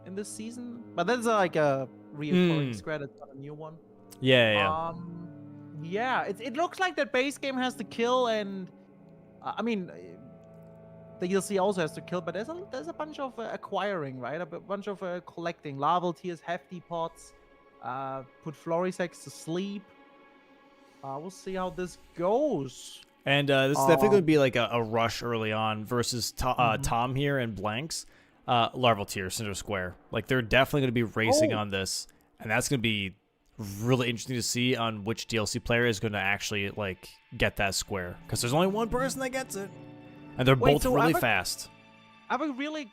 in this season, but that's like a reoccurring square. That's not a new one. Yeah. Yeah. It looks like that base game has to kill, and I mean, the DLC also has to kill, but there's a bunch of acquiring, right? A bunch of collecting. Larval Tears, Hefty Pots, put Florisex to sleep. We'll see how this goes. And this is definitely going to be like a rush early on versus Tom here and Blanks. Larval Tier, Cinder Square. Like, they're definitely going to be racing on this. And that's going to be really interesting to see on which DLC player is going to actually, like, get that square. Because there's only one person that gets it. And they're both really fast. I have a really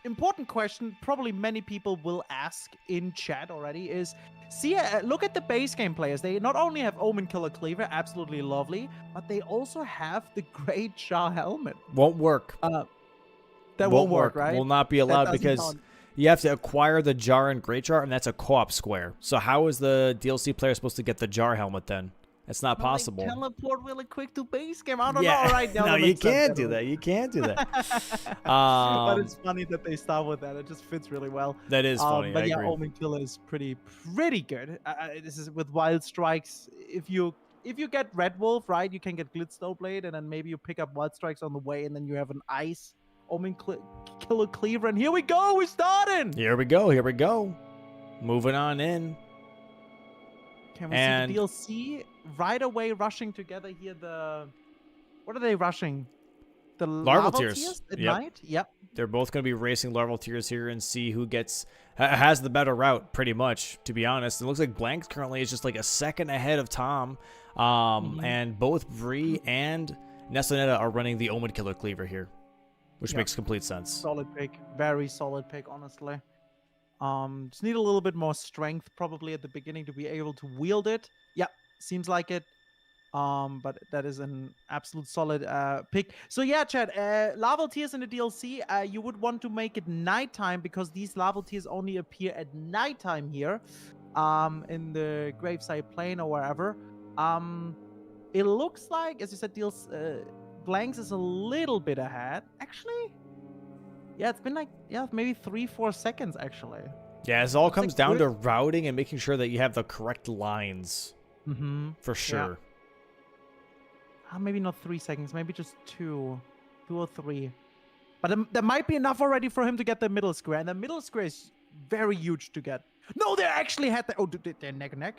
important question, probably many people will ask in chat already, is, see, look at the base game players. They not only have Omen Killer Cleaver, absolutely lovely, but they also have the Great Jar Helmet. Won't work. That won't work, right? Will not be allowed because you have to acquire the Jar and Great Jar, and that's a co-op square. So how is the DLC player supposed to get the Jar Helmet then? It's not possible. Teleport really quick to base game. I don't know right now. No, you can't do that. You can't do that. But it's funny that they start with that. It just fits really well. That is funny. But I yeah, agree. Omen Killer is pretty good. This is with Wild Strikes. If you get Red Wolf, right, you can get Glitstone Blade, and then maybe you pick up Wild Strikes on the way, and then you have an Ice Omen Killer Cleaver. And here we go. We're starting. Here we go. Here we go. Moving on in. Can we see the DLC right away rushing together here? What are they rushing? The Larval Tears at night? Yep. They're both going to be racing Larval Tears here and see who has the better route, pretty much, to be honest. It looks like Blanks currently is just like a second ahead of Tom. And both Bree and Nesonetta are running the Omen Killer Cleaver here, which makes complete sense. Solid pick. Very solid pick, honestly. Just need a little bit more strength probably at the beginning to be able to wield it. Yeah, seems like it. But that is an absolute solid pick. So yeah, Chad, Larval Tears in the DLC, you would want to make it nighttime because these Larval Tears only appear at nighttime here, in the Graveside Plain or wherever. It looks like, as you said, Blanks is a little bit ahead. Actually, yeah, it's been like, maybe 3-4 seconds, actually. Yeah, it all comes down to routing and making sure that you have the correct lines. For sure. Yeah. Maybe not 3 seconds, maybe just 2 or 3. But there might be enough already for him to get the middle square. And the middle square is very huge to get. No, they actually had the... Oh, they're neck and neck.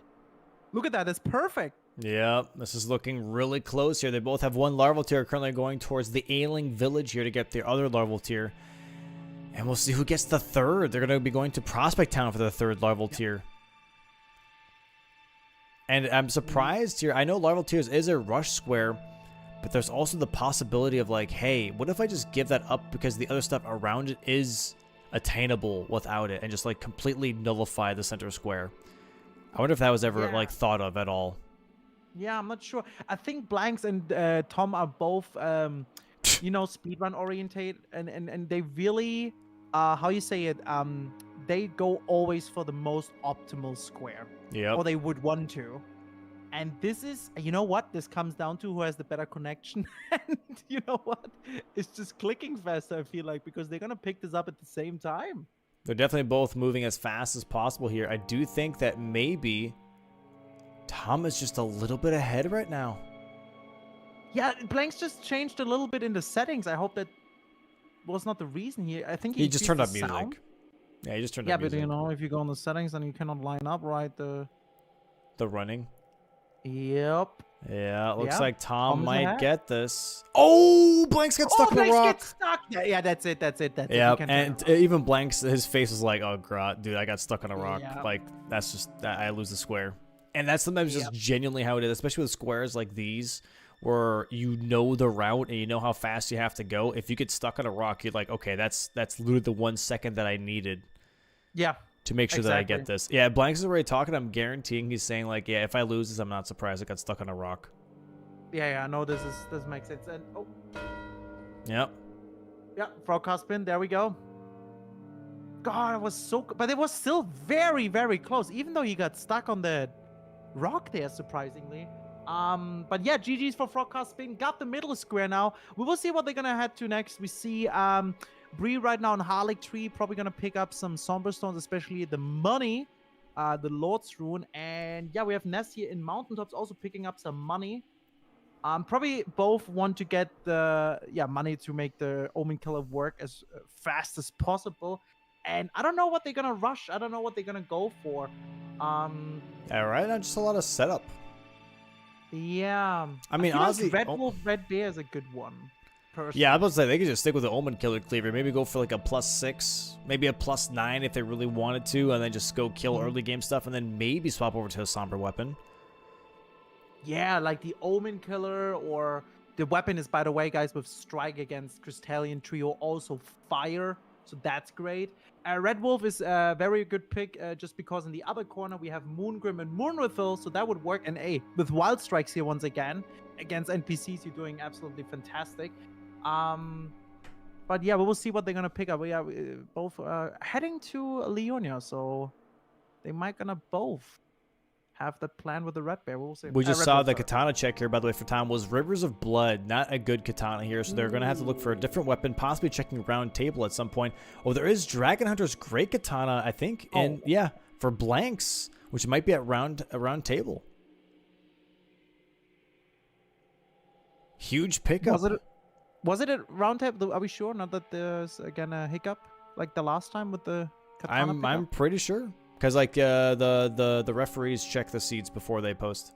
Look at that. That's perfect. Yeah, this is looking really close here. They both have one Larval Tier currently going towards the Ailing Village here to get the other Larval Tier. And we'll see who gets the third. They're going to be going to Prospect Town for the third Larval Tier. And I'm surprised here. I know Larval Tears is a rush square, but there's also the possibility of like, hey, what if I just give that up because the other stuff around it is attainable without it and just like completely nullify the center square? I wonder if that was ever like thought of at all. Yeah, I'm not sure. I think Blanks and Tom are both, speedrun oriented, and they really, how you say it, they go always for the most optimal square. Yeah. Or they would want to. And this is, you know what? This comes down to who has the better connection. And you know what? It's just clicking faster, I feel like, because they're going to pick this up at the same time. They're definitely both moving as fast as possible here. I do think that maybe Tom is just a little bit ahead right now. Yeah, Blanks just changed a little bit in the settings. I hope that was not the reason here. I think he just turned up music. Sound. Yeah, he just turned up music. Yeah, but if you go on the settings, then you cannot line up right the running. Yep. Yeah, it looks Yeah, like Tom Tom is might ahead. get this. Oh, Blanks got stuck in a Blanks rock. gets stuck. Yeah, that's it. That's it. You Yeah, can turn and around. even Blanks, his face was like, "Oh god, dude, I got stuck on a rock." Yeah. Like that's just I lose the square, and that's sometimes just genuinely how it is, especially with squares like these, where you know the route and you know how fast you have to go. If you get stuck on a rock, you're like, "Okay, that's literally the 1 second that I needed." Yeah. To make sure that I get this. Yeah, Blanks is already talking. I'm guaranteeing he's saying like, "Yeah, if I lose this, I'm not surprised I got stuck on a rock." Yeah. No, this makes sense. And Yep. yeah, FROGCARSPIN. There we go. God, it was but it was still very, very close. Even though he got stuck on the rock there, surprisingly. But yeah, GG's for FROGCARSPIN. Got the middle square now. We will see what they're gonna head to next. We see Bree right now on Harlech Tree, probably gonna pick up some Somber Stones, especially the money, the Lord's Rune, and yeah, we have Ness here in Mountaintops also picking up some money. Probably both want to get the money to make the Omen Killer work as fast as possible. And I don't know what they're gonna rush. I don't know what they're gonna go for. All right, now just a lot of setup. Yeah. I mean, feel like honestly, Red Wolf, Red Bear is a good one. Personally. Yeah, I was about to say they could just stick with the Omen Killer Cleaver. Maybe go for like a +6, maybe a +9 if they really wanted to, and then just go kill early game stuff, and then maybe swap over to a Somber Weapon. Yeah, like the Omen Killer, or the weapon is, by the way, guys, with Strike against Crystallian Trio, also fire, so that's great. Red Wolf is a very good pick, just because in the other corner we have Moongrim and Moonrefill, so that would work. And with Wild Strikes here once again against NPCs, you're doing absolutely fantastic. But yeah, we will see what they're gonna pick up. We are both heading to Leonia, so they might gonna both have the plan with the Red Bear. We'll see. We just saw the katana check here, by the way, for Tom, was Rivers of Blood. Not a good katana here, so they're going to have to look for a different weapon, possibly checking Round Table at some point. Oh, there is Dragon Hunter's great katana, I think, and yeah, for Blanks, which might be at Round Table. Huge pickup. Was it at Round Table? Are we sure? Not that there's again a hiccup like the last time with the katana pickup? I'm pretty sure. Because like the referees check the seeds before they post.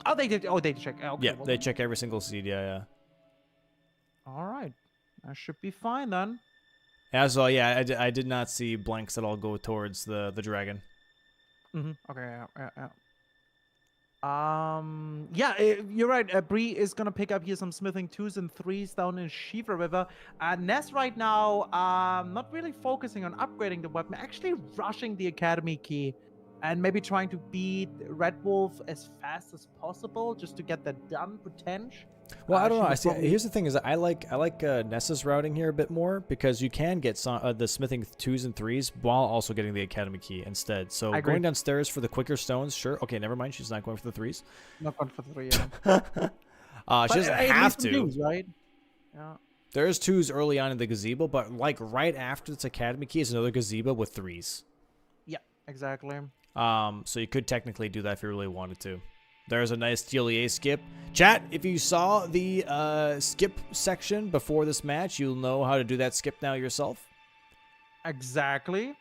Oh, they did. Oh, they check. Okay, yeah, well, they check every single seed. Yeah. All right, that should be fine then. Yeah, so yeah, I did not see Blanks at all go towards the dragon. Okay. Yeah, you're right. Bree is gonna pick up here some smithing 2s and 3s down in Shiva River. Ness right now, not really focusing on upgrading the weapon, actually rushing the Academy key, and maybe trying to beat Red Wolf as fast as possible just to get that done. Potential. Well, I don't know. Here's the thing: is I like Nessa's routing here a bit more, because you can get the smithing 2s and 3s while also getting the Academy key instead. So going downstairs for the quicker stones, sure. Okay, never mind. She's not going for the 3s. Not going for the 3. Yeah. She doesn't have to. 2s, right? Yeah. There's 2s early on in the gazebo, but like right after this Academy key is another gazebo with 3s. Yeah, exactly. So you could technically do that if you really wanted to. There's a nice TLEA skip. Chat, if you saw the skip section before this match, you'll know how to do that skip now yourself. Exactly.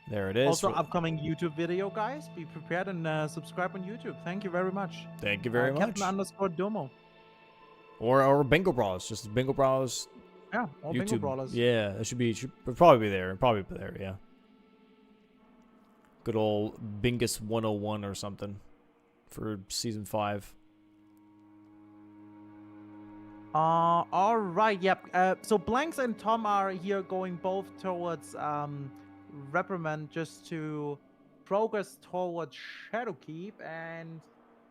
There it is. Also, upcoming YouTube video, guys. Be prepared and subscribe on YouTube. Thank you very much. Thank you very much. Captain_Domo. Or Bingo Brawlers. Just Bingo Brawlers. Yeah, all YouTube. Bingo Brawlers. Yeah, it should probably be there. Yeah. Good old Bingus 101 or something for season 5. All right. Yep. So Blanks and Tom are here going both towards Reprimand, just to progress towards Shadowkeep, and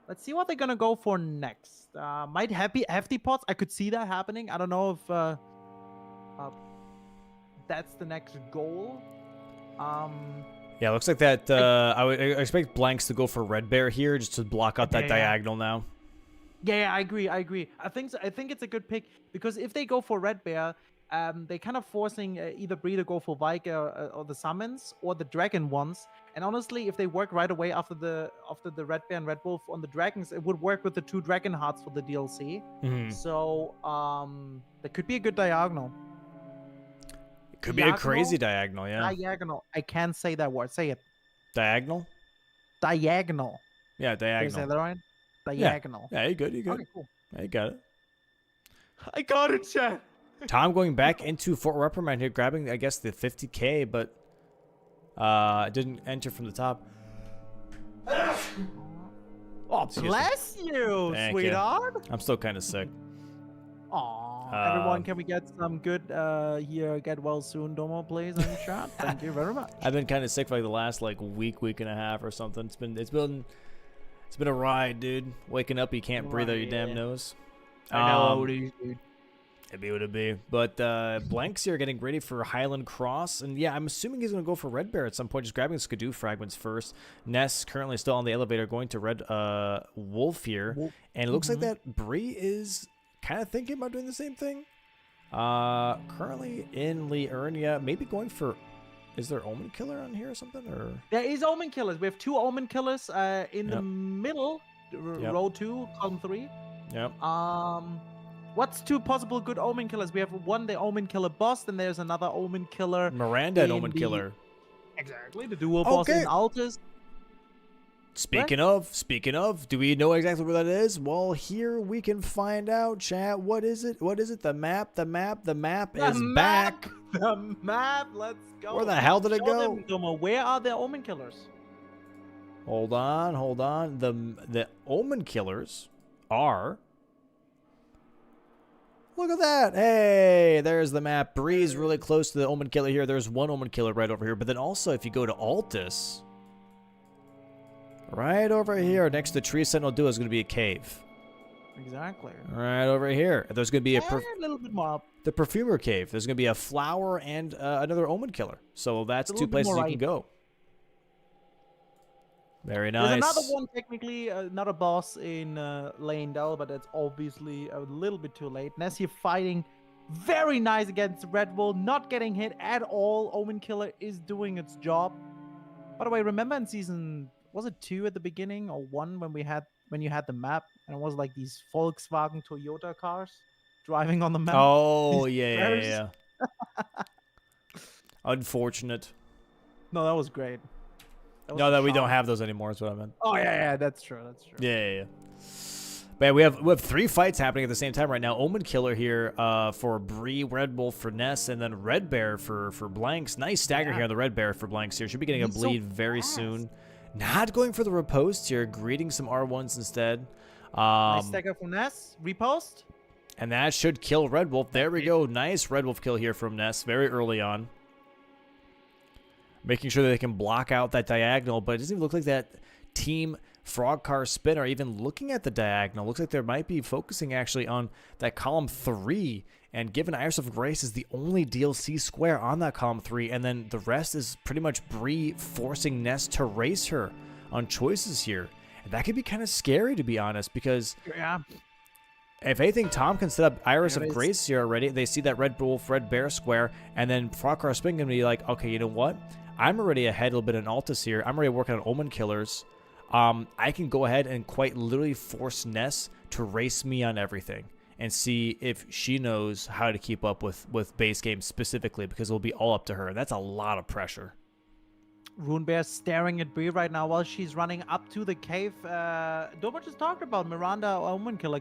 let's see what they're gonna go for next. Might hefty pots. I could see that happening. I don't know if that's the next goal. Yeah, looks like that. I would expect Blanks to go for Red Bear here, just to block out that diagonal now. Yeah, I agree. I think it's a good pick, because if they go for Red Bear, they kind of forcing either Bree to go for Viker or the summons or the dragon ones. And honestly, if they work right away after the Red Bear and Red Wolf on the dragons, it would work with the 2 dragon hearts for the DLC. So that could be a good diagonal. It could be a crazy diagonal, yeah. Diagonal. I can't say that word. Say it. Diagonal? Diagonal. Yeah, diagonal. Can you say that right? diagonal. Yeah, you good, you good. Okay, cool. Yeah, you got it. I got it, chat. Tom going back into Fort Reprimand here, grabbing, I guess, the 50K, but didn't enter from the top. Oh, Excuse me. bless you, Thank sweetheart. I'm still kind of sick. Aw, everyone, can we get some good here? Get well soon, Domo, please, in chat. Thank you very much. I've been kind of sick for like the last like week and a half or something. It's been a ride, dude. Waking up, you can't breathe out your damn nose. I know, dude. It'd be what it be. But Blanks here getting ready for Highland Cross. And yeah, I'm assuming he's going to go for Red Bear at some point, just grabbing the Skidoo fragments first. Ness currently still on the elevator going to Red Wolf here. And it looks like that Bree is kind of thinking about doing the same thing. Currently in Liurnia, maybe going for... Is there Omen Killer on here or something? Or There is Omen Killers. We have 2 Omen Killers in the middle, row 2, column 3. Yep. What's 2 possible good Omen Killers? We have one, the Omen Killer boss, then there's another Omen Killer. Miranda and Omen Killer. Exactly, the dual boss in Altus. Speaking of, do we know exactly where that is? Well, here we can find out, chat. What is it? What is it? The map is back. The map, let's go. Where the hell did it Show go? them, Domo. Where are the Omen Killers? Hold on. The Omen Killers are... Look at that. Hey, there's the map. Bree's really close to the Omen Killer here. There's one Omen Killer right over here. But then also, if you go to Altus, right over here, next to Tree Sentinel Duo is going to be a cave. Exactly. Right over here. There's going to be a little bit more up. the Perfumer Cave. There's going to be a flower and another Omen Killer. So that's 2 places you can go. Very nice. There's another one, technically, another boss in Lane Dell, but that's obviously a little bit too late. Ness here fighting very nice against Red Bull, not getting hit at all. Omen Killer is doing its job. By the way, remember in season, was it 2 at the beginning or 1 when you had the map and it was like these Volkswagen Toyota cars driving on the map? Oh, yeah. Unfortunate. No, that was great. No, that we don't have those anymore is what I meant. Oh, yeah, that's true. Yeah. But we have 3 fights happening at the same time right now. Omen Killer here for Bree, Red Wolf for Ness, and then Red Bear for Blanks. Nice stagger here on the Red Bear for Blanks here. Should be getting a bleed very soon. Not going for the riposte here, greeting some R1s instead. Nice stagger from Ness. Repost. And that should kill Red Wolf. There we go. Nice Red Wolf kill here from Ness very early on. Making sure that they can block out that diagonal, but it doesn't even look like that team FROGCARSPIN are even looking at the diagonal. Looks like they might be focusing actually on that column 3, and given Iris of Grace is the only DLC square on that column 3, and then the rest is pretty much Bree forcing Ness to race her on choices here. And that could be kind of scary, to be honest, because if anything, Tom can set up Iris of Grace here already. They see that Red Wolf, Red Bear square, and then FROGCARSPIN going to be like, okay, you know what? I'm already ahead a little bit in Altus here. I'm already working on Omen Killers. I can go ahead and quite literally force Ness to race me on everything and see if she knows how to keep up with base game specifically, because it'll be all up to her. And that's a lot of pressure. Runebear staring at Bree right now while she's running up to the cave. Domo just talked about Miranda Omen Killer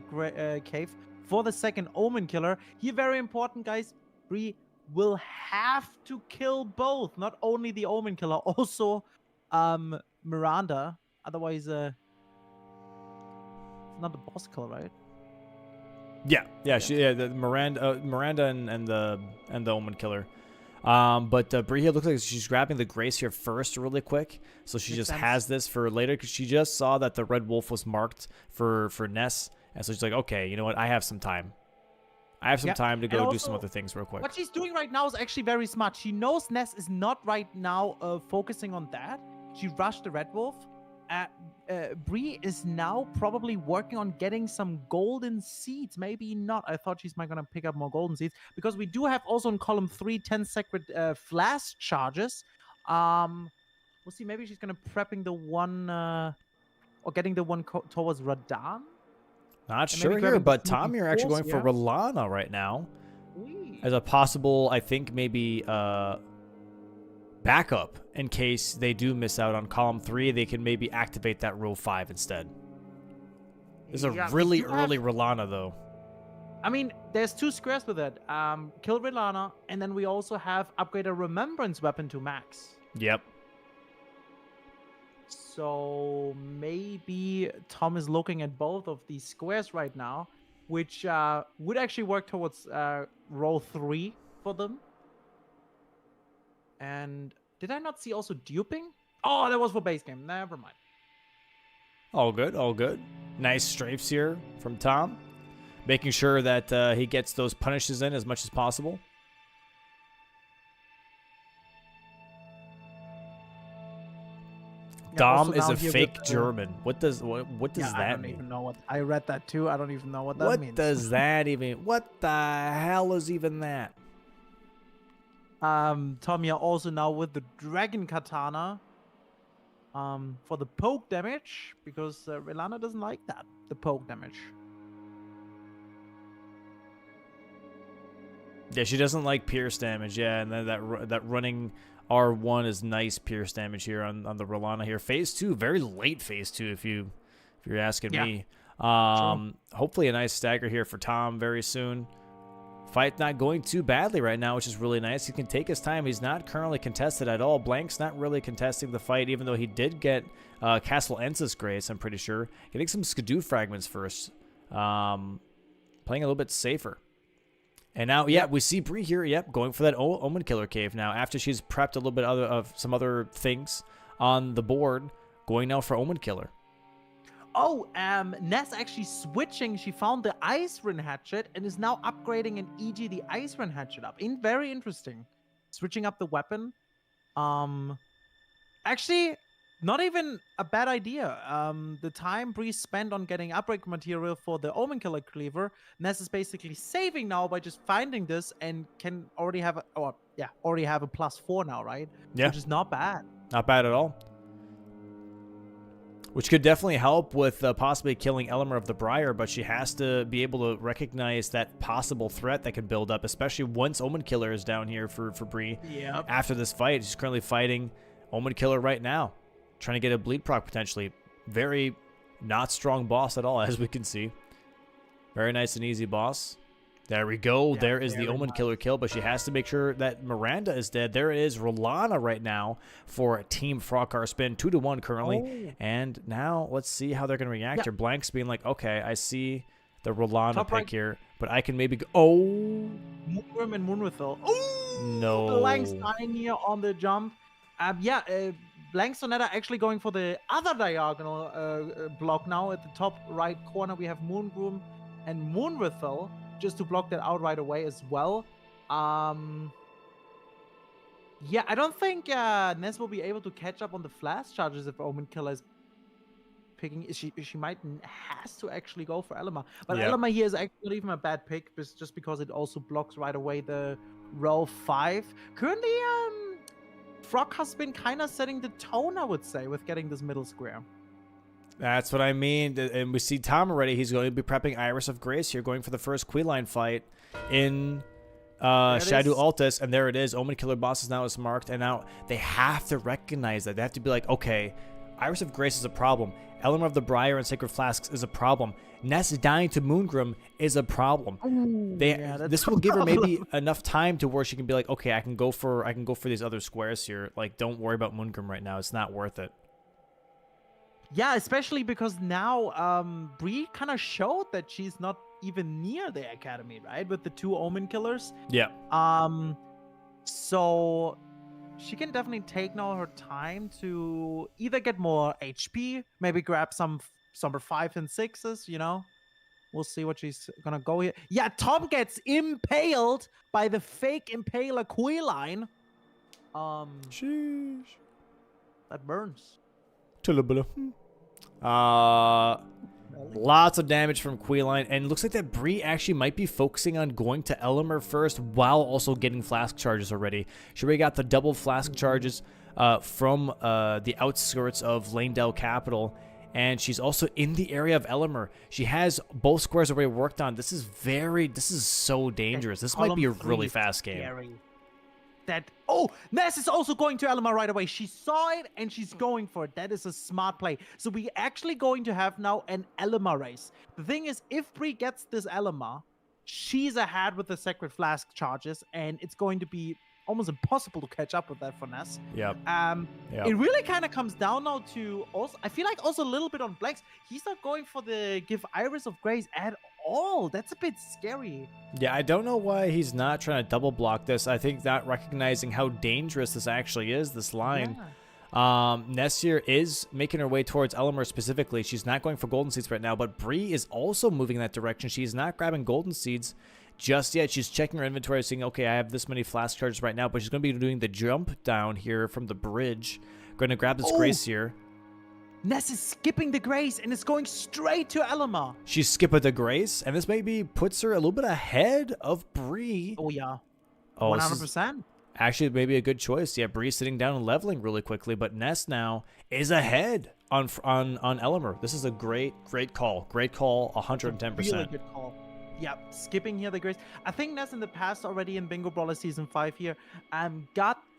cave for the second Omen Killer. Here, very important, guys. Bree will have to kill both, not only the Omen Killer, also Miranda. Otherwise, not the boss killer, right? Yeah, the Miranda and the Omen Killer. But Bree here looks like she's grabbing the Grace here first really quick, so she just has this for later, because she just saw that the Red Wolf was marked for Ness, and so she's like, okay, you know what? I have some time. I have some time to go do some other things real quick. What she's doing right now is actually very smart. She knows Ness is not right now focusing on that. She rushed the Red Wolf. Bree is now probably working on getting some golden seeds. Maybe not. I thought she's going to pick up more golden seeds, because we do have also in column 3 10 sacred flask charges. We'll see. Maybe she's going to prepping the one or getting the one towards Radan. Not sure here, but Tom, you're actually going for Rolana right now as a possible, I think, maybe backup in case they do miss out on column 3. They can maybe activate that row 5 instead. This is Yeah, a we really do have- early Rolana, though. I mean, there's 2 squares with it. Kill Rilana, and then we also have upgrade a Remembrance weapon to max. Yep. So maybe Tom is looking at both of these squares right now, which would actually work towards row 3 for them. And did I not see also duping? Oh, that was for base game. Never mind. All good, all good. Nice strafes here from Tom. Making sure that he gets those punishes in as much as possible. Dom also is down a here fake with, German. What does I that don't mean? even know what I read that too. I don't even know what that What means. does that even? What the hell is even that? Tom, you're also now with the Dragon Katana. For the poke damage, because Relana doesn't like that, the poke damage. Yeah, she doesn't like pierce damage. Yeah, and then that running R1 is nice pierce damage here on the Rolana here. Phase 2, very late phase 2 if you're asking me. Hopefully a nice stagger here for Tom very soon. Fight not going too badly right now, which is really nice. He can take his time. He's not currently contested at all. Blank's not really contesting the fight, even though he did get Castle Ensis Grace, I'm pretty sure. Getting some Skidoo fragments first. Playing a little bit safer. And now, yeah, we see Bree here, going for that Omen Killer Cave now. After she's prepped a little bit of some other things on the board, going now for Omen Killer. Oh, Ness actually switching. She found the Ice Rin Hatchet and is now upgrading an EG the Ice Rin Hatchet up. Very interesting. Switching up the weapon. Actually, not even a bad idea. The time Bree spent on getting upgrade material for the Omen Killer Cleaver, Ness is basically saving now by just finding this and can already have a +4 now, right? Yeah. Which is not bad. Not bad at all. Which could definitely help with possibly killing Elemer of the Briar, but she has to be able to recognize that possible threat that can build up, especially once Omen Killer is down here for Bree. Yep. After this fight, she's currently fighting Omen Killer right now, trying to get a bleed proc potentially. Very not strong boss at all, as we can see. Very nice and easy boss. There we go. Yeah, there is the very Omen nice. Killer kill, but she has to make sure that Miranda is dead. There it is, Rolana right now for Team FROGCARSPIN, 2-1 currently. Oh. And now let's see how they're going to react Yeah. here. Blank's being like, okay, I see the Rolana Top pick right. here, but I can maybe go. Oh, Moonworm and Moonwithel. Oh, No. Blank's dying here on the jump. BLANXONETTA actually going for the other diagonal block now. At the top right corner, we have Moongroom and Moonwithel just to block that out right away as well. Yeah, I don't think Ness will be able to catch up on the flash charges if Omen Killer is picking. She has to actually go for Elemer. But Yeah. Elemer here is actually not even a bad pick, just because it also blocks right away the row 5. Currently, Frog has been kind of setting the tone, I would say, with getting this middle square. That's what I mean. And we see Tom already. He's going to be prepping Iris of Grace here, going for the first Queeline fight in Shadow is. Altus. And there it is. Omen Killer Boss is now is marked. And now they have to recognize that. They have to be like, okay, Iris of Grace is a problem. Elemer of the Briar and Sacred Flasks is a problem. Ness dying to Moongrim is a problem. This will give her maybe enough time to where she can be like, okay, I can go for these other squares here. Like, don't worry about Moongrim right now. It's not worth it. Yeah, especially because now Bree kind of showed that she's not even near the academy, right? With the 2 Omen Killers. Yeah. So she can definitely take now her time to either get more HP, maybe grab some number 5 and 6s, you know? We'll see what she's gonna go here. Yeah, Tom gets impaled by the fake Impaler Queeline. Sheesh. That burns. Lots of damage from Queeline, and it looks like that Bree actually might be focusing on going to Elemer first while also getting flask charges already. She already got the double flask charges from the outskirts of Lanedale Capital, and she's also in the area of Elemer. She has both squares already worked on. This is so dangerous. This might be a Column 3 really is fast game. scary. that. Oh, Ness is also going to Elamar right away. She saw it and she's going for it. That is a smart play. So we actually going to have now an Elamar race. The thing is, if Bree gets this Elamar, she's ahead with the Sacred Flask charges, and it's going to be almost impossible to catch up with that for Ness. Yep. It really kind of comes down now to also, I feel like also a little bit on Blanks. He's not going for the give Iris of Grace at all. That's a bit scary. Yeah, I don't know why he's not trying to double block this. I think not recognizing how dangerous this actually is, this line. Yeah. Ness here is making her way towards Elamar specifically. She's not going for golden seeds right now, but Bree is also moving in that direction. She's not grabbing golden seeds just yet. She's checking her inventory, saying, okay, I have this many flask charges right now, but she's going to be doing the jump down here from the bridge. Going to grab this Grace here. Ness is skipping the Grace and is going straight to Elamar. She's skipping the Grace, and this maybe puts her a little bit ahead of Bree. Oh, yeah. Oh, 100%. Actually, maybe a good choice. Yeah, Bree sitting down and leveling really quickly, but Ness now is ahead on Elamar. This is a great call. Great call, 110%. Really good call. Yeah, skipping here the Grace. I think Ness in the past already in Bingo Brawler Season 5 here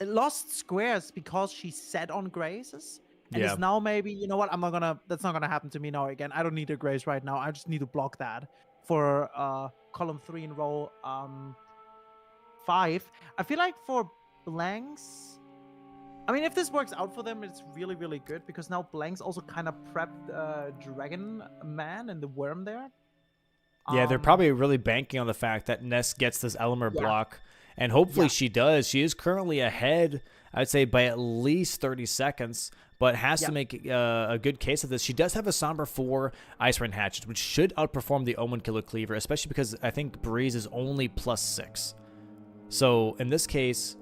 lost squares because she set on Graces. And it's now maybe, you know what, that's not gonna happen to me now again. I don't need a Grace right now. I just need to block that for column 3 in row 5. I feel like for Blanks, I mean, if this works out for them, it's really, really good, because now Blanks also kind of prepped Dragon Man and the Worm there. Yeah, they're probably really banking on the fact that Ness gets this Elamar block, and hopefully she does. She is currently ahead, I'd say, by at least 30 seconds, but has to make a good case of this. She does have a Somber 4 Ice Rain Hatchet, which should outperform the Omen Killer Cleaver, especially because I think Breeze is only +6. So, in this case,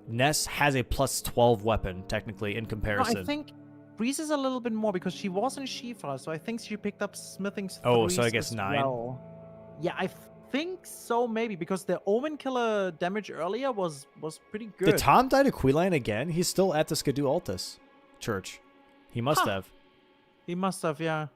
Ness has a +12 weapon, technically, in comparison. No, I think Breeze is a little bit more, because she was in Shifa, so I think she picked up Smithing's Oh, so I guess 9? Well. Yeah, I think so, maybe, because the Omen Killer damage earlier was pretty good. Did Tom die to Queeline again? He's still at the Skidoo Altus Church. He must have. He must have, yeah.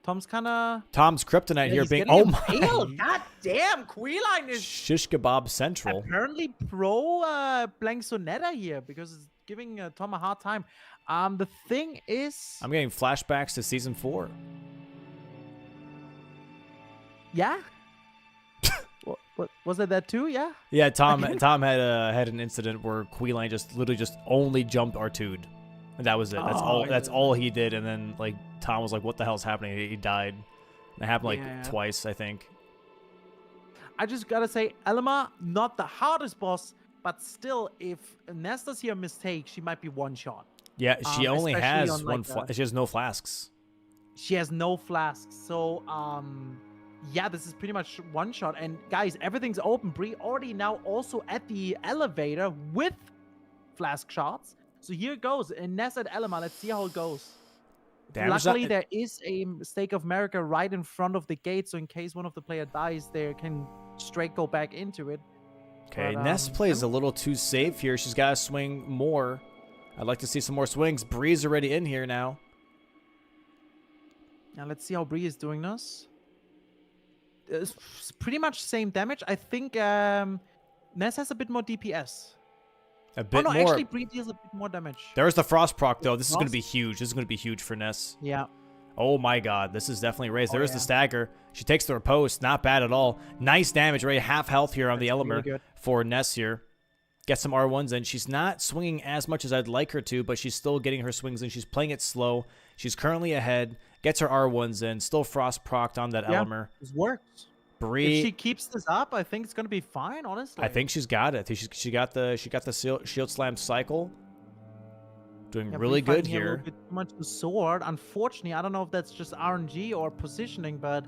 Tom's Kryptonite here being... Oh, my... God damn, Queeline is... Shish Kebab Central. Apparently pro BLANXONETTA here, because it's giving Tom a hard time. The thing is... I'm getting flashbacks to Season 4. Yeah? What was it that too? Yeah. Yeah, Tom had an incident where Queeline literally only jumped R2'd, and that was it. That's all he did. And then like Tom was like, "What the hell's happening?" He died. And it happened twice, I think. I just gotta say, Elamar, not the hardest boss, but still, if Ness does here a mistake, she might be one shot. Yeah, she only has on, she has no flasks. She has no flasks, so yeah, this is pretty much one shot. And guys, everything's open. Bree already now also at the elevator with flask shots. So here it goes. And Ness at Elamar. Let's see how it goes. Luckily, there is a Stake of America right in front of the gate. So in case one of the player dies, they can straight go back into it. Okay, but, Ness plays a little too safe here. She's got to swing more. I'd like to see some more swings. Bree's already in here now. Now let's see how Bree is doing this. It's pretty much same damage. I think Ness has a bit more DPS. A bit more. Actually, Bree deals a bit more damage. There's the Frost proc, though. This is going to be huge. This is going to be huge for Ness. Yeah. Oh, my God. This is definitely raised. There's the stagger. She takes the riposte. Not bad at all. Nice damage. Right, half health here on the Elamar for Ness here. Get some R1s in. She's not swinging as much as I'd like her to, but she's still getting her swings in. She's playing it slow. She's currently ahead. Gets her R1s in. Still Frost procced on that Elamar. It works. Bree, if she keeps this up, I think it's gonna be fine. Honestly, I think she's got it. She got the shield slam cycle. Doing really good here. A little bit too much the sword. Unfortunately, I don't know if that's just RNG or positioning, but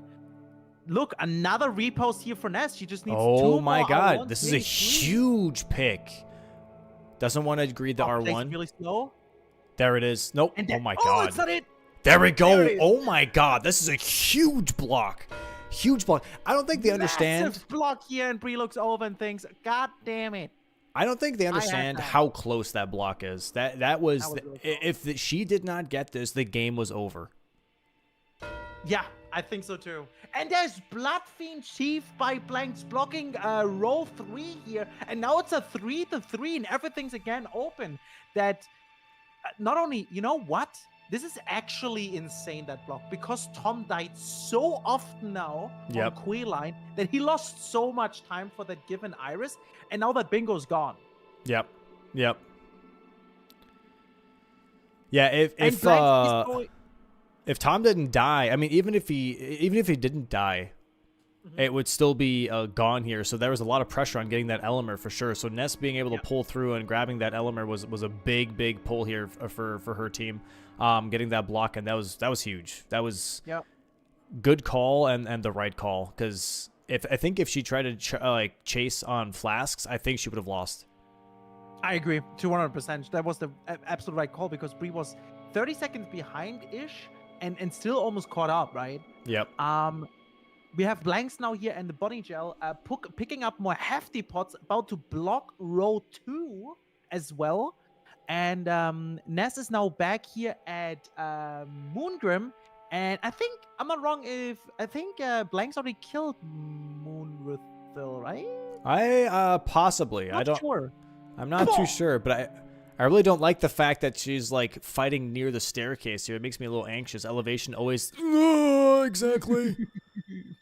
look, another repost here for Ness. She just needs two more. Oh my God, this is a huge pick. Doesn't want to greed the R1. Really slow. There it is. Nope. Oh my God. Oh, it's not it. There we go. Oh my God, this is a huge block. Huge block. I don't think they understand. Massive block here, and Bree looks over and thinks, "God damn it!" I don't think they understand how close that block is. That was really if she did not get this, the game was over. Yeah, I think so too. And there's Bloodfiend Chief by Blanks blocking row 3 here. And now it's a 3-3 and everything's again open. That not only, you know what? This is actually insane, that block, because Tom died so often now on Queeline that he lost so much time for that given Iris. And now that Bingo's gone. Yep. Yeah, if Tom didn't die, I mean, even if he didn't die, it would still be gone here. So there was a lot of pressure on getting that Elemer for sure. So Ness being able to pull through and grabbing that Elemer was a big pull here for her team. Getting that block, and that was huge. That was good call and the right call, because I think if she tried to chase on flasks, I think she would have lost. I agree, 200%. That was the absolute right call, because Bree was 30 seconds behind-ish and still almost caught up, right? Yep. We have Blanks now here and the body gel picking up more hefty pots, about to block row 2 as well. And Ness is now back here at Moongrim. And I think, I'm not wrong, I think Blanks already killed Moonrithil, right? Possibly. Not sure. I'm not too sure, but I really don't like the fact that she's like fighting near the staircase here. It makes me a little anxious. Elevation always exactly.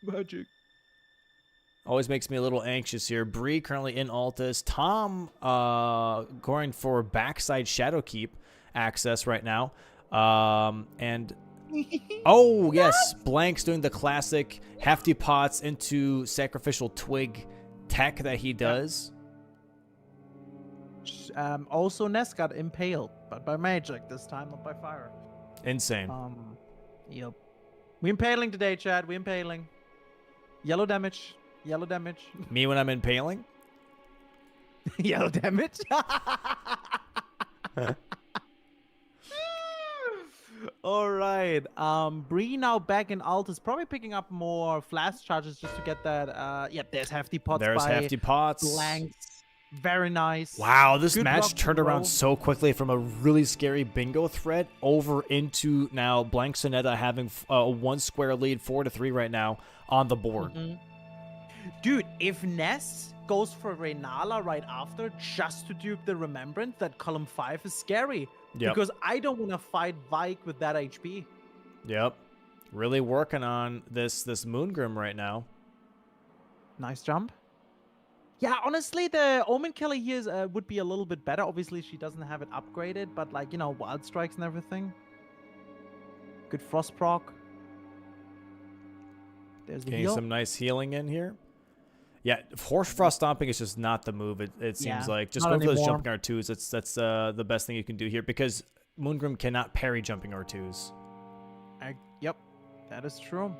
Magic. Always makes me a little anxious here. Bree currently in Altus. Tom going for backside Shadowkeep access right now. And oh yes, Blanks doing the classic hefty pots into sacrificial twig tech that he does. Also, Ness got impaled, but by magic this time, not by fire. Insane. Yep. We impaling today, Chad. We impaling. Yellow damage. Yellow damage. Me when I'm impaling? Yellow damage. All right. Bree now back in Altus, probably picking up more flash charges just to get that. Yeah, there's hefty pots. There's hefty pots. Blanks. Very nice. Wow, this match turned around so quickly from a really scary bingo threat over into now BLANXONETTA having a 1 square lead, 4-3 right now on the board. Dude, if Ness goes for Reynala right after just to dupe the Remembrance, that column 5 is scary. Yep. Because I don't want to fight Vike with that HP. Yep. Really working on this Moongrim right now. Nice jump. Yeah, honestly, the Omen Killer here would be a little bit better. Obviously, she doesn't have it upgraded, but like, you know, Wild Strikes and everything. Good Frost proc. There's the Getting heal. some nice healing in here. Yeah, Horse Frost Stomping is just not the move, it seems like. Just go for those jumping R2s. That's the best thing you can do here, because Moongrim cannot parry jumping R2s. Yep, that is true.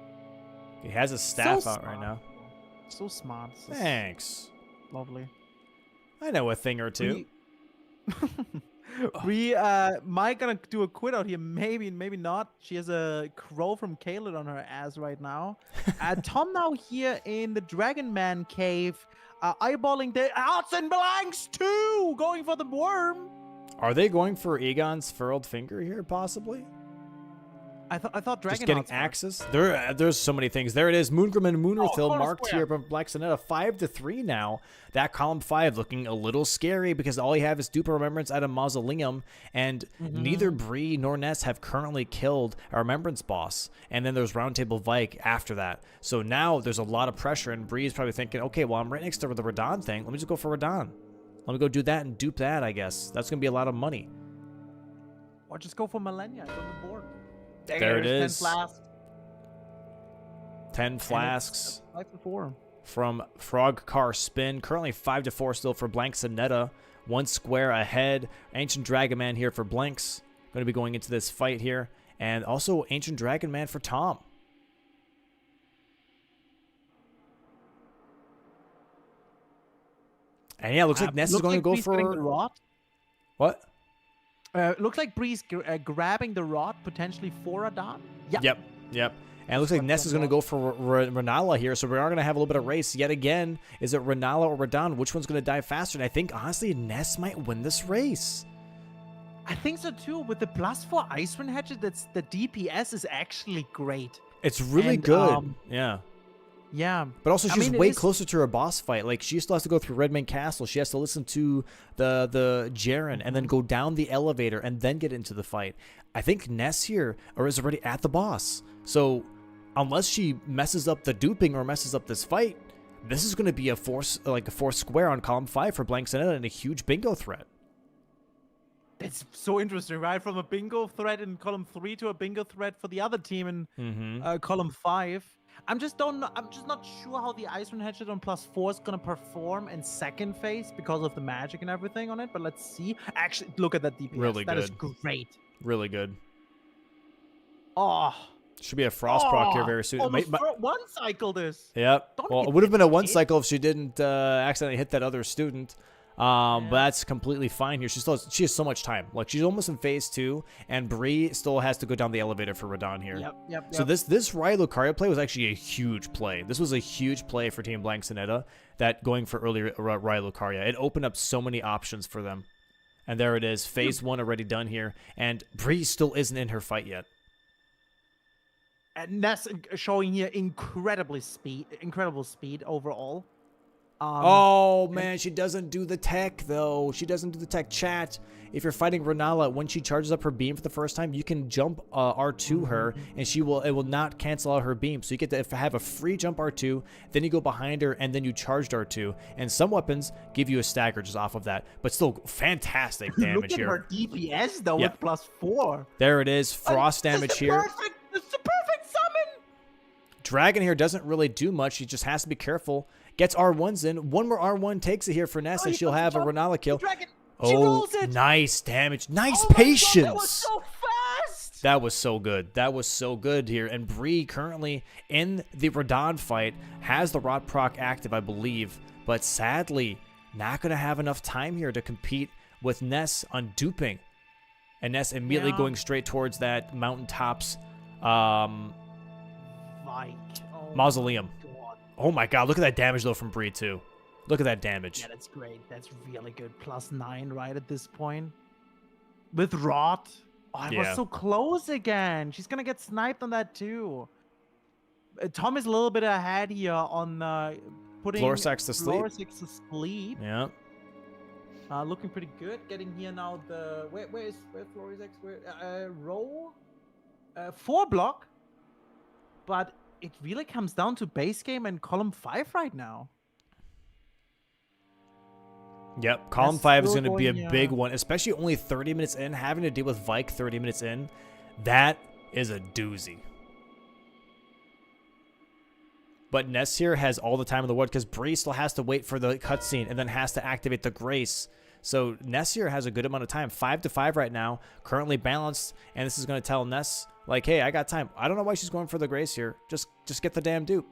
He has his staff out right now. So smart. Thanks. Lovely. I know a thing or two. We Mike gonna do a quit out here. Maybe not. She has a crow from Kaled on her ass right now. Tom now here in the Dragon Man cave, eyeballing the Arts and Blanks too, going for the worm. Are they going for Egon's furled finger here, possibly? I thought Dragon just getting access. There's so many things. There it is. Moongrim and Moonrithil marked here from BLANXONETTA 5-3 now. That column 5 looking a little scary because all you have is dupe a Remembrance at a Mausoleum, and neither Bree nor Ness have currently killed a Remembrance boss. And then there's Roundtable Vike after that. So now there's a lot of pressure, and Bree is probably thinking, okay, well, I'm right next to the Radahn thing. Let me just go for Radahn. Let me go do that and dupe that, I guess. That's going to be a lot of money. Or just go for Millennia. It's on the board. There it is. 10 flasks. 10 flasks. 5-4. From FROGCARSPIN. Currently 5-4 still for BLANXONETTA. 1 square ahead. Ancient Dragon Man here for Blanks. Going to be going into this fight here. And also Ancient Dragon Man for Tom. And yeah, looks like Ness is going to go for... The rod. What? Looks like Bree's grabbing the rod, potentially for Radahn. Yep. And it looks like Ness is going to go for Reynala here, so we are going to have a little bit of race yet again. Is it Reynala or Radahn? Which one's going to die faster? And I think, honestly, Ness might win this race. I think so too. With the +4 Icewind Hatchet, the DPS is actually great. It's really And, good. Yeah. Yeah. But also, I she's mean, it way is- closer to her boss fight. Like, she still has to go through Redmane Castle. She has to listen to the Jaren and then go down the elevator and then get into the fight. I think Ness here is already at the boss. So, unless she messes up the duping or messes up this fight, this is going to be a force square on column 5 for BLANXONETTA and a huge bingo threat. It's so interesting, right? From a bingo threat in column 3 to a bingo threat for the other team in column 5. I'm just not sure how the Icewind Hatchet on +4 is gonna perform in second phase because of the magic and everything on it. But let's see. Actually, look at that DPS. Really That is good. great. Really good. Oh, Should be a frost proc here very soon. Almost one cycle this. Yep. Don't Well, hit it would have been a it, one kid. cycle if she didn't accidentally hit that other student. But that's completely fine here. She has so much time. Like, she's almost in phase 2, and Bree still has to go down the elevator for Radon here. Yep. So this Raya Lucaria play was actually a huge play. This was a huge play for Team BLANXONETTA, that going for early Raya Lucaria. It opened up so many options for them. And there it is. Phase 1 already done here. And Bree still isn't in her fight yet. And Ness showing here incredible speed overall. Oh, man, she doesn't do the tech, though. She doesn't do the tech. Chat, if you're fighting Renala, when she charges up her beam for the first time, you can jump R2 her, and it will not cancel out her beam. So you get to have a free jump R2, then you go behind her, and then you charged R2. And some weapons give you a stagger just off of that. But still, fantastic damage Look at here. her DPS, though, Yeah. with +4. There it is. Frost damage here. It's the perfect summon! Dragon here doesn't really do much. He just has to be careful. Gets R1s in. One more R1 takes it here for Ness, and she'll have a Renala kill. Dragon. She Oh, rolls it. nice damage. Nice Oh my God, patience. that was so fast. That was so good. That was so good here. And Bree currently in the Radon fight has the Rot proc active, I believe. But sadly, not going to have enough time here to compete with Ness on duping. And Ness immediately going straight towards that mountaintops Mike. Oh mausoleum. my God. Oh my God, look at that damage though from Bree too. Look at that damage. Yeah, that's great. That's really good. +9 right at this point. With Rot. Oh, I was so close again. She's going to get sniped on that too. Tom is a little bit ahead here on putting Florsax to sleep. Florsax to sleep. Yeah. Looking pretty good. Getting here now the... Where's Florsax? Row? 4 block. But it really comes down to base game and column 5 right now. Yep, column That's 5 is still going to be a going, big one, especially only 30 minutes in. Having to deal with Vike 30 minutes in, that is a doozy. But Ness here has all the time in the world because Bree still has to wait for the cutscene and then has to activate the Grace. So Ness here has a good amount of time. 5-5 right now, currently balanced, and this is going to tell Ness, like, hey, I got time. I don't know why she's going for the Grace here. Just get the damn dupe.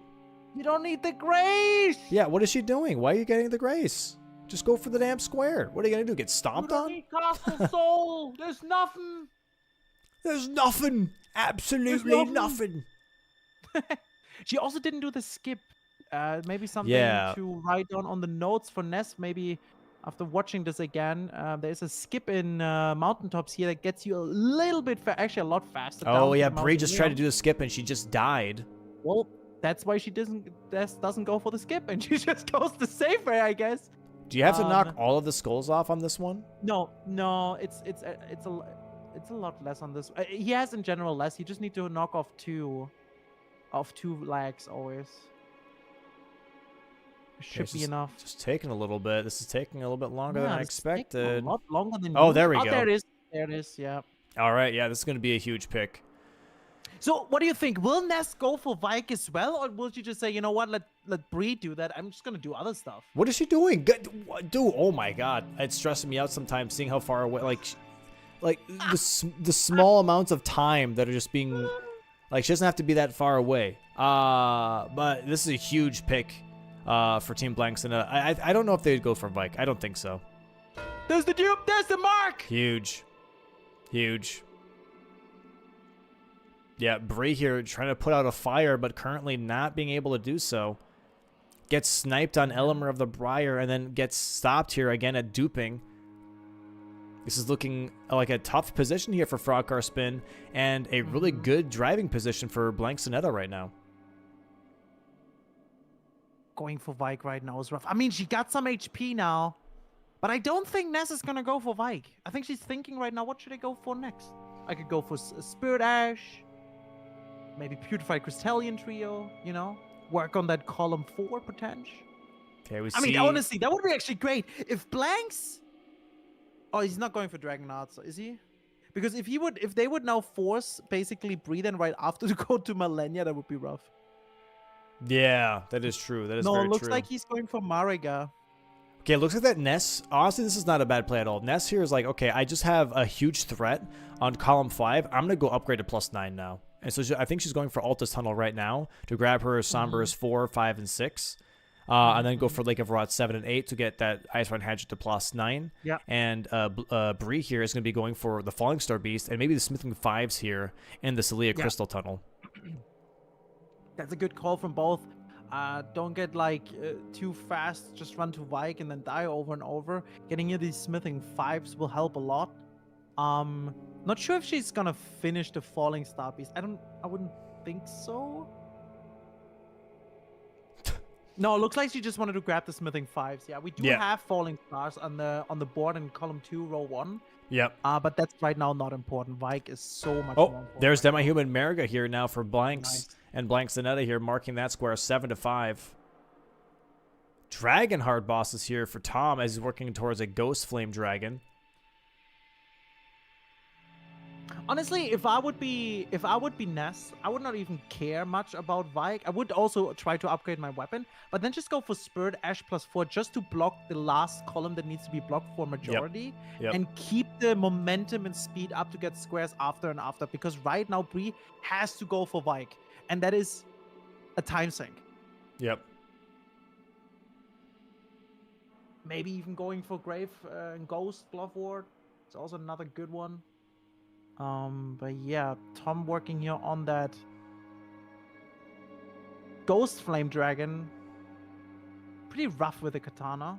You don't need the Grace! Yeah, what is she doing? Why are you getting the Grace? Just go for the damn square. What are you going to do, get stomped You don't on? need Castle Soul! There's nothing! There's nothing. Absolutely nothing. She also didn't do the skip. Maybe something to write down on the notes for Ness. Maybe after watching this again, there's a skip in mountaintops here that gets you a little bit, actually a lot faster. Oh yeah, Bree just tried to do the skip and she just died. Well, that's why she doesn't go for the skip and she just goes the safe way, I guess. Do you have to knock all of the skulls off on this one? No, it's a lot less on this. He has in general less. You just need to knock off two legs always. Should be enough. Just taking a little bit. This is taking a little bit longer than I it's taking expected. A lot longer than Oh, you. there we go. There it is. There it is. Yeah. All right. Yeah, this is going to be a huge pick. So, what do you think? Will Ness go for Vike as well, or will she just say, you know what, let Bree do that? I'm just gonna do other stuff. What is she doing? Dude, oh my God, it's stressing me out sometimes seeing how far away, like the small amounts of time that are just being, like, she doesn't have to be that far away. But this is a huge pick for Team BLANXONETTA. I don't know if they'd go for Vike. I don't think so. There's the dupe. There's the mark. Huge. Yeah, Bree here trying to put out a fire, but currently not being able to do so. Gets sniped on Elemer of the Briar and then gets stopped here again at duping. This is looking like a tough position here for FROGCARSPIN and a really good driving position for BLANXONETTA right now. Going for Vike right now is rough. I mean, she got some HP now, but I don't think Ness is going to go for Vike. I think she's thinking right now, what should I go for next? I could go for Spirit Ash, maybe Purified Crystallian Trio, you know? Work on that column 4 potential. Okay, we I mean, honestly, that would be actually great. If Blanks... Oh, he's not going for Dragon Arts, is he? Because if they would now force basically Breathe and right after to go to Malenia, that would be rough. Yeah, that is true. That is very true. No, it looks like he's going for Mariga. Okay, it looks like that Ness, honestly, this is not a bad play at all. Ness here is like, okay, I just have a huge threat on column 5. I'm going to go upgrade to +9 now. And so I think she's going for Altus Tunnel right now to grab her Sombras 4, 5, and 6. And then go for Lake of Rot 7 and 8 to get that Ice-Run Hatchet to +9. Yeah. And Bree here is going to be going for the Falling Star Beast and maybe the Smithing 5s here in the Celia Crystal Tunnel. That's a good call from both. Don't get like too fast. Just run to Vike and then die over and over. Getting you these Smithing 5s will help a lot. Not sure if she's gonna finish the Falling Star Beast. I wouldn't think so. No, it looks like she just wanted to grab the Smithing 5s. Yeah, we do have Falling Stars on the board in column 2, row 1. Yep. But that's right now not important. Vike is so much more important. There's Demi-Human Mariga here now for Blanks. Nice. And BLANXONETTA here marking that square 7 to 5. Dragonheart bosses here for Tom as he's working towards a Ghost Flame Dragon. Honestly, if I would be Ness, I would not even care much about Vike. I would also try to upgrade my weapon, but then just go for Spirit Ash +4 just to block the last column that needs to be blocked for majority, and keep the momentum and speed up to get squares after and after. Because right now Bree has to go for Vike, and that is a time sink. Yep. Maybe even going for Grave and Ghost Bluff Ward. It's also another good one. But yeah, Tom working here on that Ghost Flame Dragon. Pretty rough with the katana.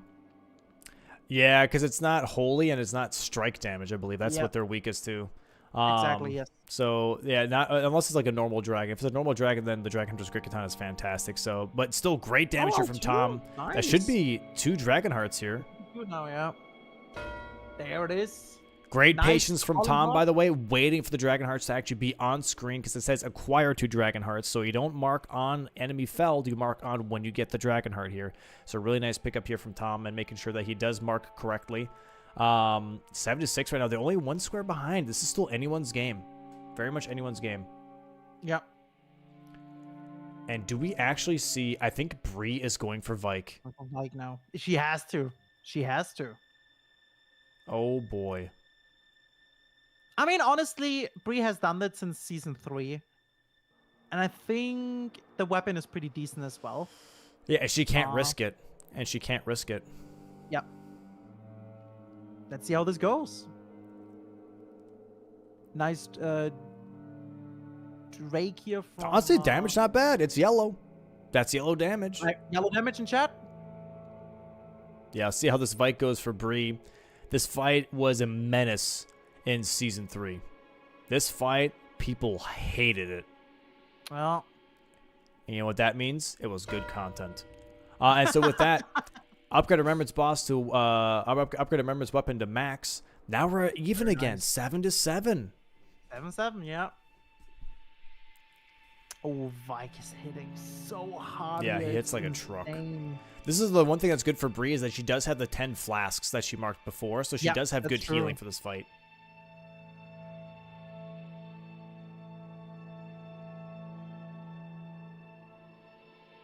Yeah, because it's not holy and it's not strike damage, I believe. That's what they're weakest to. Exactly, yes. So, yeah, not unless it's like a normal dragon. If it's a normal dragon, then the Dragon Hunter's Great Katana is fantastic. So, but still great damage here from Tom. Nice. That should be 2 Dragon Hearts here. Good now, yeah. There it is. Great Nice patience from column Tom, block. by the way, waiting for the Dragon Hearts to actually be on screen because it says acquire 2 Dragon Hearts. So you don't mark on enemy felled, you mark on when you get the Dragon Heart here. So really nice pickup here from Tom and making sure that he does mark correctly. 7 to 6 right now. They're only 1 square behind. This is still anyone's game. Very much anyone's game. Yep. And do we actually see... I think Bree is going for Vike. Vike now. She has to. She has to. Oh, boy. I mean, honestly, Bree has done that since season 3. And I think the weapon is pretty decent as well. Yeah, she can't risk it. And she can't risk it. Yep. Let's see how this goes. Nice Drake here from... Honestly, damage not bad. It's yellow. That's yellow damage. Yellow damage in chat? Yeah, see how this fight goes for Bree. This fight was a menace in Season 3. This fight, people hated it. Well... And you know what that means? It was good content. And so with that, upgrade Remembrance boss to upgrade Remembrance weapon to max. Now we're even again, 7 to 7. 7-7, yeah. Oh, Vike is hitting so hard. Yeah, here. he hits It's like a truck. insane. This is the one thing that's good for Bree is that she does have the 10 flasks that she marked before, so she Yeah, does have that's good true. healing for this fight.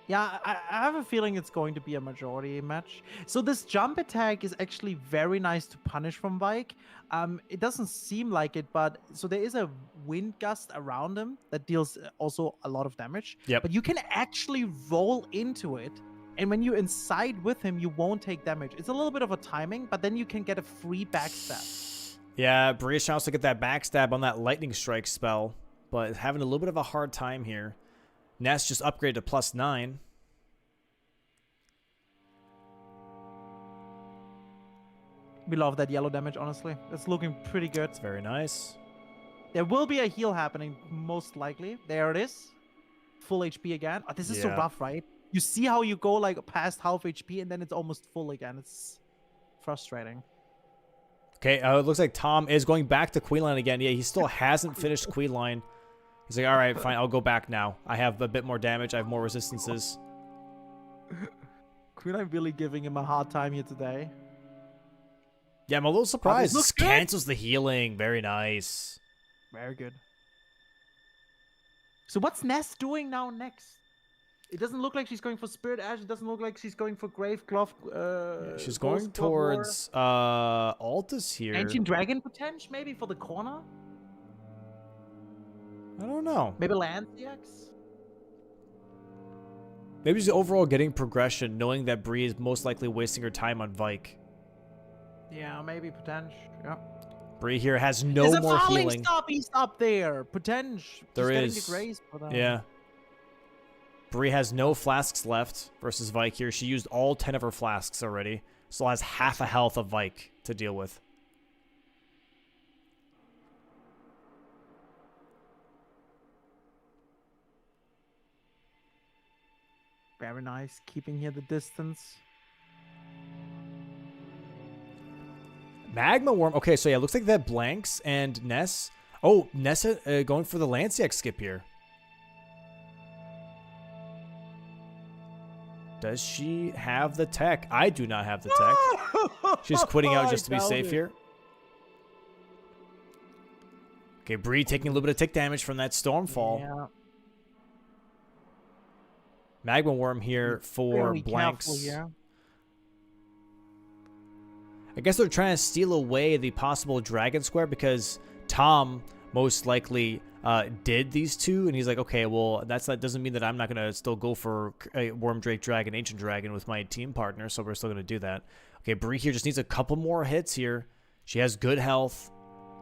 Yeah, I have a feeling it's going to be a majority match. So this jump attack is actually very nice to punish from Vike. It doesn't seem like it, but so there is a wind gust around him that deals also a lot of damage. Yep. But you can actually roll into it, and when you're inside with him, you won't take damage. It's a little bit of a timing, but then you can get a free backstab. Yeah, Bree is trying to get that backstab on that lightning strike spell, but having a little bit of a hard time here. Ness just upgraded to +9. We love that yellow damage, honestly. It's looking pretty good. It's very nice. There will be a heal happening, most likely. There it is. Full HP again. Oh, this is so Yeah. rough, right? You see how you go like past half HP and then it's almost full again. It's frustrating. Okay, it looks like Tom is going back to Queen Line again. Yeah, he still hasn't finished Queen Line. He's like, all right, fine, I'll go back now. I have a bit more damage. I have more resistances. Queen, I'm really giving him a hard time here today. Yeah, I'm a little surprised. looks This good. cancels the healing. Very nice. Very good. So what's Ness doing now next? It doesn't look like she's going for Spirit Ash. It doesn't look like she's going for Grave Cloth. She's Ghost going Cloth towards Altus here. War. Ancient Dragon potential, maybe for the corner. I don't know. Maybe Lanciax. Maybe she's overall getting progression, knowing that Bree is most likely wasting her time on Vike. Yeah, maybe potential. Yeah. Bree here has no There's more a falling healing. stop beast up there. Potential. There She's is. Getting the grace for that. Yeah. Bree has no flasks left versus Vike here. She used all 10 of her flasks already. Still has half a health of Vike to deal with. Very nice. Keeping here the distance. Magma Worm. Okay, so yeah, looks like that Blanks and Ness. Oh, Ness going for the Lanciac skip here. Does she have the tech? I do not have the tech. She's quitting out just to be safe here. Okay, Bree taking a little bit of tick damage from that Stormfall. Yeah. Magma Worm here for Very Blanks. careful here. I guess they're trying to steal away the possible Dragon Square because Tom most likely did these two, and he's like, okay, well, that doesn't mean that I'm not going to still go for a Worm Drake Dragon, Ancient Dragon with my team partner, so we're still going to do that. Okay, Bree here just needs a couple more hits here. She has good health.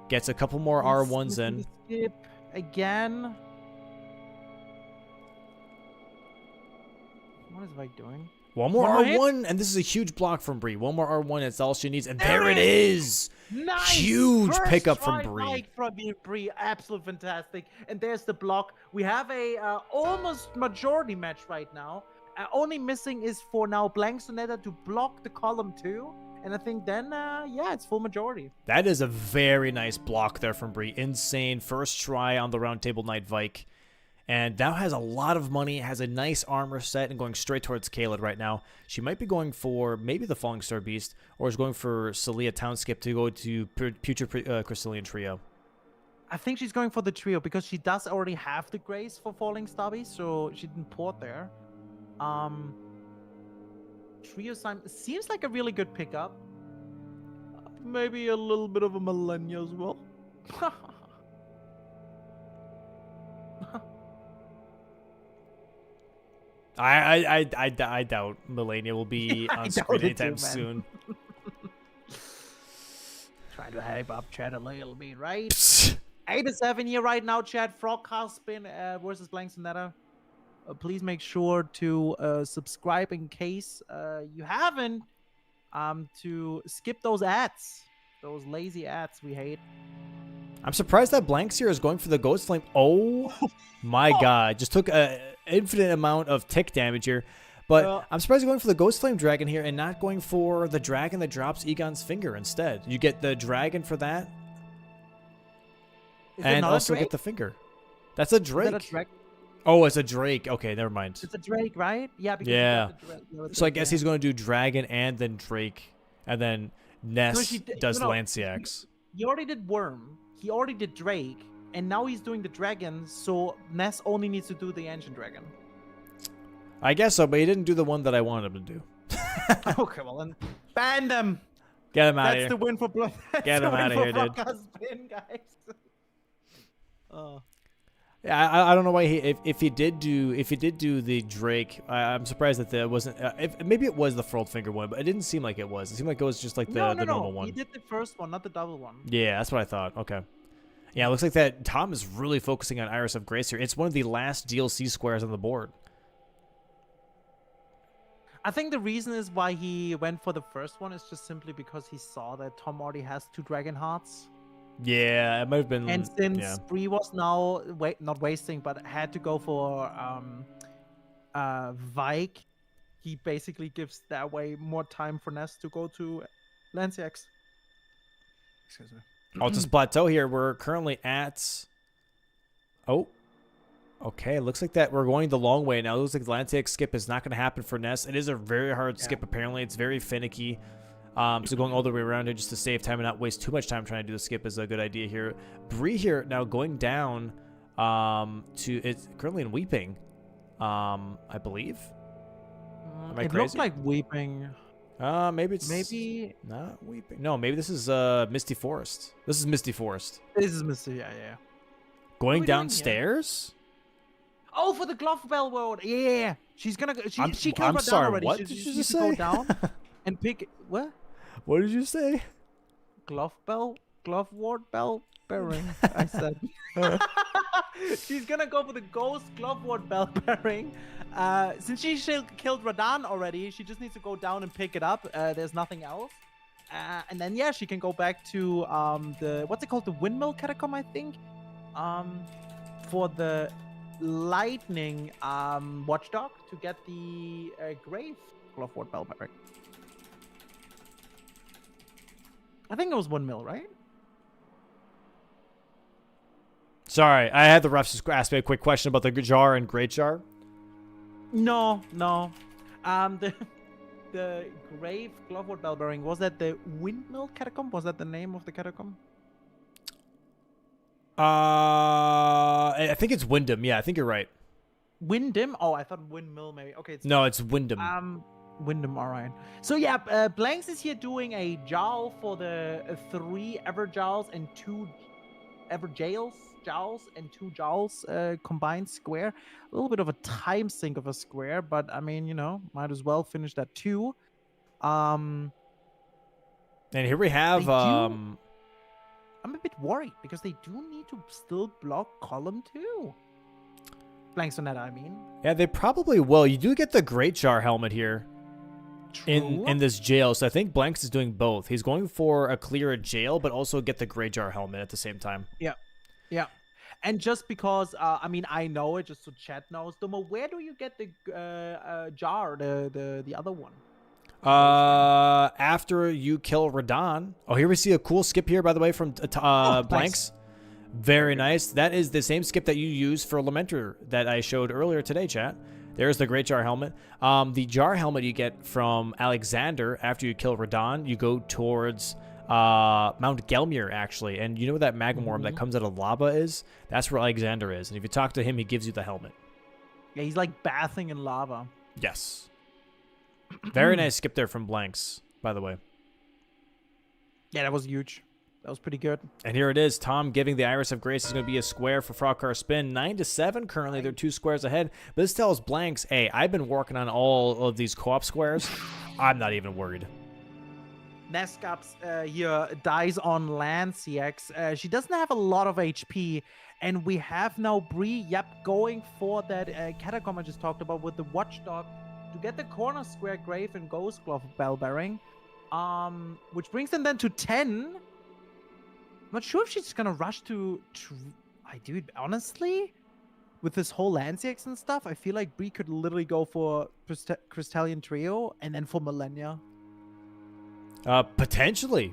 Gets a couple more R1s in. Skip again. What is Vike doing? One more One more hit? R1, and this is a huge block from Bree. One more R1, that's all she needs, and There there it it is! Nice! Huge First pickup from try Bree. Vike from Bree. Absolute fantastic. And there's the block. We have a almost majority match right now. Only missing is for now BLANXONETTA to block the column 2. And I think then, yeah, it's full majority. That is a very nice block there from Bree. Insane. First try on the Round Table Knight Vike. And now has a lot of money, has a nice armor set, and going straight towards Kaled right now. She might be going for maybe the Falling Star Beast, or is going for Celia Townskip to go to Future Crystalline Trio. I think she's going for the trio because she does already have the grace for Falling Star Beast, so she didn't port there. Trio sign seems like a really good pickup. Maybe a little bit of a millennia as well. I doubt Melania will be I on doubt screen it anytime too, man. soon. Trying to hype up chat a little bit, right? 8-7 here right now, chat. FROGCARSPIN versus BLANXONETTA. Please make sure to subscribe in case you haven't. To skip those ads. Those lazy ads we hate. I'm surprised that Blanks here is going for the Ghost Flame. Oh my god. Just took an infinite amount of tick damage here. But I'm surprised you're going for the Ghost Flame Dragon here and not going for the dragon that drops Egon's finger instead. You get the dragon for that. And also get the finger. That's a Drake. Is that a Drake? Oh, it's a Drake. Okay, never mind. It's a Drake, right? Yeah. Because Yeah. yeah, So I guess he's going to do dragon and then Drake. And then Ness does Lanciax. He already did Worm. He already did Drake. And now he's doing the dragon. So Ness only needs to do the Ancient Dragon. I guess so, but he didn't do the one that I wanted him to do. Okay, well then. Ban them! Get him out of That's here. the win for Blood. Get him outta here, dude. Spin, guys. Yeah, I don't know why if he did do the Drake, I'm surprised that there wasn't. Maybe it was the Furled Finger one, but it didn't seem like it was. It seemed like it was just like the normal one. He did the first one, not the double one. Yeah, that's what I thought. Okay. Yeah, it looks like that Tom is really focusing on Iris of Grace here. It's one of the last DLC squares on the board. I think the reason is why he went for the first one is just simply because he saw that Tom already has 2 dragon hearts. Yeah, it might have been. And since yeah. Bree was now not wasting, but had to go for Vike, he basically gives that way more time for Ness to go to Lanciax. Excuse me. Altus Plateau here. We're currently at. Oh. Okay, looks like that we're going the long way now. It looks like the Lanciax skip is not going to happen for Ness. It is a very hard skip, apparently. It's very finicky. So going all the way around here just to save time and not waste too much time trying to do the skip is a good idea here. Bree here now going down to it's currently in Weeping, I believe. Am I it crazy? looked like Weeping. Maybe it's not Weeping. No, maybe this is Misty Forest. This is Misty Forest. This is Misty, yeah. Going we doing downstairs? Oh, for the Glove Bell World. Yeah. She's gonna go. She killed I'm Radan sorry, already. what She did you needs just to go say? down and pick what? What did you say? Glove Ward Bell Bearing. I said. She's gonna go for the Ghost Glove Ward Bell Bearing. Since she killed Radan already, she just needs to go down and pick it up. There's nothing else. And then she can go back to the what's it called, the Windmill Catacomb, I think. For the Lightning Watchdog to get the Grave Glove Ward Bell Bearing. I think it was Windmill, right? Sorry, I had the refs just ask me a quick question about the jar and Great Jar. No. The Grave Glove Ward Bell Bearing, was that the Windmill Catacomb? Was that the name of the catacomb? I think it's Wyndham. Yeah, I think you're right. Wyndham? Oh, I thought Windmill maybe. Okay, No, it's Wyndham. Wyndham, alright. So yeah, Blanks is here doing a jowl for the 3 Ever Jowls and 2 Ever Jowls and 2 Jowls combined square. A little bit of a time sink of a square, but I mean, you know, might as well finish that too. And here we have I'm a bit worried because they do need to still block column 2. BLANXONETTA, I mean. Yeah, they probably will. You do get the Great Jar helmet here. True. In this jail, so I think Blanks is doing both. He's going for a clear jail, but also get the Great Jar helmet at the same time. Yeah. And just because, I mean, I know it, just so chat knows. Domo, where do you get the jar, the other one? After you kill Radan. Oh, here we see a cool skip here, by the way, from Blanks. Nice. Very nice. That is the same skip that you used for Lamentor that I showed earlier today, chat. There's the Great Jar helmet. The jar helmet you get from Alexander after you kill Radan. You go towards Mount Gelmir, actually. And you know where that magma worm that comes out of lava is? That's where Alexander is. And if you talk to him, he gives you the helmet. Yeah, he's like bathing in lava. Yes. Very nice skip there from Blanks, by the way. Yeah, that was huge. That was pretty good. And here it is. Tom giving the Iris of Grace is going to be a square for FROGCARSPIN. 9-7 currently. They're 2 squares ahead. But this tells Blanks, hey, I've been working on all of these co-op squares. I'm not even worried. Nescaps here dies on Lanciax. She doesn't have a lot of HP. And we have now Bree, going for that catacomb I just talked about with the Watchdog to get the corner square Grave and Ghost Glove Bell Bearing. Which brings them then to 10. I'm not sure if she's gonna rush to dude, honestly, with this whole Lanciax and stuff, I feel like Bree could literally go for Crystallian Trio and then for Millennia. Potentially.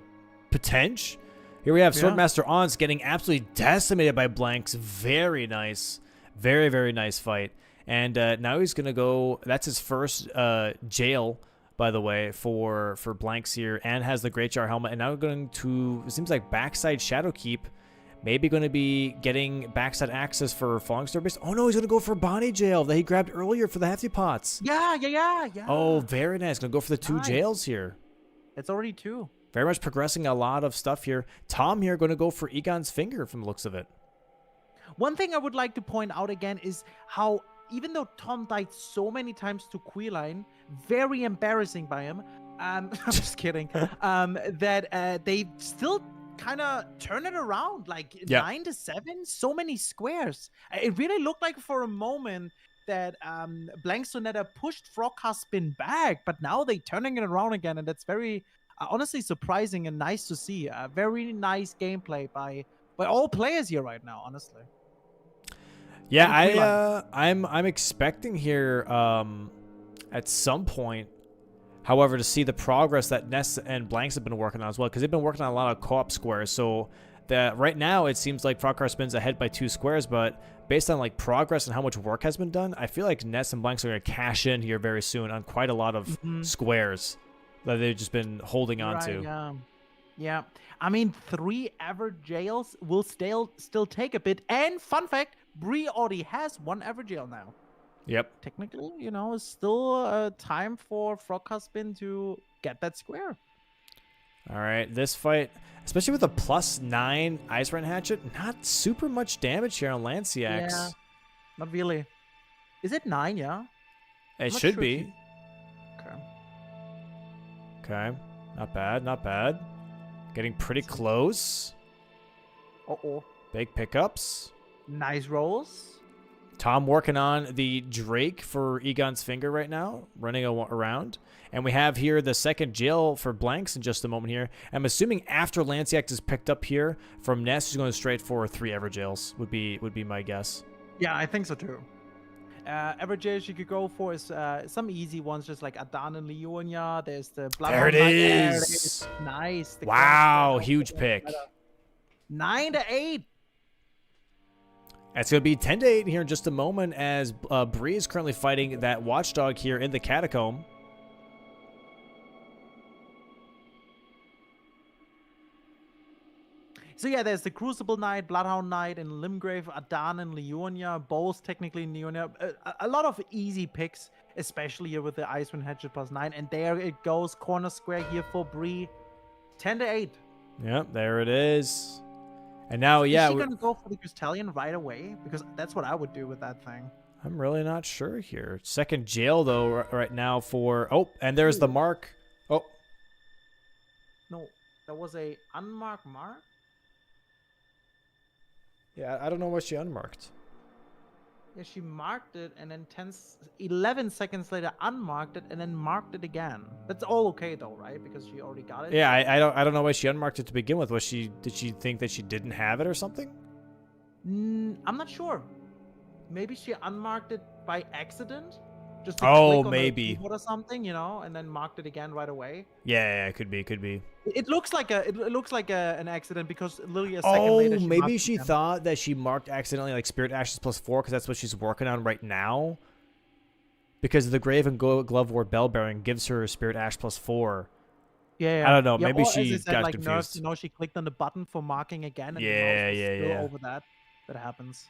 Here we have Swordmaster Ons getting absolutely decimated by Blanks. Very nice. Very, very nice fight. And now he's gonna go. That's his first jail, by the way, for Blanks here, and has the Great Jar helmet. And now we're going to, it seems like backside Shadowkeep, maybe going to be getting backside access for Falling Star Base. Oh no, he's going to go for Bonnie Jail that he grabbed earlier for the Hefty Pots. Yeah. Oh, very nice. Going to go for the 2 jails here. It's already 2. Very much progressing a lot of stuff here. Tom here going to go for Egon's Finger from the looks of it. One thing I would like to point out again is how, even though Tom died so many times to Queerline, very embarrassing by him. I'm just kidding. That they still kind of turn it around, like 9-7, so many squares. It really looked like for a moment that BLANXONETTA pushed FROGCARSPIN back, but now they're turning it around again, and that's very honestly surprising and nice to see. Very nice gameplay by all players here right now, honestly. Yeah, I'm expecting here at some point, however, to see the progress that Ness and Blanks have been working on as well, because they've been working on a lot of co-op squares. So that right now it seems like FROGCARSPIN's ahead by 2 squares, but based on like progress and how much work has been done, I feel like Ness and Blanks are going to cash in here very soon on quite a lot of squares that they've just been holding on to. Yeah. I mean, 3 average jails will still take a bit. And fun fact, Bree already has 1 average jail now. Yep. Technically, you know, it's still time for FROGCARSPIN to get that square. All right, this fight, especially with a +9 Ice Rent Hatchet, not super much damage here on Lanciax. Yeah, not really. Is it 9, yeah? It should sure be. Okay. Okay, not bad, not bad. Getting pretty close. Uh-oh. Big pickups. Nice rolls. Tom working on the Drake for Egon's Finger right now, running around. And we have here the second jail for Blanks in just a moment here. I'm assuming after Lanciax is picked up here from Ness, he's going straight for 3 ever jails, would be my guess. Yeah, I think so too. Average jails you could go for is some easy ones, just like Adan and Leonia. There's the Blood. There it is. Nice. The wow, huge pick. 9-8. It's going to be 10-8 here in just a moment as Bree is currently fighting that watchdog here in the catacomb. So yeah, there's the Crucible Knight, Bloodhound Knight, and Limgrave, Adan and Leonia, both technically in Leonia. A lot of easy picks, especially here with the Icewind Hatchet +9. And there it goes, corner square here for Bree. 10-8. Yep, there it is. And now, is she gonna go for the Crystallion right away? Because that's what I would do with that thing. I'm really not sure here. Second jail though right now for and there's the mark. Oh, no, that was a unmarked mark. Yeah, I don't know what she unmarked. Yeah, she marked it and then 11 seconds later unmarked it and then marked it again. That's all okay though, right? Because she already got it. Yeah, I don't know why she unmarked it to begin with. Did she think that she didn't have it or something? I'm not sure. Maybe she unmarked it by accident. Just maybe. The keyboard or something, you know, and then marked it again right away. Yeah, could be. It looks like an accident because literally a second later. Maybe she thought that she marked accidentally like Spirit Ashes +4 because that's what she's working on right now. Because the Grave and Glove Ward Bell Bearing gives her Spirit Ash +4. Yeah. I don't know. Yeah, maybe she as I said, got like confused. Nurse, you know, she clicked on the button for marking again. And Yeah. Over that happens.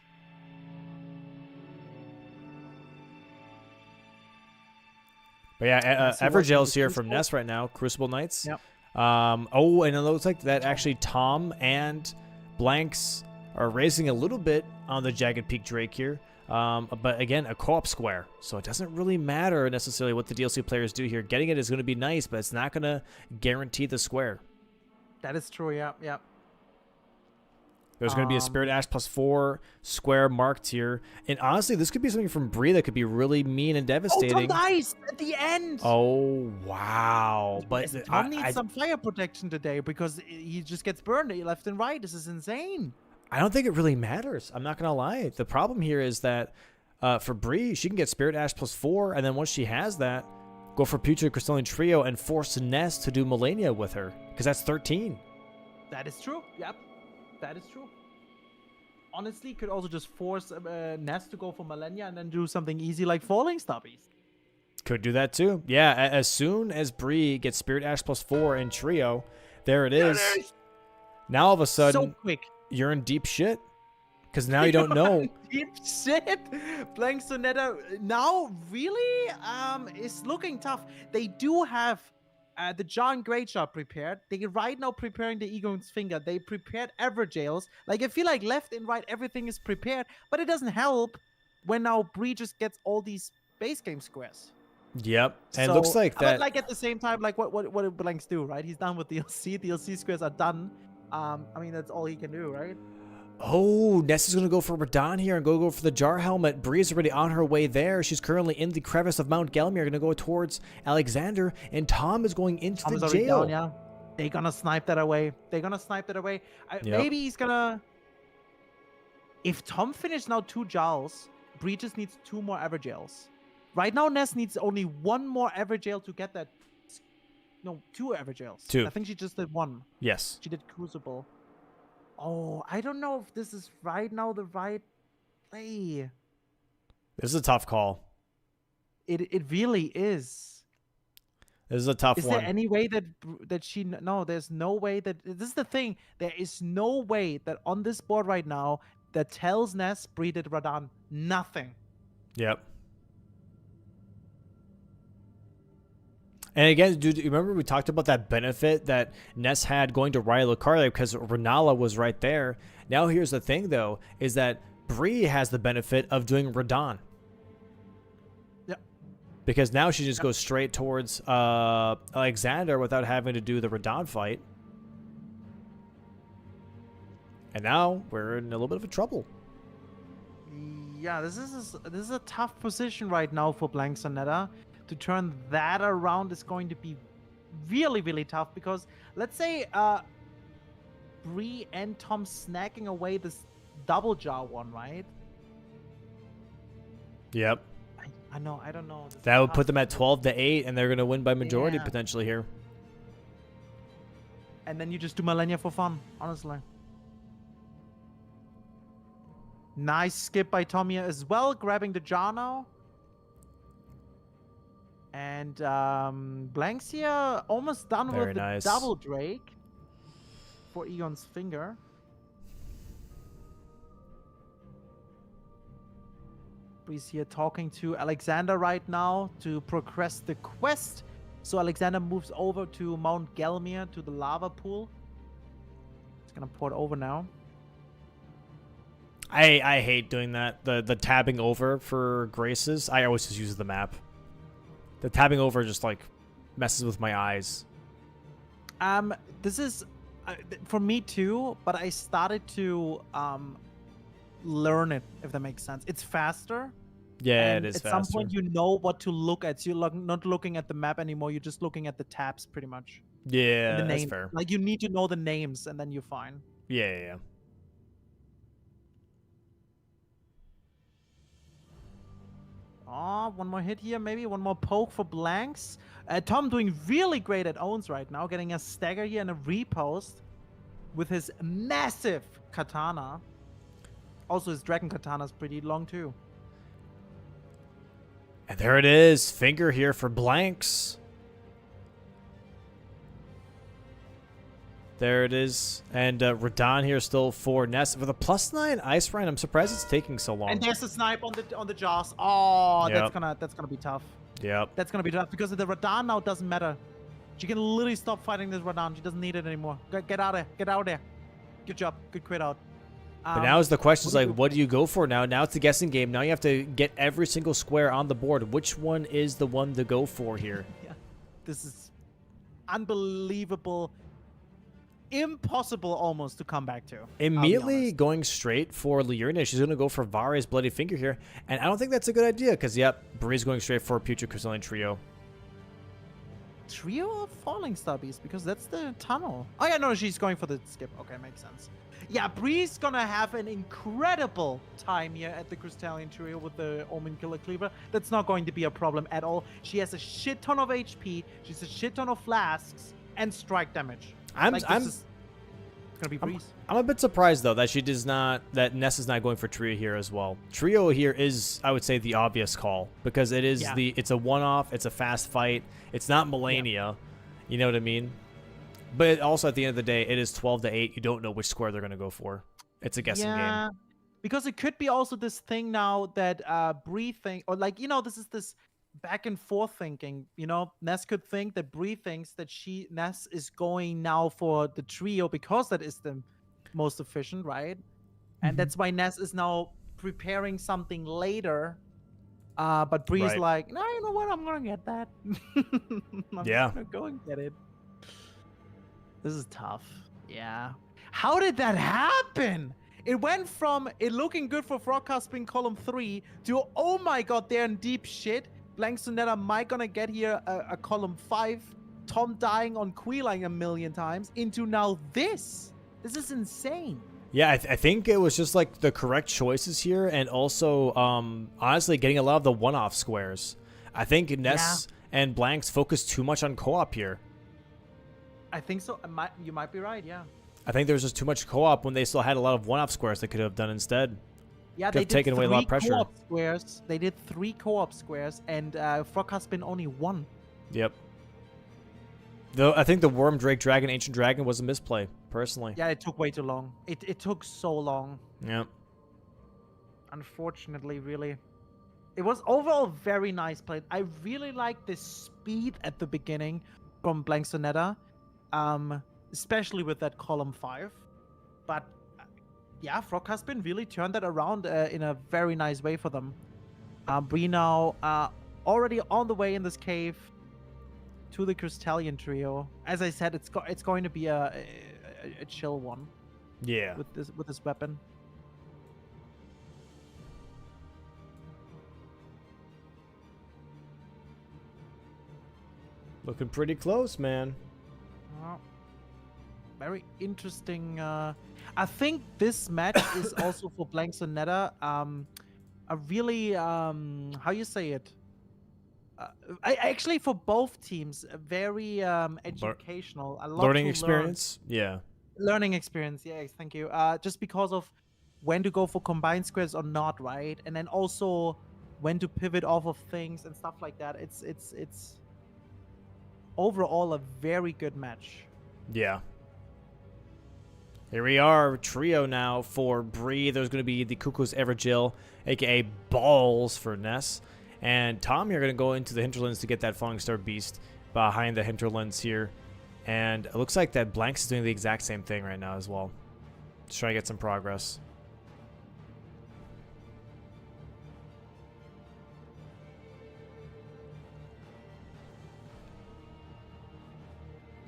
But yeah, Everjail's here from Ness right now. Crucible Knights. Yep. And it looks like that actually Tom and Blanks are racing a little bit on the Jagged Peak Drake here. But again, a co-op square. So it doesn't really matter necessarily what the DLC players do here. Getting it is going to be nice, but it's not going to guarantee the square. That is true, yeah. There's going to be a Spirit Ash +4 square marked here. And honestly, this could be something from Bree that could be really mean and devastating. Oh, nice at the end. Oh, wow. But Tom needs some fire protection today because he just gets burned left and right. This is insane. I don't think it really matters. I'm not going to lie. The problem here is that for Bree, she can get Spirit Ash +4, and then once she has that, go for Putrid Crystalline Trio and force Ness to do Melania with her, because that's 13. That is true. Yep. That is true. Honestly, could also just force Ness to go for Melania and then do something easy like Falling Stubbies. Could do that too. Yeah, as soon as Bree gets Spirit Ash +4 in Trio, there it is. Now all of a sudden, so quick. You're in deep shit. Because now you don't know. Deep shit. BLANXONETTA now really is looking tough. They do have the John Greatshot prepared. They're right now preparing the Egon's Finger. They prepared Everjails. Like, I feel like left and right, everything is prepared. But it doesn't help when now Bree just gets all these base game squares. Yep. And so, it looks like that. But like at the same time, like what did Blanks do, right? He's done with DLC. DLC squares are done. I mean, that's all he can do, right? Oh, Ness is going to go for Radon here and go for the jar helmet. Bree is already on her way there. She's currently in the crevice of Mount Gelmir, going to go towards Alexander, and Tom is going into Tom's the already jail. down, yeah. They're gonna snipe that away. Maybe he's gonna... If Tom finished now 2 Jals, Bree just needs 2 more Everjails. Right now, Ness needs only 1 more Everjail to get that... No, 2 Everjails. 2. I think she just did 1. Yes. She did Crucible. Oh, I don't know if this is right now the right play. This is a tough call. It really is. This is a tough Is one. there any way that she... No, there's no way that... This is the thing. There is no way that on this board right now that tells Ness Bree did Radon. Nothing. Yep. And again, dude, you remember we talked about that benefit that Ness had going to Raya Lucaria because Renala was right there. Now here's the thing, though, is that Bree has the benefit of doing Radon. Yep. Because now she just goes straight towards Alexander without having to do the Radon fight. And now we're in a little bit of a trouble. Yeah, this is a tough position right now for BLANXONETTA. To turn that around is going to be really, really tough because let's say Bree and Tom snacking away this double jar one, right? Yep. I know, I don't know. That would put them at 12-8, and they're going to win by majority potentially here. And then you just do Malenia for fun, honestly. Nice skip by Tomia as well, grabbing the jar now. And Blanksia almost done Very with the nice. double Drake for Egon's finger. Bree's here talking to Alexander right now to progress the quest. So Alexander moves over to Mount Gelmir to the lava pool. He's gonna port over now. I hate doing that. The tabbing over for Graces. I always just use the map. The tabbing over just like messes with my eyes. This is for me too, but I started to learn it, if that makes sense. It's faster. Yeah, it is at faster. some point you know what to look at. So you're not looking at the map anymore. You're just looking at the tabs pretty much. Yeah, the that's name. fair. Like you need to know the names and then you're fine. Yeah. Oh, one more hit here, maybe one more poke for Blanks. Tom doing really great at owns right now, getting a stagger here and a repost with his massive katana. Also, his dragon katana is pretty long too. And there it is. Finger here for Blanks. There it is. And Radon here still for Ness. For the +9 Ice Ryan, I'm surprised it's taking so long. And there's a snipe on the jaws. Oh, Yep. that's gonna be tough. Yep. That's gonna be tough because the Radon now doesn't matter. She can literally stop fighting this Radon. She doesn't need it anymore. Get out of there. Get out of there. Good job. Good quit out. But now is the question, like, what do you go for now? Now it's a guessing game. Now you have to get every single square on the board. Which one is the one to go for here? Yeah. This is unbelievable. Impossible almost to come back to. Immediately going straight for Liurnia. She's going to go for Vare's Bloody Finger here. And I don't think that's a good idea because, yep, Bree's going straight for Putrid Crystalline Trio. Trio of Falling Star Beast because that's the tunnel. Oh, yeah, no, she's going for the skip. Okay, makes sense. Yeah, Bree's gonna have an incredible time here at the Crystalline Trio with the Omen Killer Cleaver. That's not going to be a problem at all. She has a shit ton of HP. She's a shit ton of flasks and strike damage. It's gonna be Breeze. I'm a bit surprised though that she does not, that Ness is not going for Trio here as well. Trio here is, I would say, the obvious call because it is it's a one-off. It's a fast fight. It's not Melania. You know what I mean? But also at the end of the day, it is 12-8. You don't know which square they're gonna go for. It's a guessing game. Because it could be also this thing now that Bree think, or like, you know, this is this back and forth thinking. You know, Ness could think that Bree thinks that Ness is going now for the trio because that is the most efficient, right? And that's why Ness is now preparing something later. But Bree's like, no, you know what? I'm gonna get that. I'm gonna go and get it. This is tough. Yeah. How did that happen? It went from it looking good for FROGCARSPIN column 3 to, oh my god, they're in deep shit. BLANXONETTA might gonna get here a column 5. Tom dying on Queeling a million times into now this. This is insane. Yeah, I think it was just like the correct choices here, and also honestly getting a lot of the one-off squares. I think Ness and Blanks focused too much on co-op here. I think so. You might be right, yeah. I think there was just too much co-op when they still had a lot of one-off squares they could have done instead. Yeah, Could they have did taken away a lot of 3 pressure. co-op squares. They did 3 co-op squares, and FROGCARSPIN only 1. Yep. Though I think the Worm, Drake, Dragon, Ancient Dragon was a misplay, personally. Yeah, it took way too long. It took so long. Yep. Unfortunately, really. It was overall very nice played. I really like the speed at the beginning from BLANXONETTA, especially with that column 5. But yeah, FROGCARSPIN really turned that around in a very nice way for them. We now already on the way in this cave to the Crystallian trio. As I said, it's going to be a chill one. Yeah. With this weapon. Looking pretty close, man. Very interesting. I think this match is also for BLANXONETTA a really how you say it. Actually, for both teams, very educational. A lot Learning to experience. Learn. Yeah. Learning experience. Yes, thank you. Just because of when to go for combined squares or not, right? And then also when to pivot off of things and stuff like that. It's overall a very good match. Yeah. Here we are, trio now for Bree. There's going to be the Cuckoo's Everjill, aka Balls for Ness. And Tom, you're going to go into the hinterlands to get that Falling Star Beast behind the hinterlands here. And it looks like that Blanks is doing the exact same thing right now as well. Just trying to get some progress.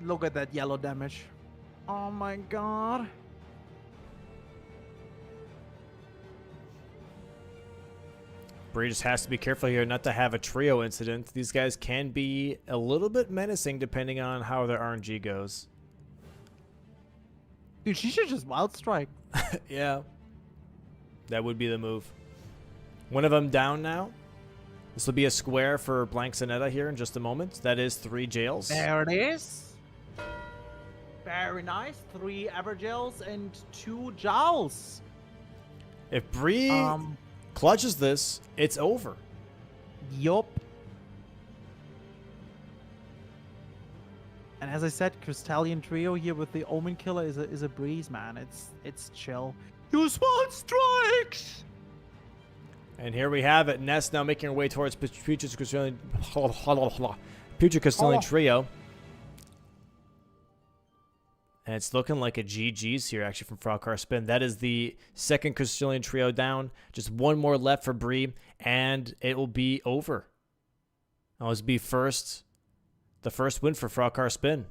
Look at that yellow damage. Oh my god. Bree just has to be careful here not to have a trio incident. These guys can be a little bit menacing depending on how their RNG goes. Dude, she should just wild strike. Yeah. That would be the move. One of them down now. This will be a square for BLANXONETTA here in just a moment. That is 3 jails. There it is. Very nice. 3 Everjills and 2 Jowls. If Bree clutches this, it's over. Yup. And as I said, Crystallian trio here with the Omen Killer is a breeze, man. It's chill. Use wild strikes. And here we have it. Ness now making her way towards Future Crystallian trio. And it's looking like a GG's here, actually, from FROGCARSPIN. That is the second Crystallian trio down. Just one more left for Bree, and it will be over. That was the first win for FROGCARSPIN.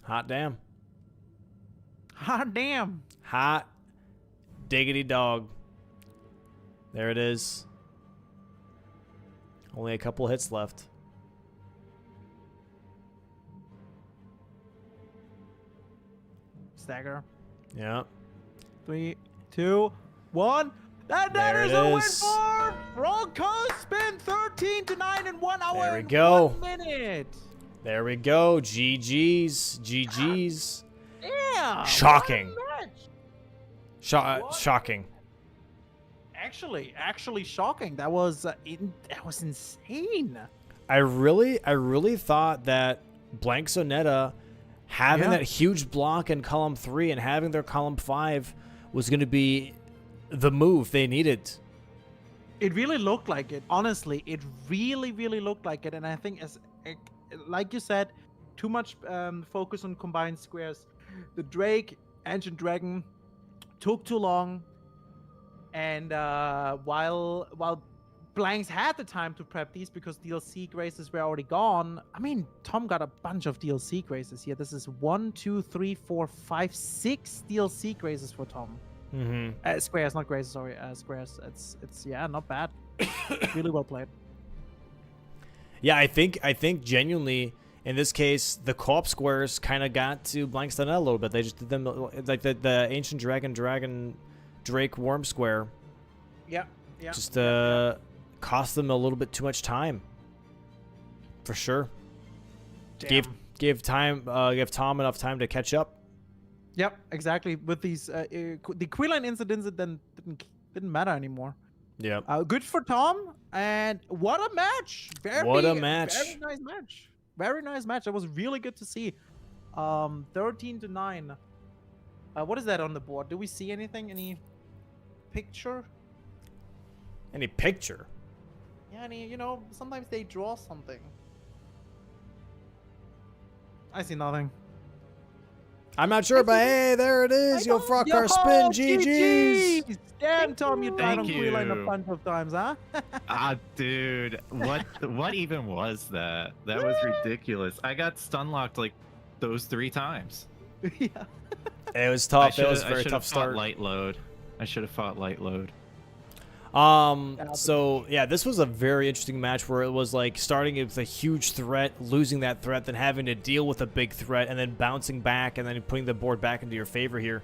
Hot damn. Hot damn. Hot diggity dog. There it is. Only a couple hits left. Stagger. Yeah. 3, 2, 1. And that There is it a win is. for FROGCARSPIN. 13-9 in 1 hour There we and go. 1 minute. There we go. GG's. GG's. Yeah. Shocking. what a match. What? Shocking. Actually shocking. That was insane. I really thought that BLANXONETTA having that huge block in column 3 and having their column 5 was going to be the move they needed. It really looked like it. Honestly, it really looked like it. And I think, as like you said, too much focus on combined squares. The Drake, Ancient Dragon took too long. And while Blanks had the time to prep these because DLC graces were already gone. I mean, Tom got a bunch of DLC graces here. This is 1, 2, 3, 4, 5, 6 DLC graces for Tom. Squares, not graces, sorry. Squares. It's yeah, not bad. Really well played. Yeah, I think genuinely in this case the co-op squares kind of got to BLANXONETTA a little bit. They just did them like the ancient dragon Drake worm square. Yeah. Yeah. Just cost them a little bit too much time. For sure. Damn. Give Tom enough time to catch up. Yep, exactly. With these the Quilline incidents, it then didn't matter anymore. Yeah. Good for Tom, and what a match! What a match! Very nice match. Very nice match. That was really good to see. 13-9. What is that on the board? Do we see anything? Any picture? Any picture? Yeah, any, sometimes they draw something. I see nothing. I'm not sure, but hey, there it is. Yo, FROGCARSPIN, GG's. Damn, Tom, you died on Thank Quilline a you. bunch of times, huh? Dude, what even was that? That was ridiculous. I got stun locked like those 3 times. Yeah. It was tough. It was a very tough start. Light load. I should have fought light load. So yeah, this was a very interesting match where it was like starting with a huge threat, losing that threat, then having to deal with a big threat, and then bouncing back, and then putting the board back into your favor here.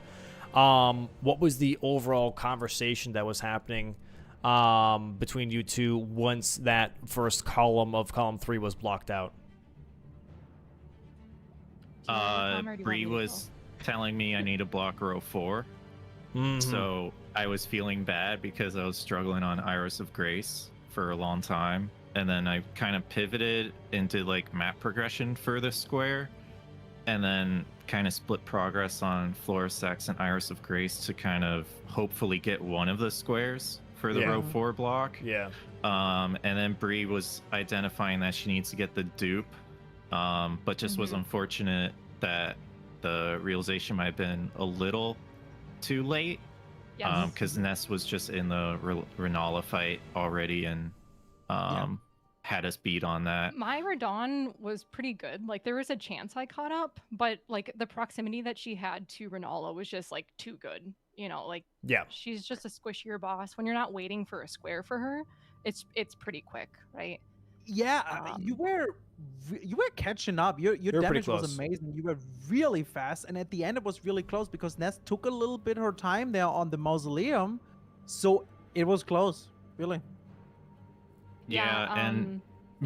What was the overall conversation that was happening between you two once that first column of column 3 was blocked out? Bree was telling me I need to block row 4. So I was feeling bad because I was struggling on Iris of Grace for a long time. And then I kind of pivoted into like map progression for the square. And then kind of split progress on Florisex and Iris of Grace to kind of hopefully get one of the squares for the row 4 block. Yeah. And then Bree was identifying that she needs to get the dupe. But just was unfortunate that the realization might have been a little too late. Yes. Because Ness was just in the Renala fight already and had us beat on that. My Radon was pretty good. Like, there was a chance I caught up, but like the proximity that she had to Renala was just like too good. Like, yeah, she's just a squishier boss. When you're not waiting for a square for her, it's pretty quick, right? Yeah, you were catching up. Your damage was amazing. You were really fast, and at the end it was really close because Ness took a little bit her time there on the mausoleum, so it was close, really. Yeah, and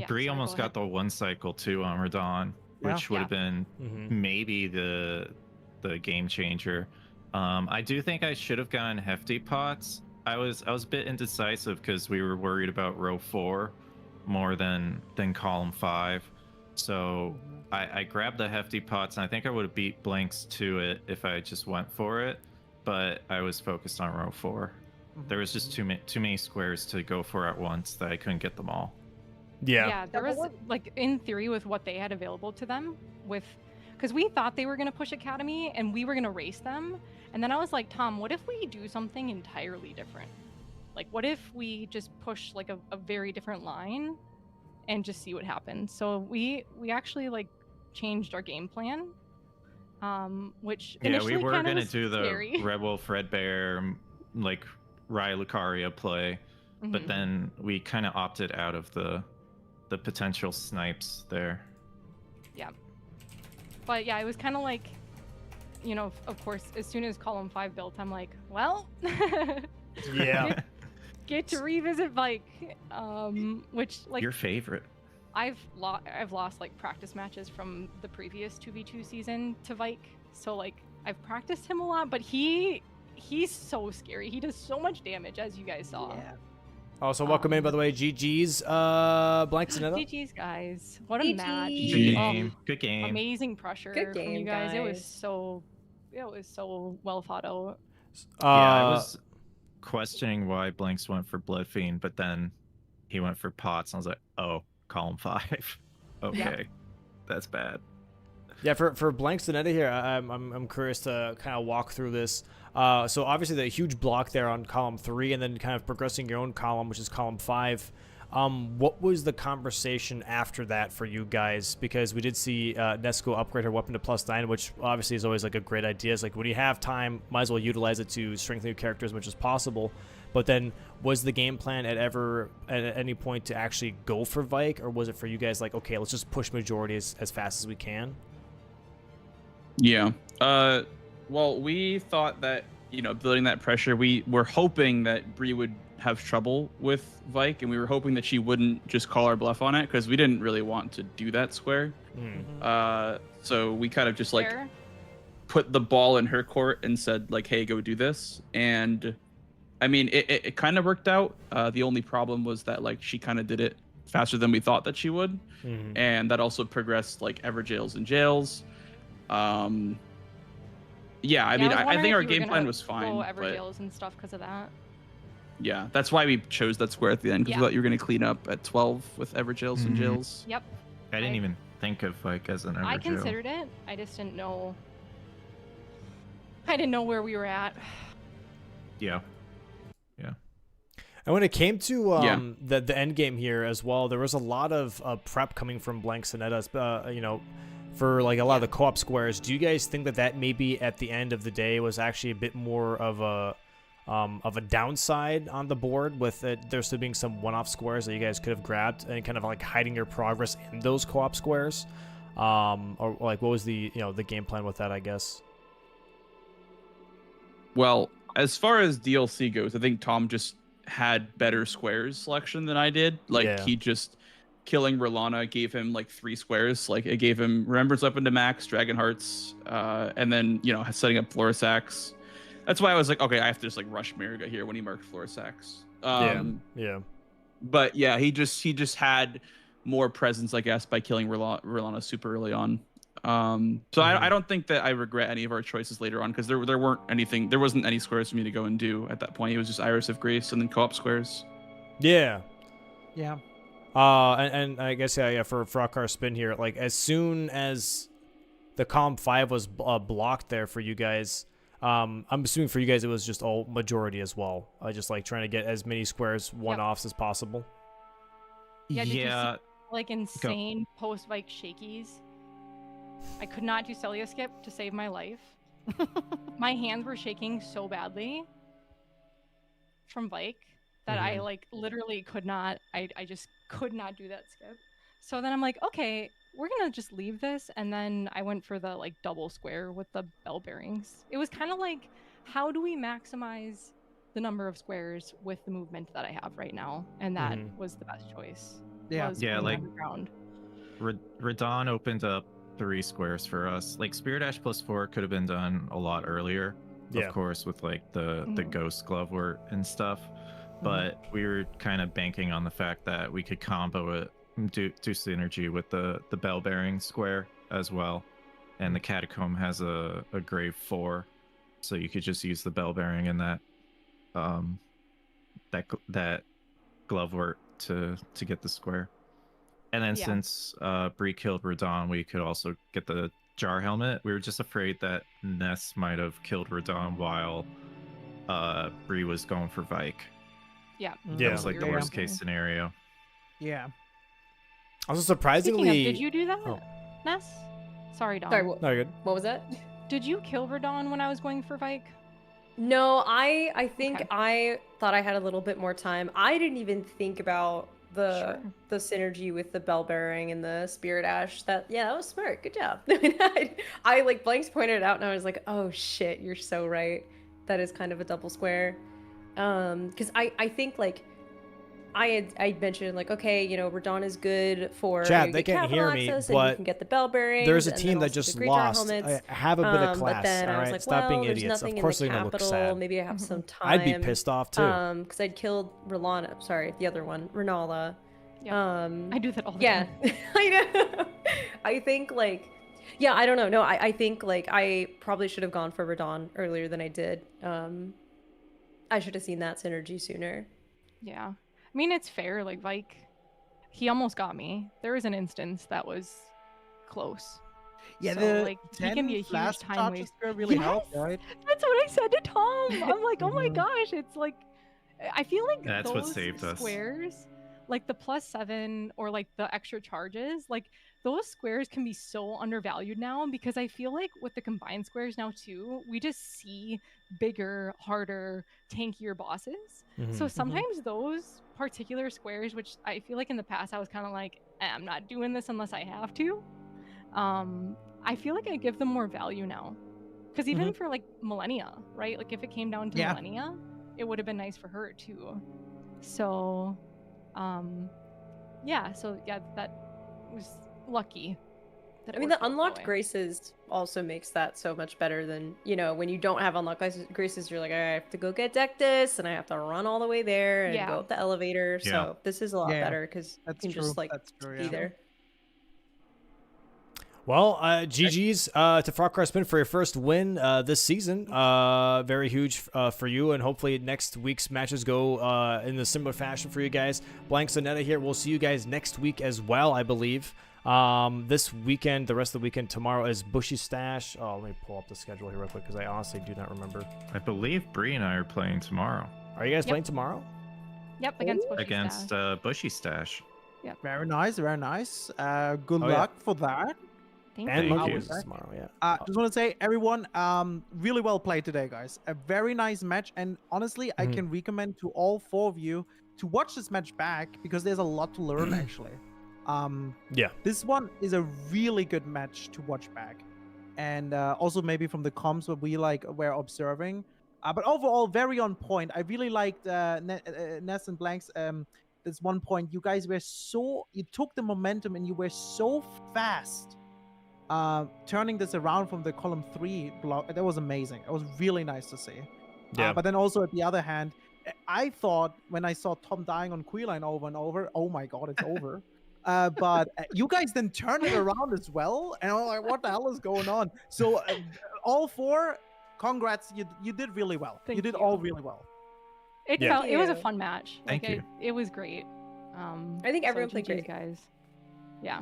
Bree almost got the 1 cycle too on Radon, which would have been maybe the game changer. I do think I should have gotten hefty pots. I was a bit indecisive because we were worried about row 4 more than column 5. So I grabbed the hefty pots, and I think I would have beat Blanks to it if I just went for it, but I was focused on row 4. There was just too many squares to go for at once that I couldn't get them all. Yeah, there was, like, in theory, with what they had available to them, because we thought they were going to push Academy and we were going to race them, and then I was like, Tom, what if we do something entirely different? Like, what if we just push like a very different line and just see what happens? So we actually like changed our game plan, which initially we were kind of gonna do scary. the Rebel Fredbear like Rye Lucaria play, but then we kind of opted out of the potential snipes there. Yeah, but yeah, it was kind of like, of course, as soon as column 5 built, I'm like, well, yeah. Get to revisit Vike, which, like, your favorite. I've lost like practice matches from the previous 2v2 season to Vike, so like I've practiced him a lot, but he's so scary. He does so much damage, as you guys saw. Yeah. Also, welcome in, by the way, GG's BLANXONETTA. GG's, guys. What a match. Good game. Good game. Amazing pressure Good game, from you guys. guys. It was so well thought out. Yeah, I was questioning why Blanks went for Bloodfiend, but then he went for Pots, and I was like, oh, column 5. Okay, that's bad. Yeah, for BLANXONETTA here, I'm curious to kind of walk through this. So obviously the huge block there on column 3, and then kind of progressing your own column, which is column 5. What was the conversation after that for you guys? Because we did see Nesco upgrade her weapon to +9, which obviously is always like a great idea. It's like when you have time, might as well utilize it to strengthen your character as much as possible. But then, was the game plan at any point to actually go for Vike, or was it for you guys like, okay, let's just push majority as fast as we can? Yeah. Well, we thought that, building that pressure, we were hoping that Bree would have trouble with Vike, and we were hoping that she wouldn't just call our bluff on it, because we didn't really want to do that square. So we kind of just like put the ball in her court and said like, hey, go do this. And I mean, it kind of worked out. The only problem was that like she kind of did it faster than we thought that she would. And that also progressed like Everjails and Jails. I mean, I think our game plan was fine. Everjails and stuff because of that. Yeah, that's why we chose that square at the end, because we thought you were going to clean up at 12 with Everjails and Jails. Yep. I didn't even think of like as an Everjail. I considered it. I just didn't know. I didn't know where we were at. Yeah. And when it came to the end game here as well, there was a lot of prep coming from BLANXONETTA, for like a lot of the co-op squares. Do you guys think that maybe at the end of the day was actually a bit more of a downside on the board, with it there still being some one-off squares that you guys could have grabbed and kind of like hiding your progress in those co-op squares? Or like what was the the game plan with that, I guess? Well, as far as DLC goes, I think Tom just had better squares selection than I did. Like he just killing Rolana gave him like 3 squares. Like it gave him Remembrance Weapon to max, Dragon Hearts, and then setting up Florisax. That's why I was like, okay, I have to just like rush Mariga here when he marked Florisax. But yeah, he just had more presence, I guess, by killing Rolana super early on. So I don't think that I regret any of our choices later on, because there wasn't any squares for me to go and do at that point. It was just Iris of Grace and then co-op squares. Yeah. And I guess for FROGCARSPIN here, like as soon as the column 5 was blocked there for you guys, I'm assuming for you guys it was just all majority as well. Just like trying to get as many squares one-offs as possible. Yeah. Did you see, like insane post-Vike shakies? I could not do Celia skip to save my life. My hands were shaking so badly from Vike that I like literally could not. I just could not do that skip. So then I'm like, okay, we're gonna just leave this. And then I went for the like double square with the bell bearings. It was kind of like, how do we maximize the number of squares with the movement that I have right now? And that was the best choice. Like Radon opened up 3 squares for us. Like Spirit Ash +4 could have been done a lot earlier, of course, with like the ghost glove work and stuff. But we were kind of banking on the fact that we could combo it, do synergy with the bell bearing square as well. And the catacomb has a grave 4, so you could just use the bell bearing and that glove work to get the square. And then since Bree killed Radon, we could also get the jar helmet. We were just afraid that Ness might have killed Radon while Bree was going for Vike. That was like the worst case scenario. Yeah. Also, surprisingly, did you do that, Ness? Sorry, Dom. Sorry, no, you're good. What was that? Did you kill Radon when I was going for Vike? No, I think I thought I had a little bit more time. I didn't even think about the synergy with the bell bearing and the Spirit Ash. That was smart. Good job. I like Blanks pointed it out and I was like, oh shit, you're so right. That is kind of a double square. Because I think like I mentioned like, okay, Radon is good for Chad, they can't hear me, but you can get the bell bearings. There's a team that just lost. I have a bit of class. But then all I was right, like, stop being there's idiots. nothing Of course in they're the gonna look capital. sad. Maybe I have some time. I'd be pissed off too. Because I'd killed Rolana. Sorry, the other one, Renala. Yeah. I do that all the time. I know. I think like, I don't know. No, I think like I probably should have gone for Radon earlier than I did. I should have seen that synergy sooner. Yeah. I mean, it's fair. Like, Vike, he almost got me. There was an instance that was close. Yeah, So, the like, he 10 can be a huge flash time charges waste. really Yes! help, right? That's what I said to Tom. I'm like, oh my Mhm. gosh, it's like, I feel like That's what those saved us. squares, like the +7 or like the extra charges, like those squares can be so undervalued now because I feel like with the combined squares now too, we just see bigger, harder, tankier bosses. So sometimes those particular squares, which I feel like in the past I was kind of like, I'm not doing this unless I have to. I feel like I give them more value now. Because even for like Millennia, right? Like if it came down to Millennia, it would have been nice for her too. So, yeah. So yeah, that was lucky. That I mean, the unlocked graces also makes that so much better than, you know, when you don't have unlocked graces, you're like, I have to go get Dectus and I have to run all the way there and go up the elevator. Yeah. So this is a lot better because you can just like be there. Well, GG's to FROGCARSPIN for your first win this season. Very huge for you, and hopefully next week's matches go in a similar fashion for you guys. BLANXONETTA here. We'll see you guys next week as well, I believe. This weekend, the rest of the weekend, tomorrow is Bushy Stash. Oh, let me pull up the schedule here real quick because I honestly do not remember. I believe Bree and I are playing tomorrow. Are you guys playing tomorrow? Yep, against Bushy Stash. Yep. Very nice, very nice. Good luck for that. Thank and you. Monkey Business tomorrow, yeah. Just want to say, everyone, really well played today, guys. A very nice match, and honestly, I can recommend to all 4 of you to watch this match back because there's a lot to learn, actually. This one is a really good match to watch back, and also maybe from the comms what we were observing. But overall, very on point. I really liked Ness and Blanks. This one point, you guys were you took the momentum and you were so fast. Turning this around from the column 3 block, that was amazing. It was really nice to see. But then also at the other hand, I thought when I saw Tom dying on Queeline over and over, oh my god, it's over. But you guys then turned it around as well, and I was like, what the hell is going on? So all 4, congrats, you did really well. You did all really well. It was a fun match. Thank you. It was great. I think everyone played GGs, great, guys. Yeah.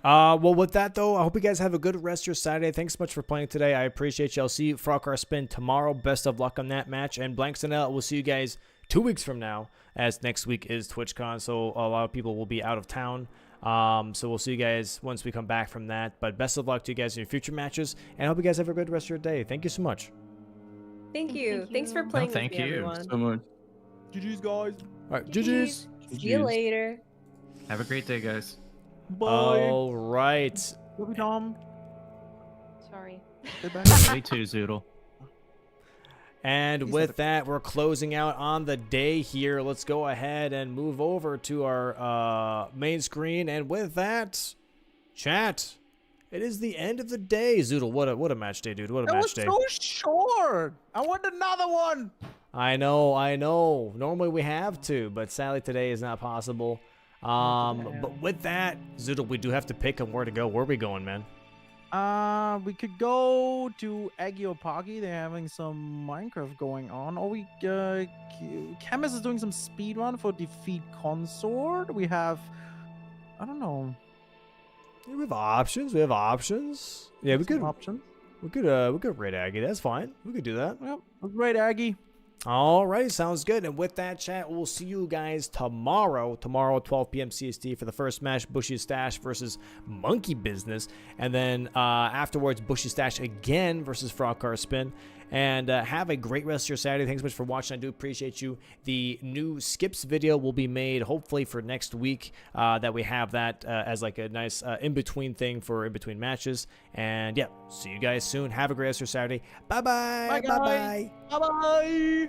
Well, with that, though, I hope you guys have a good rest of your Saturday. Thanks so much for playing today. I appreciate you. I'll see you FROGCARSPIN tomorrow. Best of luck on that match. And BLANXONETTA, we'll see you guys 2 weeks from now, as next week is TwitchCon, so a lot of people will be out of town. So we'll see you guys once we come back from that. But best of luck to you guys in your future matches, and I hope you guys have a good rest of your day. Thank you so much. Thank you. Thanks for playing with me, everyone. So much. GG's, guys. All right, GG's. See you later. Have a great day, guys. Bye. All right. Love you, Tom. Sorry. Me too, Zoodle. And with that, we're closing out on the day here. Let's go ahead and move over to our main screen. And with that, chat, it is the end of the day. Zoodle, what a match day, dude. What a match day. That was so short. I want another one. I know. Normally we have to, but sadly today is not possible. But with that, Zoodle, we do have to pick on where to go. Where are we going, man? We could go to Aggie or Poggy. They're having some Minecraft going on. Or we, Chemist is doing some speedrun for Defeat Consort. We have, I don't know. Yeah, we have options. Yeah, we could. Options. We could raid Aggie. That's fine. We could do that. Yep. Let's raid Aggie. Alright, sounds good. And with that, chat, we'll see you guys tomorrow. Tomorrow at 12 p.m. CST for the first match, Bushy Stash versus Monkey Business. And then afterwards, Bushy Stash again versus FROGCARSPIN. And have a great rest of your Saturday. Thanks so much for watching. I do appreciate you. The new Skips video will be made hopefully for next week. That we have that as like a nice in-between thing for in-between matches. And yeah, see you guys soon. Have a great rest of your Saturday. Bye-bye. Bye, guys. Bye-bye. Bye-bye.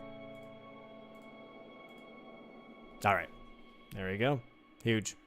All right. There we go. Huge.